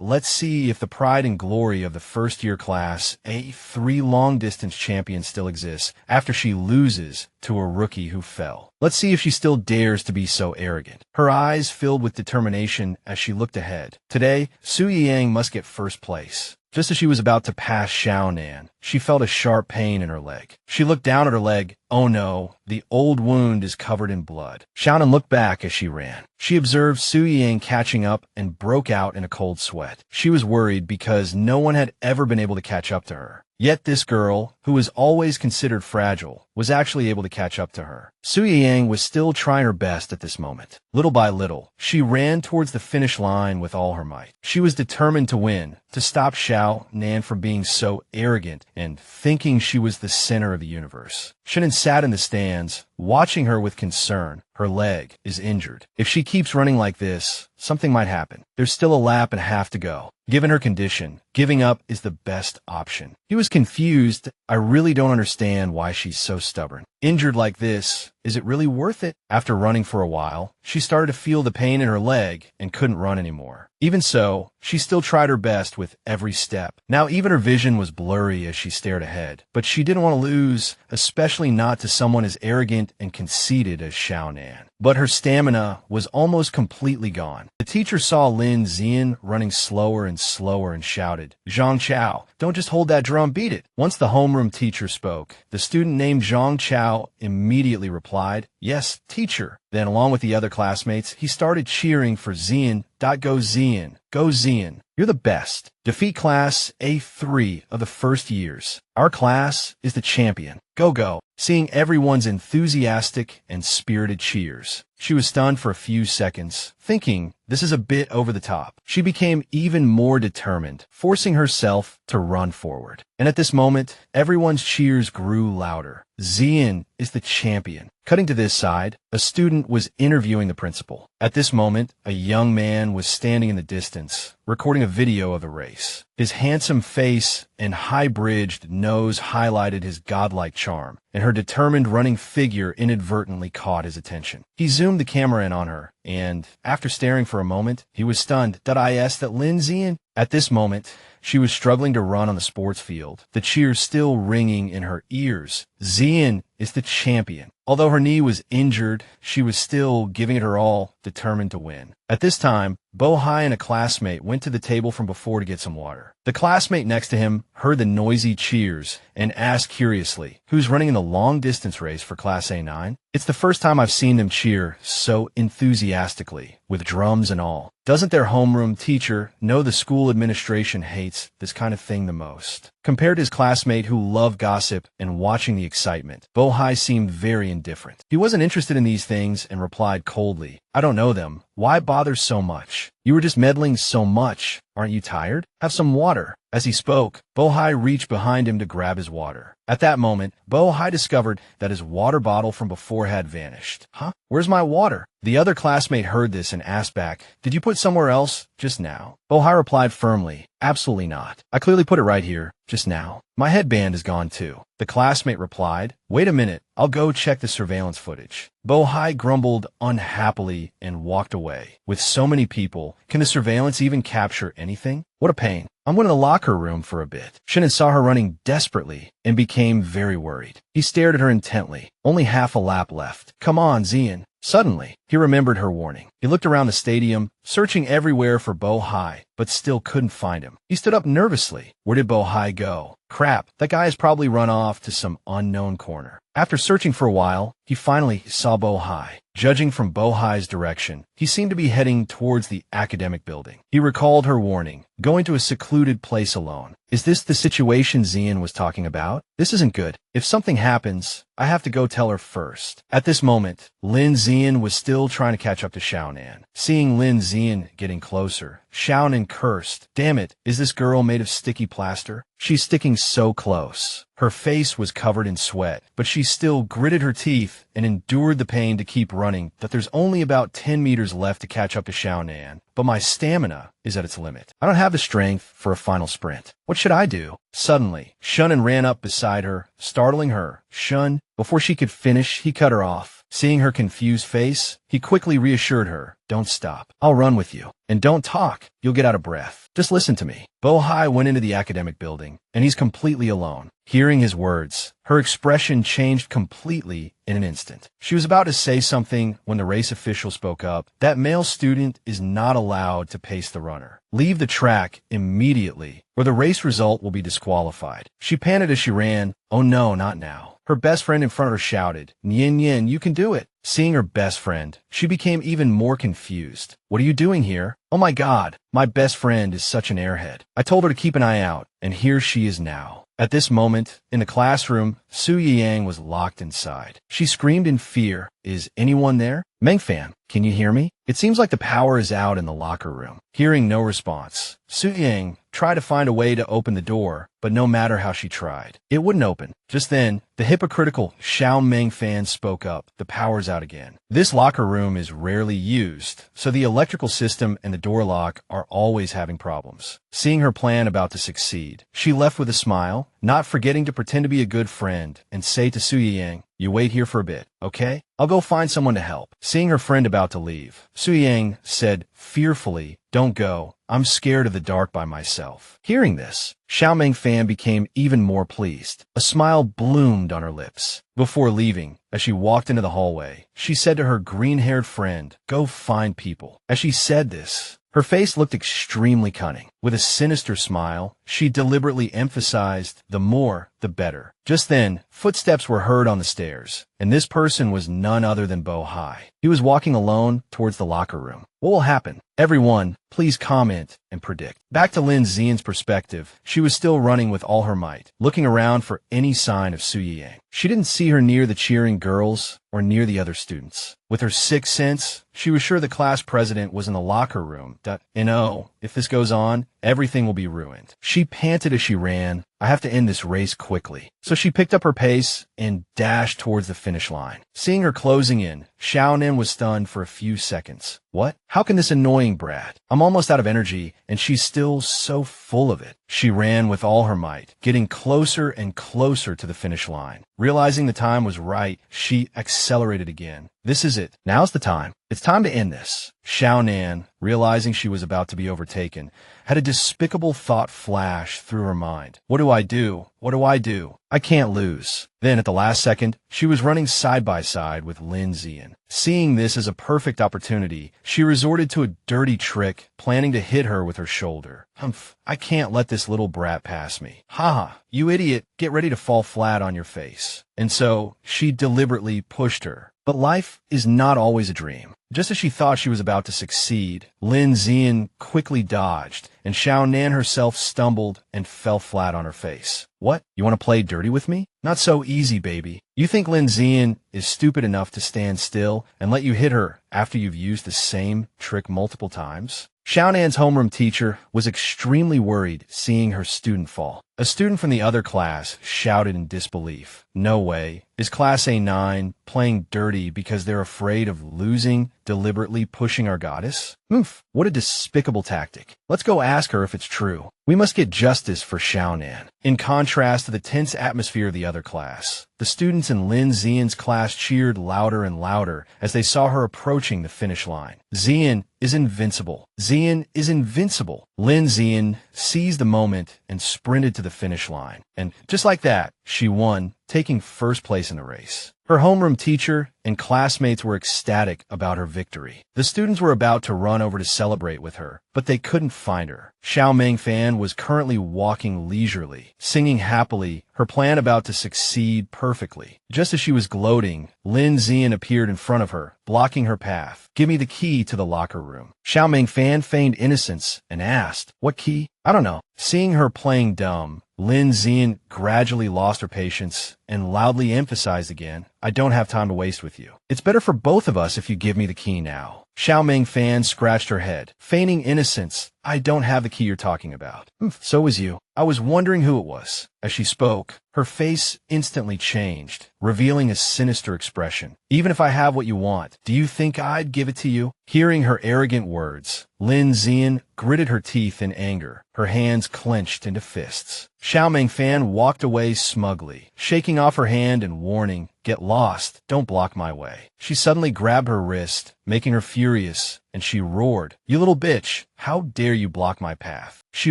S1: Let's see if the pride and glory of the first-year class, a 3 long-distance champion, still exists after she loses to a rookie who fell. Let's see if she still dares to be so arrogant. Her eyes filled with determination as she looked ahead. Today, Sui Yang must get first place. Just as she was about to pass Xiaonan, she felt a sharp pain in her leg. She looked down at her leg. Oh no, the old wound is covered in blood. Xiaonan looked back as she ran. She observed Su Ying catching up and broke out in a cold sweat. She was worried because no one had ever been able to catch up to her. Yet this girl, who was always considered fragile, was actually able to catch up to her. Su Ying was still trying her best at this moment. Little by little, she ran towards the finish line with all her might. She was determined to win, to stop Xiaonan from being so arrogant and thinking she was the center of the universe. Shannon sat in the stands, watching her with concern. Her leg is injured. If she keeps running like this, something might happen. There's still a lap and a half to go. Given her condition, giving up is the best option. He was confused. I really don't understand why she's so stubborn. Injured like this, is it really worth it? After running for a while, she started to feel the pain in her leg and couldn't run anymore. Even so, she still tried her best with every step. Now even her vision was blurry as she stared ahead. But she didn't want to lose, especially not to someone as arrogant and conceited as Xiaonan. But her stamina was almost completely gone. The teacher saw Lin Zian running slower and slower and shouted, "Zhang Chao, don't just hold that drum, beat it." Once the homeroom teacher spoke, the student named Zhang Chao immediately replied, "Yes, teacher." Then, along with the other classmates, he started cheering for Zian. Go Zian, go Zian. You're the best. Defeat class A3 of the first years. Our class is the champion. Go, go. Seeing everyone's enthusiastic and spirited cheers, she was stunned for a few seconds, thinking this is a bit over the top. She became even more determined, forcing herself to run forward. And at this moment, everyone's cheers grew louder. Zian is the champion. Cutting to this side, a student was interviewing the principal. At this moment, a young man was standing in the distance, recording a video of the race. His handsome face and high-bridged nose highlighted his godlike charm, and her determined running figure inadvertently caught his attention. He zoomed the camera in on her, and, after staring for a moment, he was stunned. Is that Lin Zian? At this moment, she was struggling to run on the sports field, the cheers still ringing in her ears. Zian is the champion. Although her knee was injured, she was still giving it her all, determined to win. At this time, Bo Hai and a classmate went to the table from before to get some water. The classmate next to him heard the noisy cheers and asked curiously, "Who's running in the long-distance race for Class A9? It's the first time I've seen them cheer so enthusiastically, with drums and all. Doesn't their homeroom teacher know the school administration hates this kind of thing the most?" Compared to his classmate who loved gossip and watching the excitement, Bo Hai seemed very indifferent. He wasn't interested in these things and replied coldly, "I don't know them. Why bother so much? You were just meddling so much. Aren't you tired? Have some water." As he spoke, Bo Hai reached behind him to grab his water. At that moment, Bo Hai discovered that his water bottle from before had vanished. "Huh? Where's my water?" The other classmate heard this and asked back, "Did you put somewhere else just now?" Bo Hai replied firmly, "Absolutely not. I clearly put it right here, just now. My headband is gone too." The classmate replied, "Wait a minute, I'll go check the surveillance footage." Bo Hai grumbled unhappily and walked away. With so many people, can the surveillance even capture anything? What a pain. I'm going to the locker room for a bit. Shannon saw her running desperately and became very worried. He stared at her intently. Only half a lap left. "Come on, Zian." Suddenly, he remembered her warning. He looked around the stadium, searching everywhere for Bo Hai, but still couldn't find him. He stood up nervously. Where did Bo Hai go? Crap, that guy has probably run off to some unknown corner. After searching for a while, he finally saw Bo Hai. Judging from Bo Hai's direction, he seemed to be heading towards the academic building. He recalled her warning, going to a secluded place alone. Is this the situation Zian was talking about? This isn't good. If something happens, I have to go tell her first. At this moment, Lin Zian was still trying to catch up to Xiaonan. Seeing Lin Zian getting closer, Xiaonan cursed. Damn it, is this girl made of sticky plaster? She's sticking so close. Her face was covered in sweat, but she still gritted her teeth and endured the pain to keep running. That there's only about 10 meters left to catch up to Xiaonan, but my stamina is at its limit. I don't have the strength for a final sprint. What should I do? Suddenly, Shunan ran up beside her, startling her. "Shun." Before she could finish, he cut her off. Seeing her confused face, he quickly reassured her, "Don't stop. I'll run with you. And don't talk. You'll get out of breath. Just listen to me." Bo Hai went into the academic building, and he's completely alone. Hearing his words, her expression changed completely in an instant. She was about to say something when the race official spoke up. That male student is not allowed to pace the runner. Leave the track immediately, or the race result will be disqualified. She panted as she ran. Oh no, not now. Her best friend in front of her shouted, Yin Yin, you can do it. Seeing her best friend, she became even more confused. What are you doing here? Oh my God, my best friend is such an airhead. I told her to keep an eye out, and here she is now. At this moment, in the classroom, Su Yang was locked inside. She screamed in fear. Is anyone there? Mengfan, can you hear me? It seems like the power is out in the locker room. Hearing no response, Su Yang tried to find a way to open the door, but no matter how she tried, it wouldn't open. Just then, the hypocritical Xiao Mengfan spoke up. The power's out again. This locker room is rarely used, so the electrical system and the door lock are always having problems. Seeing her plan about to succeed, she left with a smile, not forgetting to pretend to be a good friend and say to Su Yang, you wait here for a bit, okay? I'll go find someone to help. Seeing her friend about to leave, Su Yang said fearfully, don't go. I'm scared of the dark by myself. Hearing this, Xiao Mengfan became even more pleased. A smile bloomed on her lips. Before leaving, as she walked into the hallway, she said to her green-haired friend, go find people. As she said this, her face looked extremely cunning. With a sinister smile, she deliberately emphasized, the more, the better. Just then, footsteps were heard on the stairs, and this person was none other than Bo Hai. He was walking alone towards the locker room. What will happen? Everyone, please comment and predict. Back to Lin Xian's perspective, she was still running with all her might, looking around for any sign of Su Yang. She didn't see her near the cheering girls or near the other students. With her sixth sense, she was sure the class president was in the locker room. And oh, if this goes on, everything will be ruined. She panted as she ran. I have to end this race quickly. So she picked up her pace and dashed towards the finish line. Seeing her closing in, Xiaonan was stunned for a few seconds. What? How can this annoying brat? I'm almost out of energy, and she's still so full of it. She ran with all her might, getting closer and closer to the finish line. Realizing the time was right, she accelerated again. This is it. Now's the time. It's time to end this. Xiaonan, realizing she was about to be overtaken, had a despicable thought flash through her mind. What do I do? What do I do? I can't lose. Then, at the last second, she was running side by side with Lin Xian. Seeing this as a perfect opportunity, she resorted to a dirty trick, planning to hit her with her shoulder. Humph, I can't let this little brat pass me. Haha, you idiot, get ready to fall flat on your face. And so, she deliberately pushed her. But life is not always a dream. Just as she thought she was about to succeed, Lin Xian quickly dodged, and Xiaonan herself stumbled and fell flat on her face. What? You want to play dirty with me? Not so easy, baby. You think Lin Xian is stupid enough to stand still and let you hit her after you've used the same trick multiple times? Xiaonan's homeroom teacher was extremely worried seeing her student fall. A student from the other class shouted in disbelief. No way. Is Class A9 playing dirty because they're afraid of losing, deliberately pushing our goddess? Oof, what a despicable tactic. Let's go ask her if it's true. We must get justice for Xiaonan. In contrast to the tense atmosphere of the other class, the students in Lin Xian's class cheered louder and louder as they saw her approaching the finish line. Xian is invincible. Xian is invincible. Lin Xian seized the moment and sprinted to the finish line. And just like that, she won, taking first place in the race. Her homeroom teacher and classmates were ecstatic about her victory. The students were about to run over to celebrate with her, but they couldn't find her. Xiao Mengfan was currently walking leisurely, singing happily, her plan about to succeed perfectly. Just as she was gloating, Lin Xian appeared in front of her, blocking her path. Give me the key to the locker room. Xiao Mengfan feigned innocence and asked, what key? I don't know. Seeing her playing dumb, Lin Xian gradually lost her patience and loudly emphasized again, I don't have time to waste with you. It's better for both of us if you give me the key now. Xiao Mengfan scratched her head, feigning innocence. I don't have the key you're talking about. So was you. I was wondering who it was. As she spoke, her face instantly changed, revealing a sinister expression. Even if I have what you want, do you think I'd give it to you? Hearing her arrogant words, Lin Xian gritted her teeth in anger, her hands clenched into fists. Xiao Mengfan walked away smugly, shaking off her hand and warning, Get lost. Don't block my way. She suddenly grabbed her wrist, making her furious, and she roared, "You little bitch! How dare you block my path?" She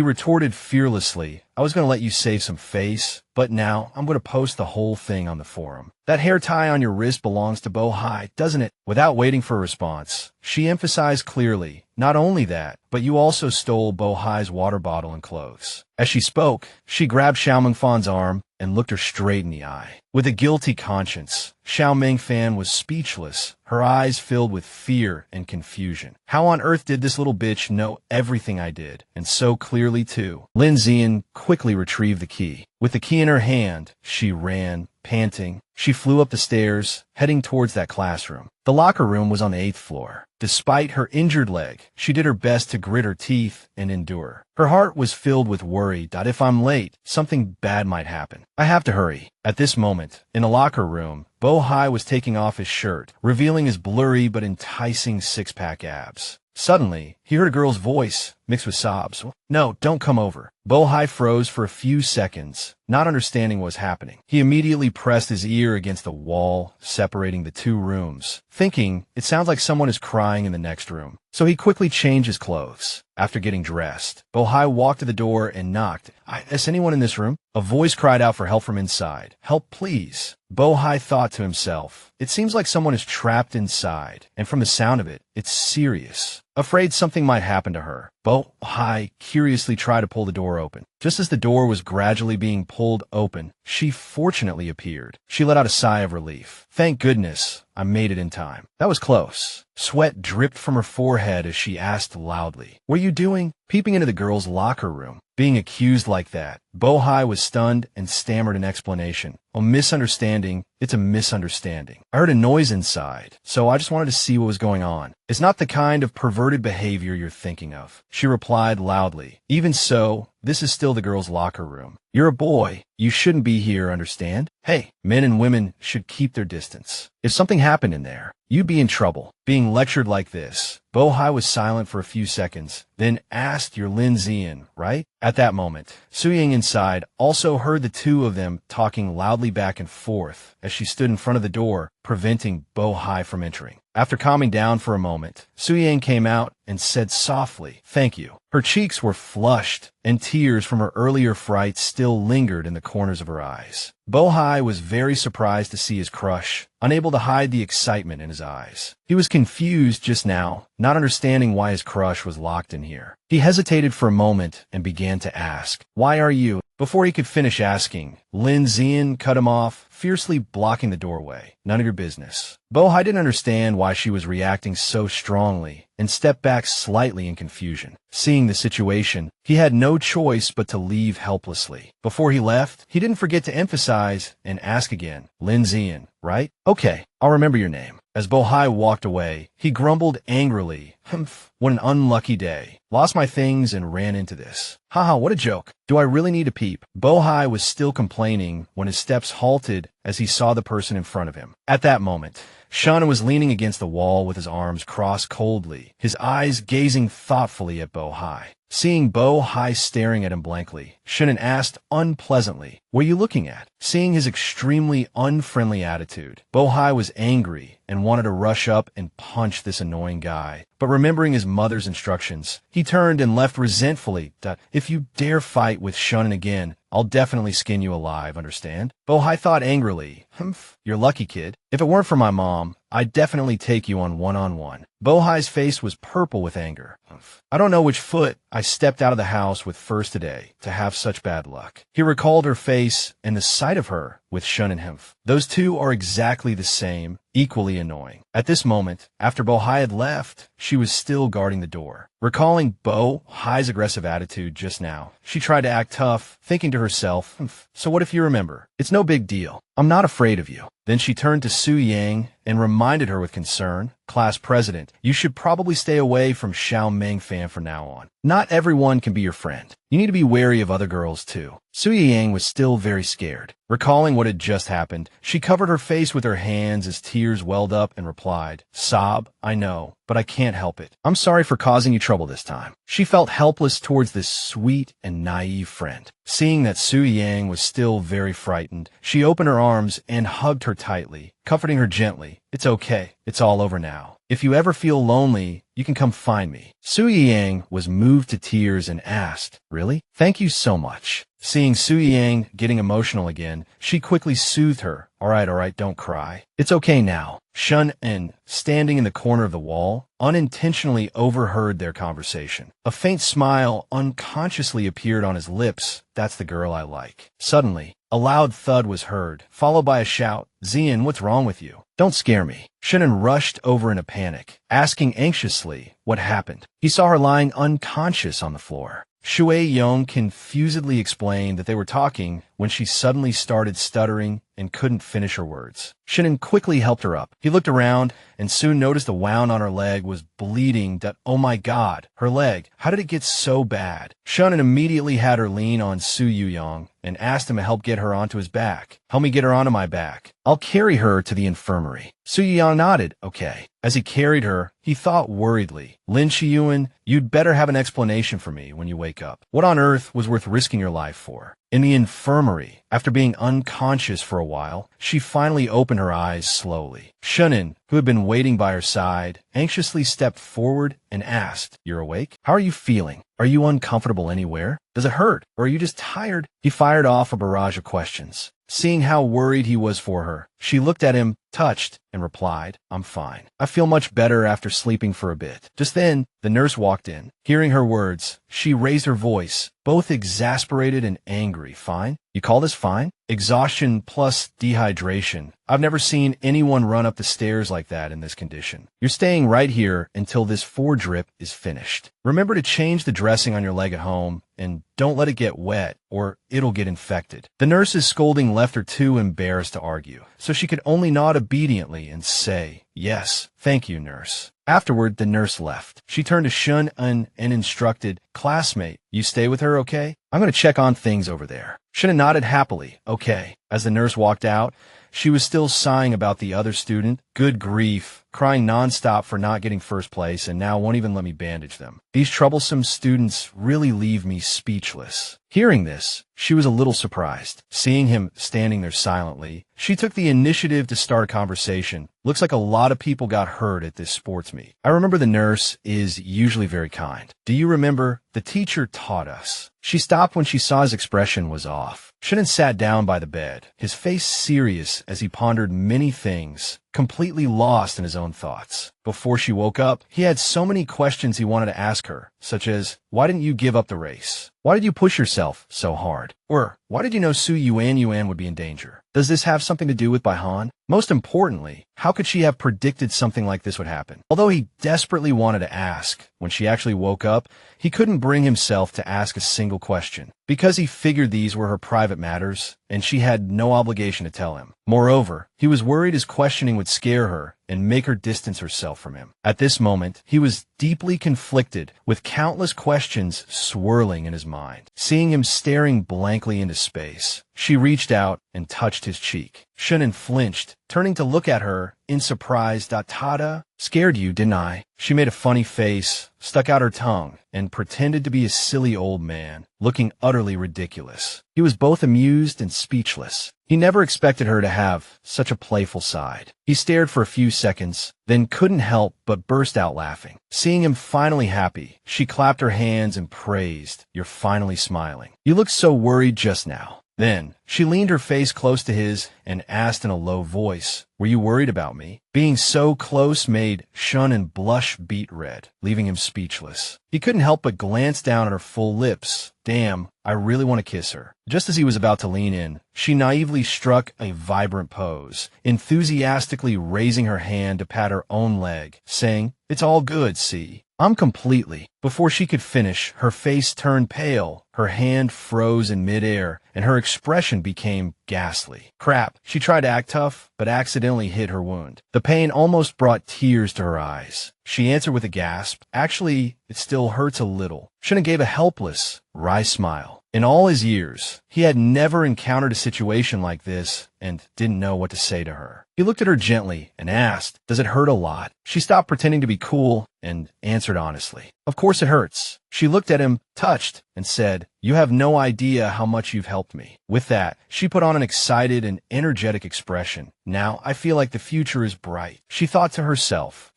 S1: retorted fearlessly, "I was going to let you save some face, but now I'm going to post the whole thing on the forum. That hair tie on your wrist belongs to Bohai, doesn't it?" Without waiting for a response, she emphasized clearly, "Not only that, but you also stole Bohai's water bottle and clothes." As she spoke, she grabbed Xiao Mengfan's arm and looked her straight in the eye. With a guilty conscience, Xiao Mengfan was speechless, her eyes filled with fear and confusion. How on earth did this little bitch know everything I did, and so clearly too? Lin Zian quickly retrieved the key. With the key in her hand, she ran, panting. She flew up the stairs, heading towards that classroom. The locker room was on the 8th floor. Despite her injured leg, she did her best to grit her teeth and endure. Her heart was filled with worry that if I'm late, something bad might happen. I have to hurry. At this moment, in the locker room, Bohai was taking off his shirt, revealing his blurry but enticing six-pack abs. Suddenly, he heard a girl's voice, mixed with sobs. "No, don't come over." Bohai froze for a few seconds, not understanding what was happening. He immediately pressed his ear against the wall, separating the two rooms, thinking, it sounds like someone is crying in the next room. So he quickly changed his clothes. After getting dressed, Bohai walked to the door and knocked. "Is anyone in this room?" A voice cried out for help from inside. "Help, please." Bohai thought to himself, it seems like someone is trapped inside, and from the sound of it, it's serious. Afraid something might happen to her, Bohai curiously tried to pull the door open. Just as the door was gradually being pulled open, she fortunately appeared. She let out a sigh of relief. "Thank goodness, I made it in time." That was close. Sweat dripped from her forehead as she asked loudly, "What are you doing?" Peeping into the girls' locker room. Being accused like that, Bohai was stunned and stammered an explanation. "A misunderstanding. It's a misunderstanding. I heard a noise inside, so I just wanted to see what was going on. It's not the kind of perverted behavior you're thinking of," she replied loudly. "Even so, this is still the girls' locker room. You're a boy. You shouldn't be here, understand? Hey, men and women should keep their distance. If something happened in there, you'd be in trouble." Being lectured like this, Bohai was silent for a few seconds, then asked, "You're Lin Zian, right?" At that moment, Suying inside also heard the two of them talking loudly back and forth as she stood in front of the door, preventing Bohai from entering. After calming down for a moment, Suying came out and said softly, "Thank you." Her cheeks were flushed, and tears from her earlier fright still lingered in the corners of her eyes. Bohai was very surprised to see his crush, unable to hide the excitement in his eyes. He was confused just now, not understanding why his crush was locked in here. He hesitated for a moment and began to ask, "Why are you?" Before he could finish asking, Lin Zian cut him off, fiercely blocking the doorway. "None of your business." Bohai didn't understand why she was reacting so strongly and stepped back slightly in confusion. Seeing the situation, he had no choice but to leave helplessly. Before he left, he didn't forget to emphasize and ask again, "Lin Zian, right? Okay, I'll remember your name." As Bohai walked away, he grumbled angrily, "Humph, what an unlucky day. Lost my things and ran into this. Haha, what a joke. Do I really need to peep?" Bohai was still complaining when his steps halted as he saw the person in front of him. At that moment, Shana was leaning against the wall with his arms crossed coldly, his eyes gazing thoughtfully at Bohai. Seeing Bohai staring at him blankly, Shannon asked unpleasantly, "What are you looking at?" Seeing his extremely unfriendly attitude, Bohai was angry and wanted to rush up and punch this annoying guy. But remembering his mother's instructions, he turned and left resentfully. "If you dare fight with Shannon again, I'll definitely skin you alive, understand?" Bohai thought angrily, "Humph, you're lucky, kid. If it weren't for my mom, I'd definitely take you on one-on-one." Bohai's face was purple with anger. "Humph. I don't know which foot I stepped out of the house with first today to have such bad luck." He recalled her face and the sight of her with Shun and Humph. Those two are exactly the same, equally annoying. At this moment, after Bohai had left, she was still guarding the door. Recalling Bohai's aggressive attitude just now, she tried to act tough, thinking to herself, "So what if you remember? It's no big deal. I'm not afraid of you." Then she turned to Su Yang and reminded her with concern, "Class president, you should probably stay away from Xiao Mengfan from now on. Not everyone can be your friend. You need to be wary of other girls too." Yang was still very scared. Recalling what had just happened, she covered her face with her hands as tears welled up and replied, "Sob, I know, but I can't help it. I'm sorry for causing you trouble this time." She felt helpless towards this sweet and naive friend. Seeing that Yang was still very frightened, she opened her arms and hugged her tightly, comforting her gently. "It's okay. It's all over now. If you ever feel lonely, you can come find me." Yang was moved to tears and asked, "Really? Thank you so much." Seeing Yang getting emotional again, she quickly soothed her. All right, don't cry. It's okay now." Shun-en, standing in the corner of the wall, unintentionally overheard their conversation. A faint smile unconsciously appeared on his lips. "That's the girl I like." Suddenly, a loud thud was heard, followed by a shout, "Zian, what's wrong with you? Don't scare me." Shun-en rushed over in a panic, asking anxiously what happened. He saw her lying unconscious on the floor. Shui-yong confusedly explained that they were talking when she suddenly started stuttering and couldn't finish her words. Shun-en quickly helped her up. He looked around and soon noticed the wound on her leg was bleeding. Oh my god, her leg. How did it get so bad? Shun-en immediately had her lean on Su-yong and asked him to help get her onto his back. "Help me get her onto my back. I'll carry her to the infirmary." Su-yong nodded, okay. As he carried her, he thought worriedly, "Lin Shiyuan, you'd better have an explanation for me when you wake up. What on earth was worth risking your life for?" In the infirmary, after being unconscious for a while, she finally opened her eyes slowly. Shun-en, who had been waiting by her side, anxiously stepped forward and asked, "You're awake? How are you feeling? Are you uncomfortable anywhere? Does it hurt? Or are you just tired?" He fired off a barrage of questions. Seeing how worried he was for her, she looked at him, touched, and replied, "I'm fine. I feel much better after sleeping for a bit." Just then, the nurse walked in. Hearing her words, she raised her voice, both exasperated and angry. "Fine? You call this fine? Exhaustion plus dehydration. I've never seen anyone run up the stairs like that in this condition. You're staying right here until this foredrip is finished. Remember to change the dressing on your leg at home, and don't let it get wet, or it'll get infected." The nurse's scolding left her too embarrassed to argue, so she could only nod obediently and say, "Yes, thank you, nurse." Afterward, the nurse left. She turned to Shun-en and instructed, "Classmate, you stay with her, okay? I'm going to check on things over there." Shun-en nodded happily, okay. As the nurse walked out, she was still sighing about the other student. Good grief, crying nonstop for not getting first place, and now won't even let me bandage them. These troublesome students really leave me speechless. Hearing this, she was a little surprised. Seeing him standing there silently, she took the initiative to start a conversation. "Looks like a lot of people got hurt at this sports meet. I remember the nurse is usually very kind. Do you remember? The teacher taught us." She stopped when she saw his expression was off. Shun-en sat down by the bed, his face serious as he pondered many things, completely lost in his own thoughts. Before she woke up, he had so many questions he wanted to ask her, such as, why didn't you give up the race? Why did you push yourself so hard? Or, why did you know Yuan would be in danger? Does this have something to do with Baihan? Most importantly, how could she have predicted something like this would happen? Although he desperately wanted to ask, when she actually woke up, he couldn't bring himself to ask a single question, because he figured these were her private matters, and she had no obligation to tell him. Moreover, he was worried his questioning would scare her and make her distance herself from him. At this moment, he was deeply conflicted, with countless questions swirling in his mind. Seeing him staring blankly into space, she reached out and touched his cheek. Shun-en flinched, turning to look at her in surprise. "Tada? Scared you, didn't I?" She made a funny face, stuck out her tongue, and pretended to be a silly old man, looking utterly ridiculous. He was both amused and speechless. He never expected her to have such a playful side. He stared for a few seconds, then couldn't help but burst out laughing. Seeing him finally happy, she clapped her hands and praised, "You're finally smiling. You looked so worried just now." Then, she leaned her face close to his and asked in a low voice, "Were you worried about me?" Being so close made Shun-en blush beet red, leaving him speechless. He couldn't help but glance down at her full lips. Damn, I really want to kiss her. Just as he was about to lean in, she naively struck a vibrant pose, enthusiastically raising her hand to pat her own leg, saying, "It's all good, see? I'm completely." Before she could finish, her face turned pale, her hand froze in midair, and her expression became ghastly. Crap, she tried to act tough, but accidentally hit her wound. The pain almost brought tears to her eyes. She answered with a gasp, "Actually, it still hurts a little." Shun-en gave a helpless, wry smile. In all his years, He had never encountered a situation like this and didn't know what to say to her. He looked at her gently and asked, "Does it hurt a lot?" She stopped pretending to be cool and answered honestly, "Of course it hurts." She looked at him, touched, and said, "You have no idea how much you've helped me." With that, she put on an excited and energetic expression. "Now I feel like the future is bright." She thought to herself,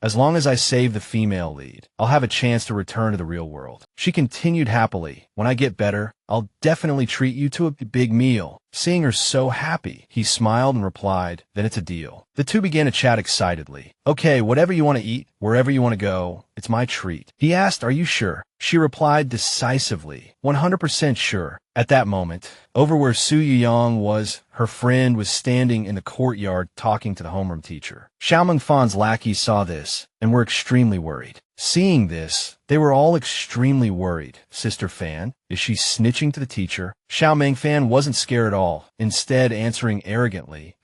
S1: as long as I save the female lead, I'll have a chance to return to the real world." She continued happily, "When I get better, I'll definitely treat you to a big meal." Seeing her so happy, he smiled and replied, "Then it's a deal." The two began to chat excitedly. "Okay, whatever you want to eat, wherever you want to go, it's my treat." He asked, "Are you sure?" She replied decisively, 100% sure. At that moment, over where Su Yuyang was, her friend was standing in the courtyard talking to the homeroom teacher. Xiao Mengfan's lackeys saw this and were extremely worried. Seeing this, they were all extremely worried. "Sister Fan, is she snitching to the teacher?" Xiao Mengfan wasn't scared at all, instead answering arrogantly,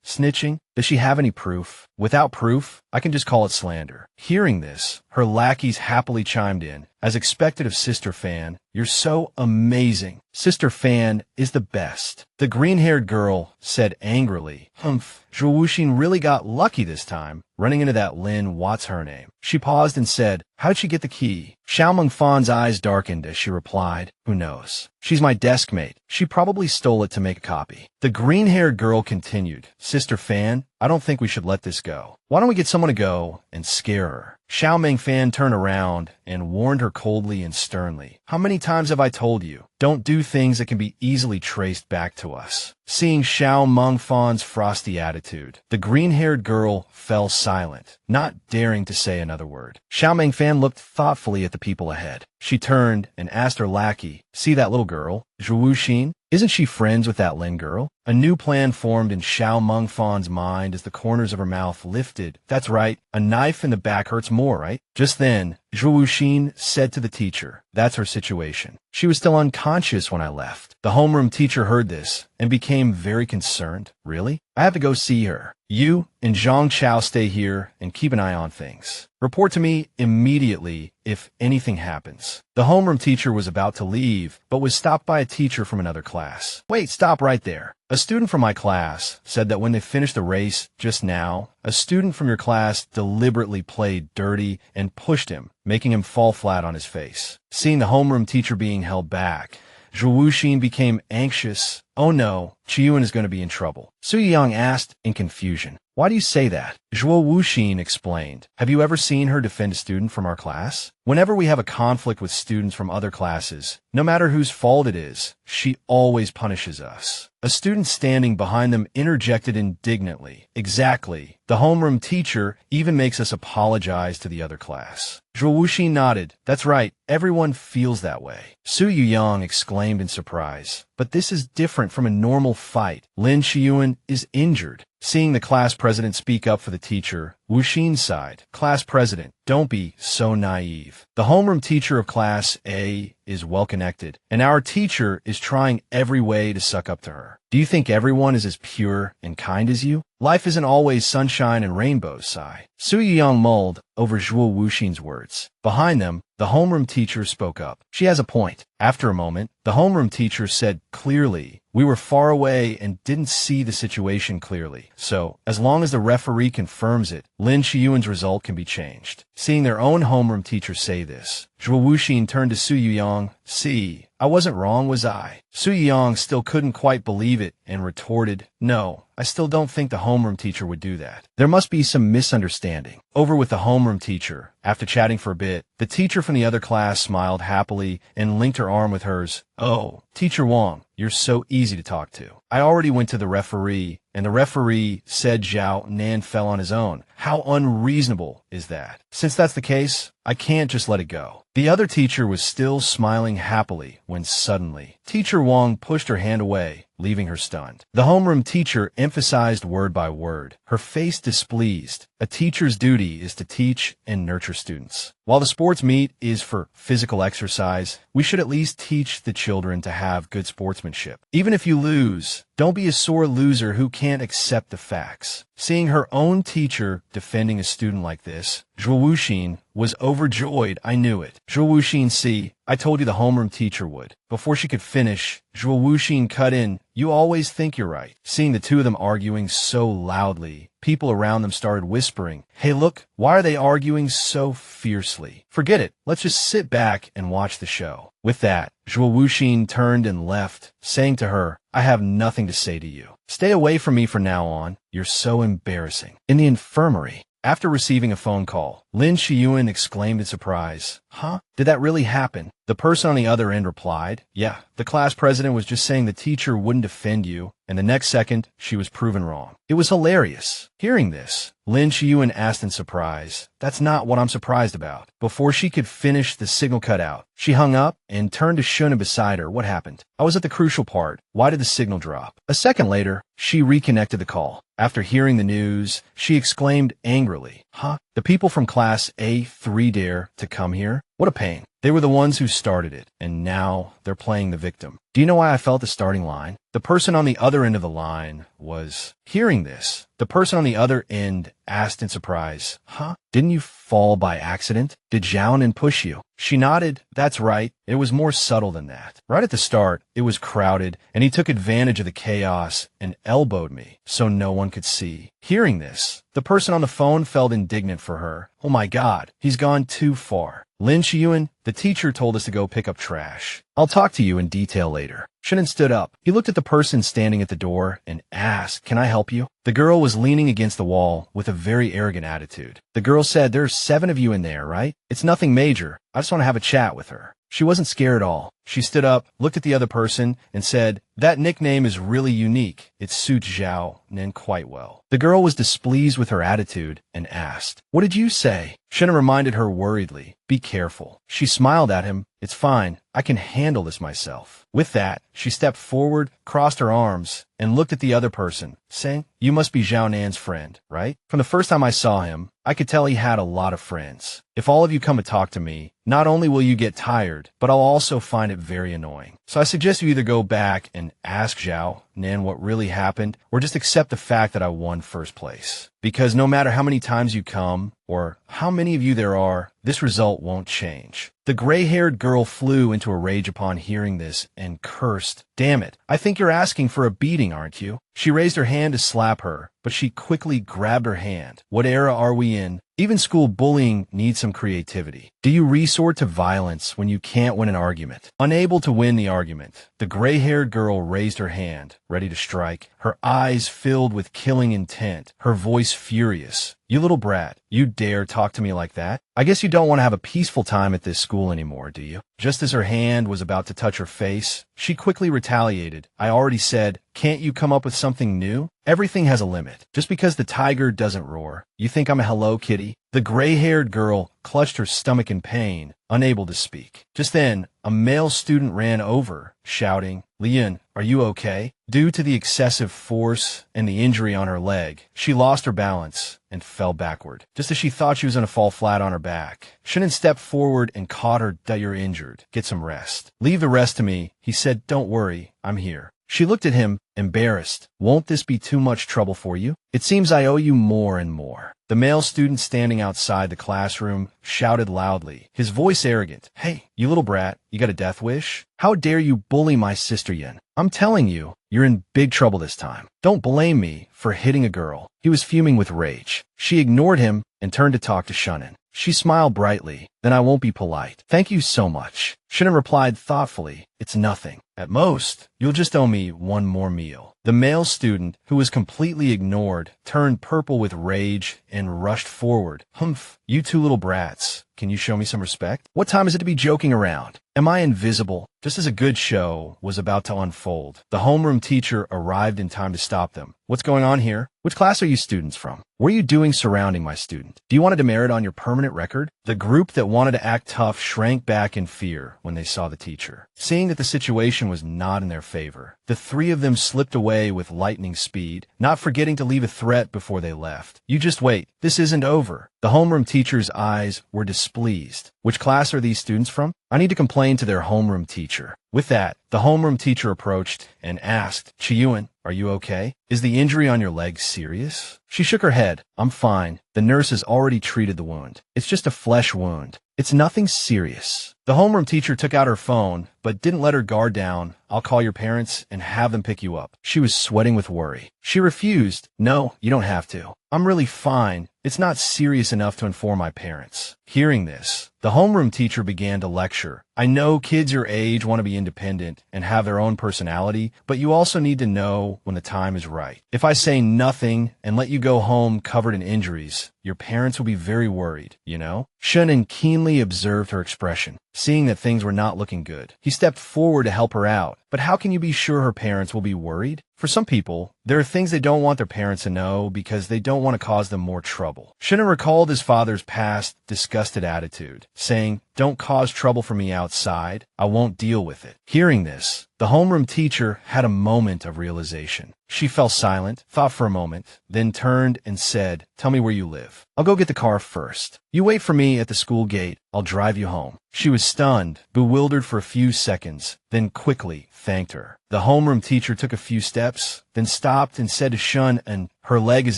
S1: "Snitching? Does she have any proof?" "Without proof, I can just call it slander." Hearing this, her lackeys happily chimed in. "As expected of Sister Fan, you're so amazing. Sister Fan is the best." The green-haired girl said angrily, Zhuo Wuxin really got lucky this time, running into that Lin what's her name. She paused and said, "How'd she get the key?" Xiao Mengfan's eyes darkened as she replied, "Who knows? She's my desk mate. She probably stole it to make a copy." The green-haired girl continued, "Sister Fan, I don't think we should let this go. Why don't we get someone to go and scare her?" Xiao Mengfan turned around and warned her coldly and sternly, "How many times have I told you? Don't do things that can be easily traced back to us." Seeing Xiao Mengfan's frosty attitude, the green-haired girl fell silent, not daring to say another word. Xiao Mengfan looked thoughtfully at the people ahead. She turned and asked her lackey, "See that little girl, Zhuo Wuxin? Isn't she friends with that Lin girl?" A new plan formed in Xiao Mengfan's mind as the corners of her mouth lifted. "That's right, a knife in the back hurts more, right?" Just then, Zhuo Wuxin said to the teacher, "That's her situation. She was still unconscious when I left." The homeroom teacher heard this and became very concerned. "Really? I have to go see her. You and Zhang Chao stay here and keep an eye on things. Report to me immediately if anything happens." The homeroom teacher was about to leave, but was stopped by a teacher from another class. "Wait, stop right there. A student from my class said that when they finished the race just now, a student from your class deliberately played dirty and pushed him, making him fall flat on his face." Seeing the homeroom teacher being held back, Zhuo Wuxin became anxious. "Oh no, Qiyuan is going to be in trouble." Su Yang asked in confusion, "Why do you say that?" Zhuo Wuxin explained, "Have you ever seen her defend a student from our class? Whenever we have a conflict with students from other classes, no matter whose fault it is, she always punishes us." A student standing behind them interjected indignantly, "Exactly. The homeroom teacher even makes us apologize to the other class." Zhuo Wuxin nodded. "That's right. Everyone feels that way." Su Yuyang exclaimed in surprise, "But this is different from a normal fight. Lin Qiyuan is injured." Seeing the class president speak up for the teacher, Wuxin sighed. "Class president, don't be so naive. The homeroom teacher of Class A is well-connected, and our teacher is trying every way to suck up to her. Do you think everyone is as pure and kind as you? Life isn't always sunshine and rainbows, Sai." Su Yuyang mulled over Zhuo Wuxin's words. Behind them, the homeroom teacher spoke up. "She has a point." After a moment, the homeroom teacher said clearly, "We were far away and didn't see the situation clearly. So, as long as the referee confirms it, Lin Qiyuan's result can be changed." Seeing their own homeroom teacher say this, Zhuo Wuxin turned to Su Yuyang. "See, I wasn't wrong, was I?" Su Yuyang still couldn't quite believe it and retorted, "No, I still don't think the homeroom teacher would do that. There must be some misunderstanding." Over with the homeroom teacher, after chatting for a bit, the teacher from the other class smiled happily and linked her arm with hers. "Oh, Teacher Wang, you're so easy to talk to. I already went to the referee, and the referee said Zhao Nan fell on his own. How unreasonable is that? Since that's the case, I can't just let it go." The other teacher was still smiling happily when suddenly, Teacher Wang pushed her hand away, leaving her stunned. The homeroom teacher emphasized word by word, her face displeased. A teacher's duty is to teach and nurture students. While the sports meet is for physical exercise, we should at least teach the children to have good sportsmanship. Even if you lose, don't be a sore loser who can't accept the facts. Seeing her own teacher defending a student like this, this, Zhuo Wuxin was overjoyed. I knew it. Zhuo Wuxin, see, I told you the homeroom teacher would. Before she could finish, Zhuo Wuxin cut in. You always think you're right. Seeing the two of them arguing so loudly, people around them started whispering, hey look, why are they arguing so fiercely? Forget it. Let's just sit back and watch the show. With that, Zhuo Wuxin turned and left, saying to her, I have nothing to say to you. Stay away from me from now on. You're so embarrassing. In the infirmary, after receiving a phone call, Lin Shiyuan exclaimed in surprise, huh? Did that really happen? The person on the other end replied, yeah, the class president was just saying the teacher wouldn't defend you, and the next second, she was proven wrong. It was hilarious. Hearing this, Lin Shiyuan asked in surprise, that's not what I'm surprised about. Before she could finish, the signal cut out. She hung up and turned to Shunan beside her. What happened? I was at the crucial part. Why did the signal drop? A second later, she reconnected the call. After hearing the news, she exclaimed angrily, huh? The people from Class A3 dare to come here? What a pain. They were the ones who started it, and now they're playing the victim. Do you know why I felt the starting line? The person on the other end of the line was... Hearing this, the person on the other end asked in surprise, huh? Didn't you fall by accident? Did Zhaonan push you? She nodded. That's right. It was more subtle than that. Right at the start, it was crowded, and he took advantage of the chaos and elbowed me so no one could see. Hearing this, the person on the phone felt indignant for her. Oh my God, he's gone too far. Lin Shiyuan, the teacher told us to go pick up trash. I'll talk to you in detail later. Shunan stood up. He looked at the person standing at the door and asked, can I help you? The girl was leaning against the wall with a very arrogant attitude. The girl said, there's 7 of you in there, right? It's nothing major. I just want to have a chat with her. She wasn't scared at all. She stood up, looked at the other person, and said, that nickname is really unique. It suits Zhaonan quite well. The girl was displeased with her attitude and asked, what did you say? Shunan reminded her worriedly, be careful. She smiled at him. It's fine. I can handle this myself. With that, she stepped forward, crossed her arms, and looked at the other person, saying, you must be Zhaonan's friend, right? From the first time I saw him, I could tell he had a lot of friends. If all of you come to talk to me, not only will you get tired, but I'll also find it very annoying. So I suggest you either go back and ask Zhaonan what really happened, or just accept the fact that I won first place. Because no matter how many times you come, or how many of you there are, this result won't change. The gray-haired girl flew into a rage upon hearing this and cursed, damn it, I think you're asking for a beating, aren't you? She raised her hand to slap her, but she quickly grabbed her hand. What era are we in? Even school bullying needs some creativity. Do you resort to violence when you can't win an argument? Unable to win the argument, the gray-haired girl raised her hand, ready to strike, her eyes filled with killing intent, her voice furious. You little brat, you dare talk to me like that? I guess you don't want to have a peaceful time at this school anymore, do you? Just as her hand was about to touch her face, she quickly retaliated. I already said, can't you come up with something new? Everything has a limit. Just because the tiger doesn't roar, you think I'm a Hello Kitty? The gray-haired girl clutched her stomach in pain, unable to speak. Just then, a male student ran over, shouting, Lian, are you okay? Due to the excessive force and the injury on her leg, she lost her balance and fell backward. Just as she thought she was going to fall flat on her back, Shunan stepped forward and caught her. You're injured. Get some rest. Leave the rest to me. He said, don't worry, I'm here. She looked at him, embarrassed. Won't this be too much trouble for you? It seems I owe you more and more. The male student standing outside the classroom shouted loudly, his voice arrogant. Hey, you little brat, you got a death wish? How dare you bully my sister Yen? I'm telling you, you're in big trouble this time. Don't blame me for hitting a girl. He was fuming with rage. She ignored him and turned to talk to Shunan. She smiled brightly. Then I won't be polite. Thank you so much. Shunan replied thoughtfully, it's nothing. At most, you'll just owe me one more meal. The male student, who was completely ignored, turned purple with rage and rushed forward. Humph, you two little brats. Can you show me some respect? What time is it to be joking around? Am I invisible? Just as a good show was about to unfold, the homeroom teacher arrived in time to stop them. What's going on here? Which class are you students from? What are you doing surrounding my student? Do you want to demerit on your permanent record? The group that wanted to act tough shrank back in fear when they saw the teacher. Seeing that the situation was not in their favor, The three of them slipped away with lightning speed, not forgetting to leave a threat before they left. You just wait. This isn't over. The homeroom teacher's eyes were displeased. Which class are these students from? I need to complain to their homeroom teacher. With that, the homeroom teacher approached and asked, Chiyuan, are you okay? Is the injury on your leg serious? She shook her head. I'm fine. The nurse has already treated the wound. It's just a flesh wound. It's nothing serious. The homeroom teacher took out her phone, but didn't let her guard down. I'll call your parents and have them pick you up. She was sweating with worry. She refused. No, you don't have to. I'm really fine. It's not serious enough to inform my parents. Hearing this, the homeroom teacher began to lecture. I know kids your age want to be independent and have their own personality, but you also need to know when the time is right. If I say nothing and let you go home covered in injuries, your parents will be very worried, you know? Shunin keenly observed her expression, seeing that things were not looking good. He stepped forward to help her out. But how can you be sure her parents will be worried? For some people, there are things they don't want their parents to know because they don't want to cause them more trouble. Shunin recalled his father's past disgusted attitude, saying, don't cause trouble for me outside. I won't deal with it. Hearing this, the homeroom teacher had a moment of realization. She fell silent, thought for a moment, then turned and said, tell me where you live. I'll go get the car first. You wait for me at the school gate. I'll drive you home. She was stunned, bewildered for a few seconds, then quickly thanked her. The homeroom teacher took a few steps, then stopped and said to Shun, and her leg is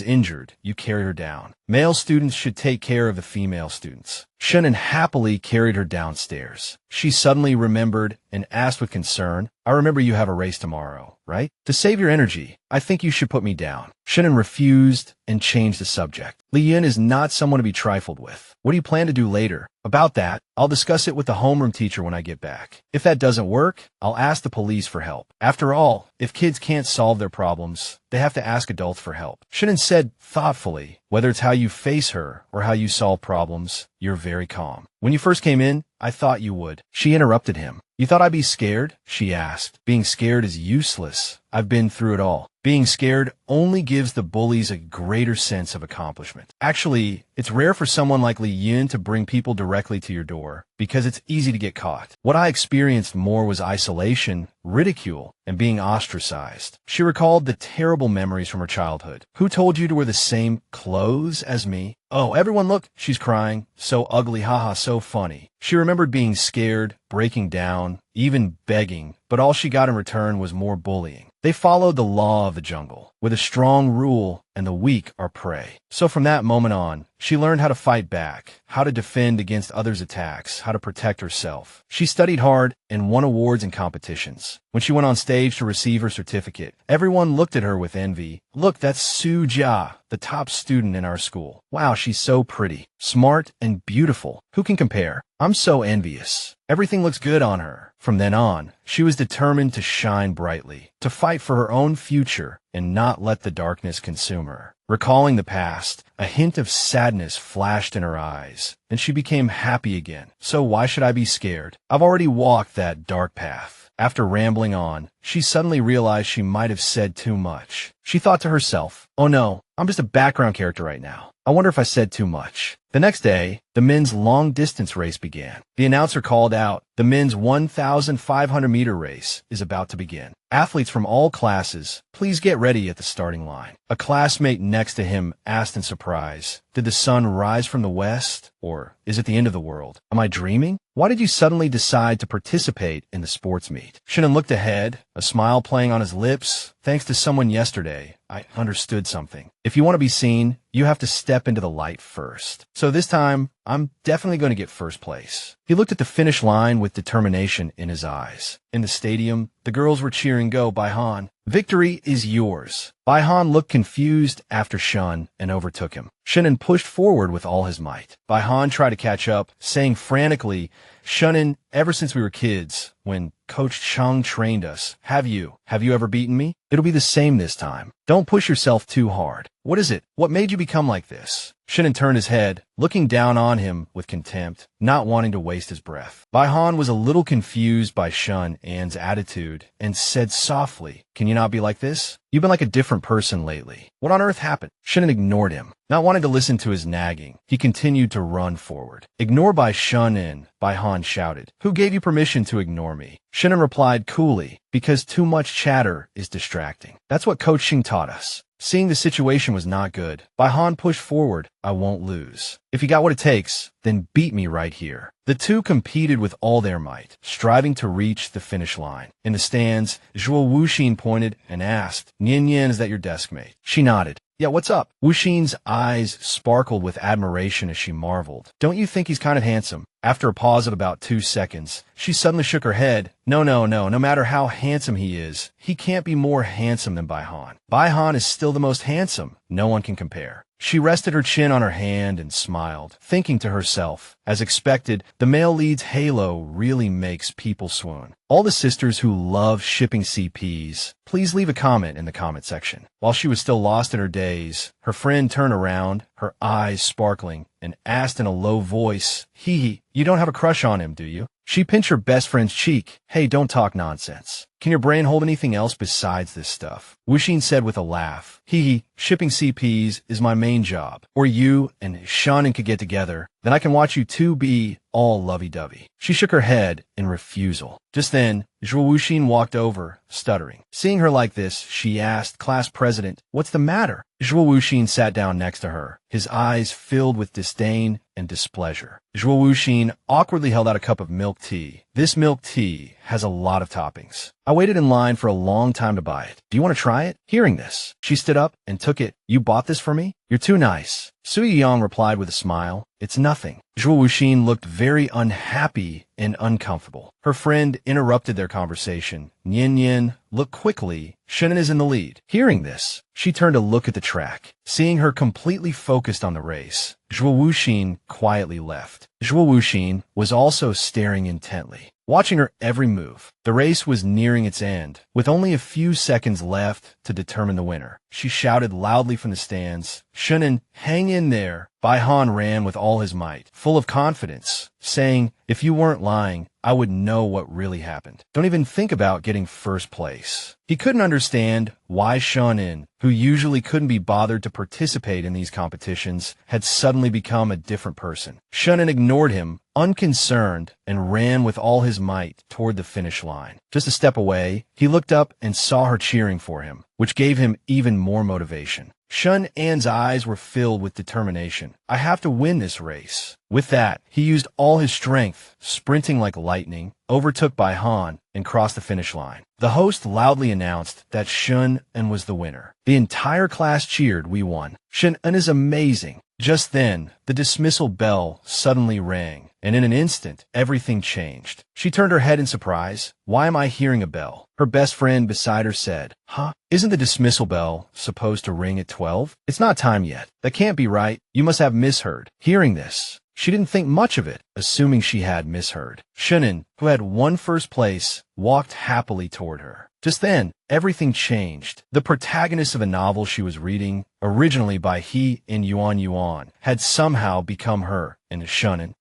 S1: injured. You carry her down. Male students should take care of the female students. Shunin happily carried her downstairs. She suddenly remembered and asked with concern, I remember you have a race tomorrow, right? To save your energy, I think you should put me down. Shunin refused and changed the subject. Li Yun is not someone to be trifled with. What do you plan to do later? About that, I'll discuss it with the homeroom teacher when I get back. If that doesn't work, I'll ask the police for help. After all, if kids can't solve their problems, they have to ask adults for help. Shunin said thoughtfully, whether it's how you face her or how you solve problems, you're very calm. When you first came in, I thought you would. She interrupted him. You thought I'd be scared? She asked. Being scared is useless. I've been through it all. Being scared only gives the bullies a greater sense of accomplishment. Actually, it's rare for someone like Li Yun to bring people directly to your door because it's easy to get caught. What I experienced more was isolation, ridicule, and being ostracized. She recalled the terrible memories from her childhood. Who told you to wear the same clothes as me? Oh, everyone look, she's crying. So ugly, haha, so funny. She remembered being scared, breaking down, even begging, but all she got in return was more bullying. They followed the law of the jungle, with a strong rule, and the weak are prey. So from that moment on, she learned how to fight back, how to defend against others' attacks, how to protect herself. She studied hard and won awards and competitions. When she went on stage to receive her certificate, everyone looked at her with envy. Look, that's Su Jia, the top student in our school. Wow, she's so pretty, smart, and beautiful. Who can compare? I'm so envious. Everything looks good on her. From then on, she was determined to shine brightly, to fight for her own future, and not let the darkness consume her. Recalling the past, a hint of sadness flashed in her eyes, and she became happy again. So why should I be scared? I've already walked that dark path. After rambling on, she suddenly realized she might have said too much. She thought to herself, oh no, I'm just a background character right now. I wonder if I said too much. The next day, the men's long-distance race began. The announcer called out, the men's 1,500-meter race is about to begin. Athletes from all classes, please get ready at the starting line. A classmate next to him asked in surprise, did the sun rise from the west? Or is it the end of the world? Am I dreaming? Why did you suddenly decide to participate in the sports meet? Shunin looked ahead, a smile playing on his lips. Thanks to someone yesterday, I understood something. If you want to be seen, you have to step into the light first. So this time, I'm definitely going to get first place. He looked at the finish line with determination in his eyes. In the stadium, the girls were cheering go Baihan. Victory is yours. Baihan looked confused after Shun and overtook him. Shunin pushed forward with all his might. Baihan tried to catch up, saying frantically, Shunin, ever since we were kids, when Coach Chung trained us, have you ever beaten me? It'll be the same this time. Don't push yourself too hard. What is it? What made you become like this? Shin'en turned his head, looking down on him with contempt, not wanting to waste his breath. Baihan was a little confused by Shun An's attitude and said softly, "Can you not be like this? You've been like a different person lately. What on earth happened?" Shin'en ignored him. Not wanting to listen to his nagging, he continued to run forward. "Ignore by Shun In," Baihan shouted. "Who gave you permission to ignore me?" Shin'en replied coolly, "Because too much chatter is distracting. That's what Coach Xing taught us." Seeing the situation was not good, Baihan pushed forward. "I won't lose. If you got what it takes, then beat me right here." The two competed with all their might, striving to reach the finish line. In the stands, Zhuo Wuxin pointed and asked, "Nian Yan, is that your desk mate?" She nodded. "Yeah, what's up?" Wuxin's eyes sparkled with admiration as she marveled. "Don't you think he's kind of handsome?" After a pause of about 2 seconds, she suddenly shook her head. No matter how handsome he is, he can't be more handsome than Baihan. Baihan is still the most handsome. No one can compare." She rested her chin on her hand and smiled, thinking to herself, as expected, the male lead's halo really makes people swoon. All the sisters who love shipping CPs, please leave a comment in the comment section. While she was still lost in her daze, her friend turned around, her eyes sparkling, and asked in a low voice, "Hee, you don't have a crush on him, do you?" She pinched her best friend's cheek. "Hey, don't talk nonsense. Can your brain hold anything else besides this stuff?" Wuxin said with a laugh, "Hee, shipping CPs is my main job. Or you and Shannon could get together, then I can watch you two be all lovey-dovey." She shook her head in refusal. Just then, Zhuo Wuxin walked over, stuttering. Seeing her like this, she asked class president, "What's the matter?" Zhuo Wuxin sat down next to her, his eyes filled with disdain and displeasure. Zhuo Wuxin awkwardly held out a cup of milk tea. "This milk tea has a lot of toppings. I waited in line for a long time to buy it. Do you want to try it?" Hearing this, she stood up and took it. "You bought this for me? You're too nice." Sui Yang replied with a smile, "It's nothing." Zhuo Wuxin looked very unhappy and uncomfortable. Her friend interrupted their conversation. "Nian Yan, look quickly. Shannon is in the lead." Hearing this, she turned to look at the track. Seeing her completely focused on the race, Zhuo Wuxin quietly left. Zhuo Wuxin was also staring intently, watching her every move. The race was nearing its end, with only a few seconds left to determine the winner. She shouted loudly from the stands, "Shannon, hang in there." Baihan ran with all his might, full of confidence, saying, "If you weren't lying, I would know what really happened. Don't even think about getting first place." He couldn't understand why Shannon, who usually couldn't be bothered to participate in these competitions, had suddenly become a different person. Shannon ignored him, unconcerned, and ran with all his might toward the finish line. Just a step away, he looked up and saw her cheering for him, which gave him even more motivation. Shun An's eyes were filled with determination. "I have to win this race." With that, he used all his strength, sprinting like lightning, overtook Baihan, and crossed the finish line. The host loudly announced that Shun An was the winner. The entire class cheered. "We won. Shun An is amazing." Just then, the dismissal bell suddenly rang, and in an instant, everything changed. She turned her head in surprise. "Why am I hearing a bell?" Her best friend beside her said, "Huh? Isn't the dismissal bell supposed to ring at 12? It's not time yet. That can't be right. You must have misheard." Hearing this, she didn't think much of it, assuming she had misheard. Shannon, who had won first place, walked happily toward her. Just then, everything changed. The protagonist of a novel she was reading, originally by He in Yuan Yuan, had somehow become her, and Shannon